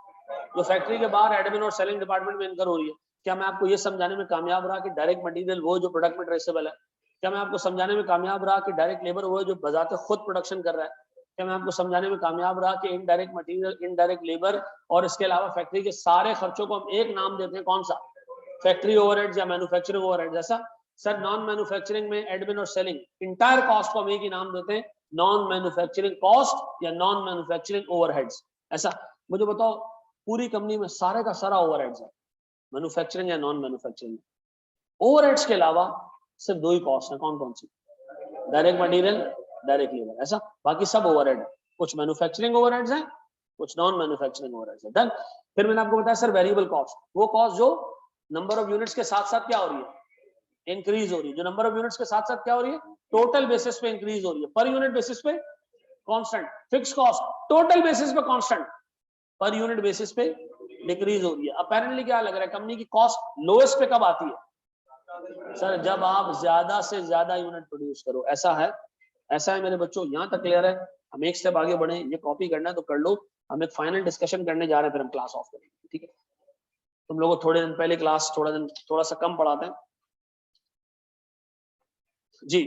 जो फैक्ट्री के बाहर एडमिन और सेलिंग डिपार्टमेंट में इनकर हो रही है। क्या मैं आपको ये समझाने में कामयाब रहा कि डायरेक्ट मटेरियल वो जो प्रोडक्ट में ट्रेसेबल है? क्या मैं आपको समझाने में कामयाब रहा कि डायरेक्ट लेबर वो जो बजाते खुद प्रोडक्शन कर रहा है? क्या मैं आपको समझाने में कामयाब रहा कि इनडायरेक्ट मटेरियल, इनडायरेक्ट लेबर और इसके अलावा फैक्ट्री के सारे खर्चों को हम एक नाम देते हैं, कौन सा? फैक्ट्री ओवरहेड्स या मैन्युफैक्चरिंग ओवरहेड्स। ऐसा सर नॉन मैन्युफैक्चरिंग में एडमिन और सेलिंग इंटायर कॉस्ट को हम एक ही नाम देते हैं, नॉन मैन्युफैक्चरिंग कॉस्ट या नॉन मैन्युफैक्चरिंग ओवरहेड्स। ऐसा मुझे बताओ, पूरी कंपनी में सारे का सारा ओवरहेड्स है, मैन्युफैक्चरिंग या नॉन मैन्युफैक्चरिंग? ओवरहेड्स के अलावा सिर्फ दो ही कॉस्ट है, कौन कौन सी? Direct material, direct labour. ऐसा बाकी सब ओवरहेड है, कुछ मैन्युफैक्चरिंग ओवरहेड्स हैं, कुछ नॉन मैन्युफैक्चरिंग ओवरहेड्स है। डन। फिर मैंने आपको बताया सर वेरिएबल कॉस्ट, वो कॉस्ट जो नंबर ऑफ यूनिट्स के साथ साथ क्या हो रही है, इंक्रीज हो रही है। जो नंबर ऑफ यूनिट्स के साथ साथ क्या हो रही है, टोटल बेसिस पे इंक्रीज हो रही है, पर यूनिट बेसिस पे constant. Fix cost total basis पे कांस्टेंट, पर यूनिट बेसिस पे डिक्रीज हो रही है। अपेरेंटली क्या लग रहा है, कंपनी की कॉस्ट लोएस्ट पे कब आती है? सर जब आप ज्यादा से ज्यादा यूनिट प्रोड्यूस करो। ऐसा है, ऐसा है मेरे बच्चों, यहां तक क्लियर है? हम एक स्टेप आगे बढ़े, ये कॉपी करना है तो कर लो, हम एक फाइनल डिस्कशन करने जा रहे हैं, फिर हम क्लास ऑफ करेंगे, ठीक है? तुम लोगों को थोड़े दिन पहले क्लास थोड़ा सा कम पढ़ाते हैं जी।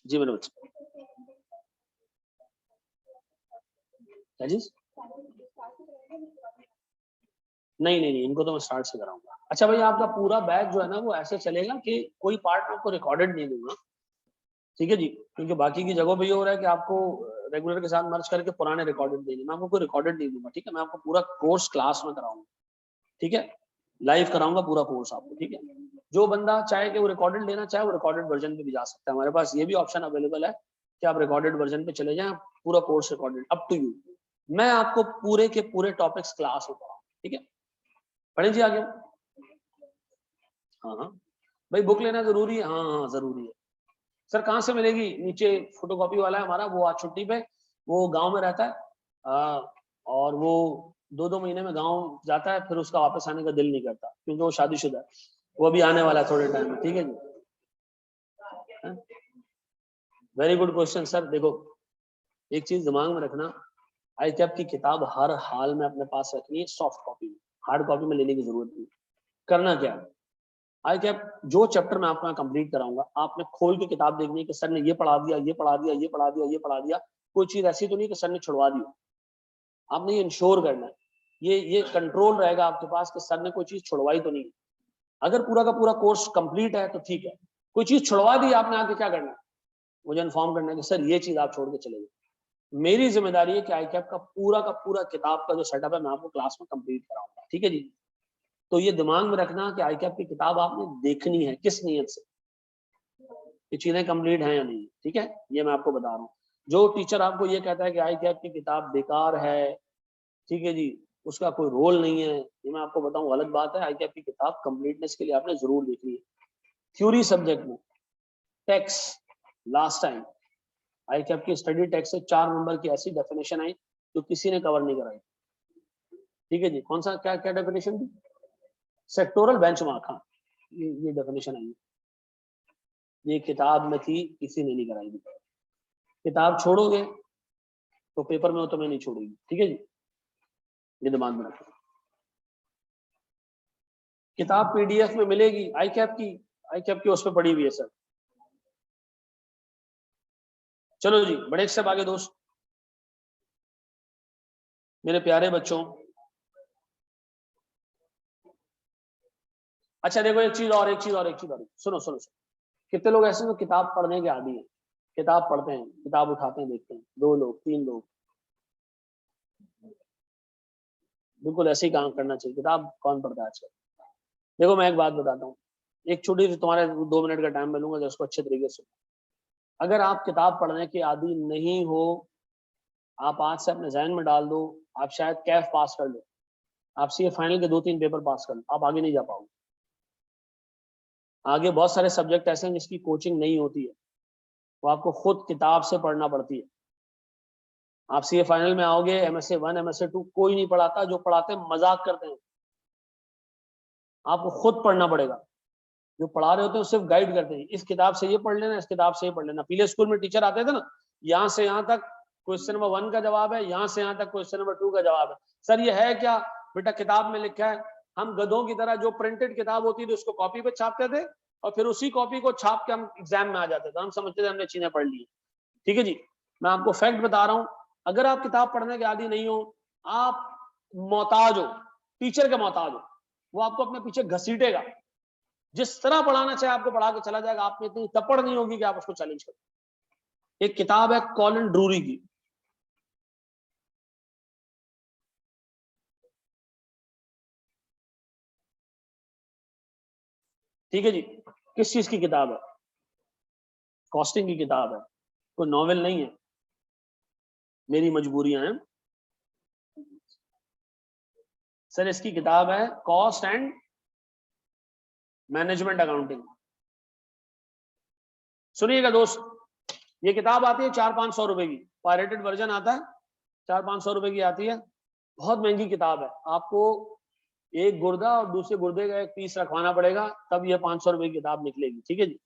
जी मेरे बच्चे, क्या चीज? नहीं, इनको तो मैं स्टार्ट से कराऊंगा। अच्छा भाई, आपका पूरा बैच जो है ना वो ऐसे चलेगा कि कोई पार्ट में आपको रिकॉर्डेड नहीं दूंगा, ठीक है जी, क्योंकि बाकी की जगह पे ये हो रहा है कि आपको रेगुलर के साथ मर्ज करके पुराने रिकॉर्डेड देंगे, मैं आपको कोई रिकॉर्डेड नहीं दूंगा, ठीक है? मैं आपको पूरा कोर्स क्लास में कराऊंगा, ठीक है? लाइव कराऊंगा पूरा कोर्स आपको, ठीक है? जो बंदा चाहे कि वो रिकॉर्डेड लेना चाहे वो रिकॉर्डेड वर्जन पे भी जा सकता है, हमारे पास ये भी ऑप्शन अवेलेबल है कि आप रिकॉर्डेड वर्जन पे चले जाएं, पूरा course recorded, up to you. मैं आपको पूरे के पूरे टॉपिक्स क्लास में पढ़ाऊं, ठीक है? पढ़े जी आगे। हाँ हाँ भाई, बुक लेना जरूरी है? हाँ हाँ जरूरी है। सर कहाँ से मिलेगी? नीचे फोटोकॉपी वाला है हमारा, वो आज छुट्टी पे, वो गांव में रहता है, और वो 2-2 महीने में गांव जाता है, फिर उसका वापस आने का दिल नहीं करता क्योंकि वो शादीशुदा है। वो अभी आने वाला है थोड़े टाइम में, ठीक है जी? Very good question sir. देखो एक चीज दिमाग में रखना, ICAP की किताब हर हाल में अपने पास रखनी है सॉफ्ट कॉपी में, हार्ड कॉपी में लेने की जरूरत नहीं। करना क्या है, ICAP जो चैप्टर मैं आपका कंप्लीट कराऊंगा, आपने खोल के किताब देखनी है कि सर ने ये पढ़ा दिया, ये पढ़ा दिया, ये पढ़ा दिया, ये पढ़ा दिया, कोई चीज ऐसी तो नहीं कि सर ने छुड़वा दी। आपने ये इंश्योर करना है, ये कंट्रोल रहेगा आपके पास कि सर ने कोई चीज छुड़वाई तो नहीं। अगर पूरा का पूरा कोर्स कंप्लीट है तो ठीक है, कोई चीज छुड़वा दी आपने, आगे क्या करना है? मुझे इन्फॉर्म करना है कि सर ये चीज आप छोड़ के चले गए। मेरी जिम्मेदारी है कि ICAP का पूरा किताब का जो सेटअप है मैं आपको क्लास में कंप्लीट कराऊंगा, ठीक है जी? तो ये दिमाग में रखना कि ICAP की किताब आपने देखनी है किस नियत से, ये चीजें कंप्लीट हैं या नहीं, ठीक है? ये मैं आपको बता रहा हूँ। जो टीचर आपको ये कहता है कि ICAP की किताब बेकार है, ठीक है जी, उसका कोई रोल नहीं है, ये मैं आपको बताऊं गलत बात है। ICAP की किताब कंप्लीटनेस के लिए आपने जरूर देखनी है। थ्योरी सब्जेक्ट में टेक्स, लास्ट टाइम ICAP की स्टडी टेक्स से 4 नंबर की ऐसी डेफिनेशन आई जो किसी ने कवर नहीं कराई, ठीक है जी? कौन सा, क्या क्या डेफिनेशन थी? सेक्टोरल बेंचमार्क, हाँ ये डेफिनेशन आई, ये किताब में थी, किसी ने नहीं कराई थी। किताब छोड़ोगे तो पेपर में हो तो मैं नहीं छोड़ूंगी, ठीक है जी? ये दिमाग में रखो। किताब PDF में मिलेगी ICAP की उस पर पड़ी हुई है सर। चलो जी बड़े एक स्टेप आगे दोस्त, मेरे प्यारे बच्चों। अच्छा देखो एक चीज और सुनो सुनो सुनो। कितने लोग ऐसे जो किताब पढ़ने के आदी हैं, किताब पढ़ते हैं, किताब उठाते हैं, देखते हैं, 2 लोग 3 लोग, बिल्कुल ऐसे ही काम करना चाहिए। किताब कौन पढ़ता है आजकल? देखो मैं एक बात बताता हूँ, एक छोटी सी तुम्हारे 2 मिनट का टाइम मिलूंगा जो उसको अच्छे तरीके से। अगर आप किताब पढ़ने के आदी नहीं हो, आप आज से अपने जहन में डाल दो, आप शायद कैफ पास कर लो, आप CA फाइनल के 2-3 पेपर पास कर लो, आप आगे नहीं जा पाओगे। आगे बहुत सारे सब्जेक्ट ऐसे हैं जिसकी कोचिंग नहीं होती है, वो आपको खुद किताब से पढ़ना पड़ती है। आप CA फाइनल में आओगे, MSA 1 MSA 2 कोई नहीं पढ़ाता, जो पढ़ाते हैं मजाक करते हैं। आपको खुद पढ़ना पड़ेगा, जो पढ़ा रहे होते हैं सिर्फ गाइड करते हैं, इस किताब से ये पढ़ लेना, इस किताब से ये पढ़ लेना। पहले स्कूल में टीचर आते थे ना, यहाँ से यहाँ तक क्वेश्चन नंबर 1 का जवाब है, यहाँ से यहाँ तक क्वेश्चन नंबर 2 का जवाब है। सर ये है क्या? बेटा किताब में लिखा है। हम गधों की तरह जो प्रिंटेड किताब होती थी उसको कॉपी पे छापते थे, और फिर उसी कॉपी को छाप के हम एग्जाम में आ जाते थे, हम समझते थे हमने चीजें पढ़ ली, ठीक है जी? मैं आपको फैक्ट बता रहा हूँ, अगर आप किताब पढ़ने के आदी नहीं हो, आप मोहताज हो, टीचर के मोहताज हो, वो आपको अपने पीछे घसीटेगा, जिस तरह पढ़ाना चाहे आपको पढ़ा के चला जाएगा, आप में इतनी तपड़ नहीं होगी कि आप उसको चैलेंज करो। एक किताब है कॉलिन ड्रूरी की, ठीक है जी? किस चीज की किताब है? कॉस्टिंग की किताब है, कोई नॉवेल नहीं है। मेरी मजबूरियां हैं सर। इसकी किताब है कॉस्ट एंड मैनेजमेंट अकाउंटिंग। सुनिएगा दोस्त, ये किताब आती है 400-500 रुपए की, पायरेटेड वर्जन आता है, 400-500 रुपए की आती है, बहुत महंगी किताब है। आपको एक गुर्दा और दूसरे गुर्दे का एक पीस रखवाना पड़ेगा, तब ये 500 रुपए की किताब निकलेगी, ठीक है जी?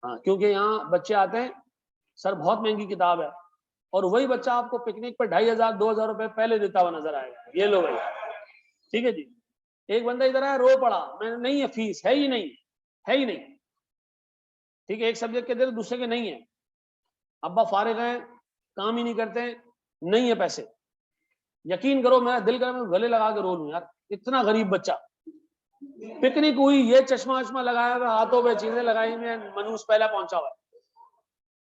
हाँ, क्योंकि यहाँ बच्चे आते हैं, सर बहुत महंगी किताब है, और वही बच्चा आपको पिकनिक पर 2500-2000 रुपए पहले देता हुआ नजर आएगा, ये लो भाई, ठीक है जी? एक बंदा इधर आया रो पड़ा, मैं नहीं है फीस, है ही नहीं, है ही नहीं, ठीक है? एक सब्जेक्ट के दे दूसरे के नहीं है, अब्बा फारिग हैं, काम ही नहीं करते, नहीं है पैसे। यकीन करो मेरा दिल कर मैं गले लगा के रो लूं यार, इतना गरीब बच्चा। पिकनिक हुई, ये चश्मा वश्मा लगाया हुआ, हाथों पे चीजें लगाई हुई, मनूस पहला पहुंचा हुआ।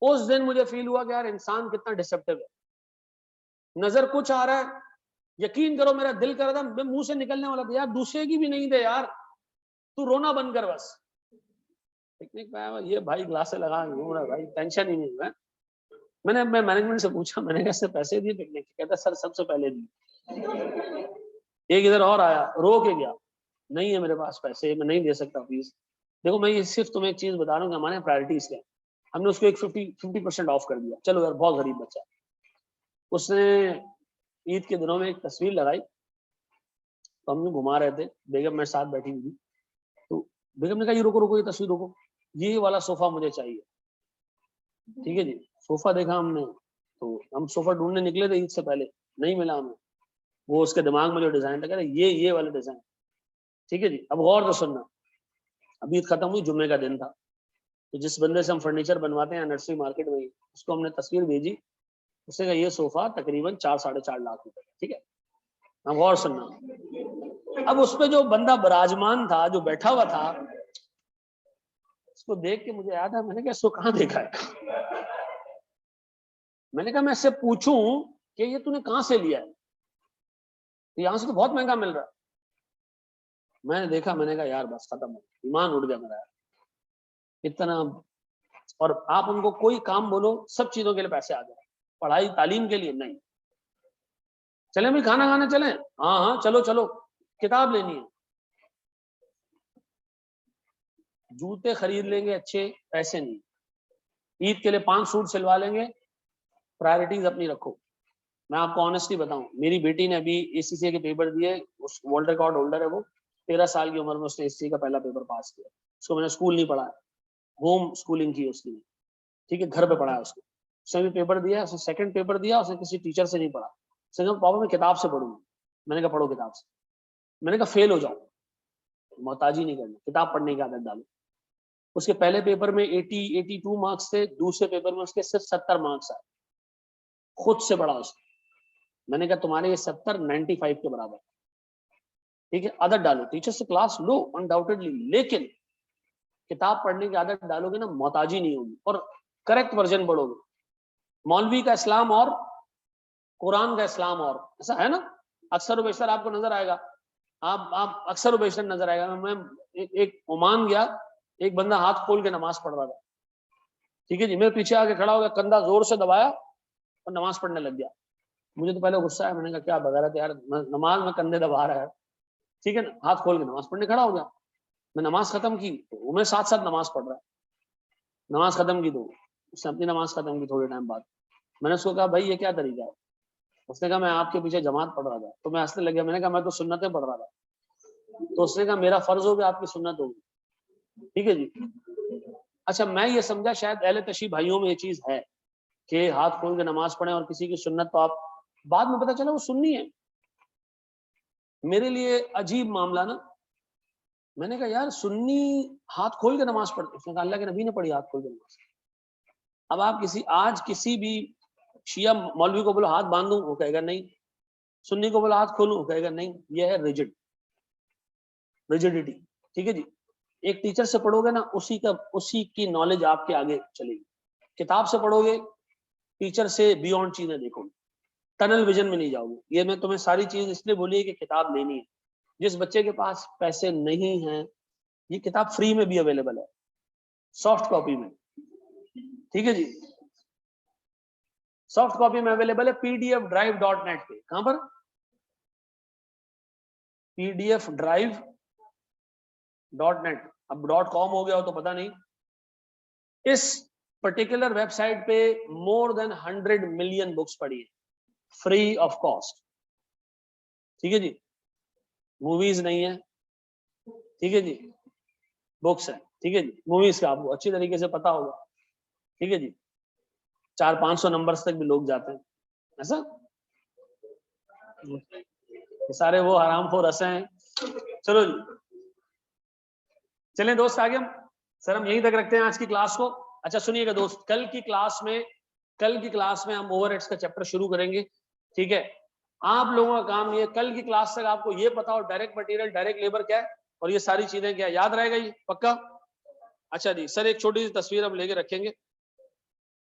उस दिन मुझे फील हुआ कि यार इंसान कितना डिसेप्टिव है। नजर कुछ आ रहा है, यकीन करो मेरा दिल कर रहा था, मैं मुंह से निकलने वाला था यार दूसरे की भी नहीं दे यार, तू रोना बंद कर बस। पिकनिक में आया ये भाई ग्लासे लगा घूम रहा है भाई, टेंशन ही नहीं है। मैं मैनेजमेंट से पूछा, मैंने कहा सर पैसे दिए पिकनिक? कहता सर सबसे पहले दिए। एक इधर और आया, रो के गया, नहीं है मेरे पास पैसे, मैं नहीं दे सकता फीस। देखो मैं ये सिर्फ तुम्हें एक चीज बता रहा हूँ कि हमारे प्रायोरिटीज क्या है। हमने उसको एक 50% ऑफ कर दिया, चलो यार बहुत गरीब बच्चा। उसने ईद के दिनों में एक तस्वीर लगाई, तो हम घुमा रहे थे, बेगम मेरे साथ बैठी हुई थी, तो बेगम ने कहा ये रुको रुको, ये तस्वीर रुको, ये वाला सोफा मुझे चाहिए। ठीक है जी, सोफा देखा हमने, तो हम सोफा ढूंढने निकले थे ईद से पहले, नहीं मिला हमें। वो उसके दिमाग में जो डिजाइन था, कह रहे ये वाला डिजाइन। ठीक है जी, अब गौर से सुनना, अभी ईद खत्म हुई, जुम्मे का दिन था, तो जिस बंदे से हम फर्नीचर बनवाते हैं नर्सरी मार्केट में, उसको हमने तस्वीर भेजी, उसने कहा ये सोफा तकरीबन 4-4.5 लाख रुपए। ठीक है, अब गौर सुनना, अब उस पे जो बंदा विराजमान था, जो बैठा हुआ था, उसको देख के मुझे याद है, मैंने कहा इसको कहाँ देखा है? मैंने कहा मैं इससे पूछूं कि ये तूने कहां से लिया है, तो यहां से तो बहुत महंगा मिल रहा है। मैंने देखा, मैंने कहा यार बस खत्म हो, ईमान उड़ गया मेरा यार, इतना। और आप उनको कोई काम बोलो, सब चीजों के लिए पैसे आ जाए, पढ़ाई तालीम के लिए नहीं। चले भाई खाना खाने चले, हाँ हाँ चलो चलो, किताब लेनी है, जूते खरीद लेंगे अच्छे, पैसे नहीं। ईद के लिए 5 सूट सिलवा लेंगे, प्रायोरिटीज अपनी रखो। मैं आपको ऑनेस्टली बताऊं, मेरी बेटी ने अभी एसीसी के पेपर दिए, उस वर्ल्ड रिकॉर्ड होल्डर है वो, 13 साल की उम्र में उसने एसीसी का पहला पेपर पास किया। उसको मैंने स्कूल नहीं पढ़ाया, होम स्कूलिंग की उसकी, ठीक है, घर पे पढ़ाया उसको। उसने भी पेपर दिया, उसने सेकंड पेपर दिया, उसने किसी टीचर से नहीं पढ़ा। उसने कहा पापा मैं किताब से पढ़ूंगा। मैंने कहा पढ़ो किताब से। मैंने कहा फेल हो जाओ, मोहताजी नहीं करना, किताब पढ़ने की आदत डालो। उसके पहले पेपर में 82 मार्क्स थे, दूसरे पेपर में उसके सिर्फ 70 मार्क्स आए, खुद से पढ़ा उसने। मैंने कहा तुम्हारे ये 70 95 के बराबर, ठीक है, आदत डालो, टीचर से क्लास लो अनडाउटेडली, लेकिन किताब पढ़ने की आदत डालोगे ना, मोहताजी नहीं होगी, और करेक्ट वर्जन पढ़ोगे। मौलवी का इस्लाम और कुरान का इस्लाम और, ऐसा है ना, अक्सर बेशतर आपको नजर आएगा, आप अक्सर बेशतर नजर आएगा। मैं एक ओमान गया, एक बंदा हाथ खोल के नमाज पढ़ रहा था, ठीक है जी, मैं पीछे आके खड़ा हो गया, कंधा जोर से दबाया और नमाज पढ़ने लग गया। मुझे तो पहले गुस्सा है, मैंने कहा क्या बगैरत यार, नमाज में कंधे दबा रहा है, ठीक है ना, हाथ खोल के नमाज पढ़ने खड़ा हो गया। मैं नमाज खत्म की तो वो मैं साथ साथ नमाज पढ़ रहा है, नमाज खत्म की तो उसने अपनी नमाज खत्म की थोड़े टाइम बाद। मैंने उसको कहा भाई ये क्या तरीका है? उसने कहा मैं आपके पीछे जमात पढ़ रहा था, तो मैं हंसने लग गया। मैंने कहा मैं तो सुन्नतें पढ़ रहा था। तो उसने कहा मेरा फर्ज हो गया, आपकी सुन्नत होगी। ठीक है जी, अच्छा मैं ये समझा शायद अहले तशरीह भाइयों में ये चीज है कि हाथ खोल के नमाज पढ़े, और किसी की सुन्नत तो आप, बाद में पता चला वो सुन्नी है। मेरे लिए अजीब मामला ना, मैंने कहा यार सुन्नी हाथ खोल के नमाज पढ़ते, उसने कहा अल्लाह के नबी ने पढ़ी हाथ खोल के नमाज। अब आप आज किसी भी शिया मौलवी को बोलो हाथ बांधू, वो कहेगा नहीं। सुन्नी को बोलो हाथ खोलू, वो कहेगा नहीं। ये है रिजिडिटी। ठीक है जी, एक टीचर से पढ़ोगे ना, उसी की नॉलेज आपके आगे चलेगी। किताब से पढ़ोगे, टीचर से बियॉन्ड चीजें देखोगे, टनल विजन में नहीं जाओगे। ये मैं तुम्हें सारी चीज इसलिए बोली है कि किताब लेनी है। जिस बच्चे के पास पैसे नहीं है, ये किताब फ्री में भी अवेलेबल है, सॉफ्ट कॉपी में, ठीक है जी, सॉफ्ट कॉपी में अवेलेबल है pdfdrive.net पे। कहां पर? pdfdrive.net। अब .com हो गया हो तो पता नहीं। इस पर्टिकुलर वेबसाइट पे मोर देन 100 मिलियन बुक्स पड़ी है, फ्री ऑफ कॉस्ट। ठीक है जी, मूवीज नहीं है, ठीक है जी, बुक्स है। ठीक है जी, मूवीज का आपको अच्छी तरीके से पता होगा। ठीक है जी, 400-500 नंबर्स तक भी लोग जाते हैं, ऐसा। ये सारे वो हरामखोर हंसे हैं। चलो जी, चलें दोस्त आगे हम, सर हम यहीं तक रखते हैं आज की क्लास को। अच्छा सुनिएगा दोस्त, कल की क्लास में हम ओवरहेड्स का चैप्टर शुरू करेंगे। ठीक है, आप लोगों का काम ये, कल की क्लास तक आपको ये पता हो डायरेक्ट मटेरियल, डायरेक्ट लेबर क्या है, और ये सारी चीजें क्या याद रहेगा, ये पक्का? अच्छा जी सर, एक छोटी सी तस्वीर हम लेके रखेंगे।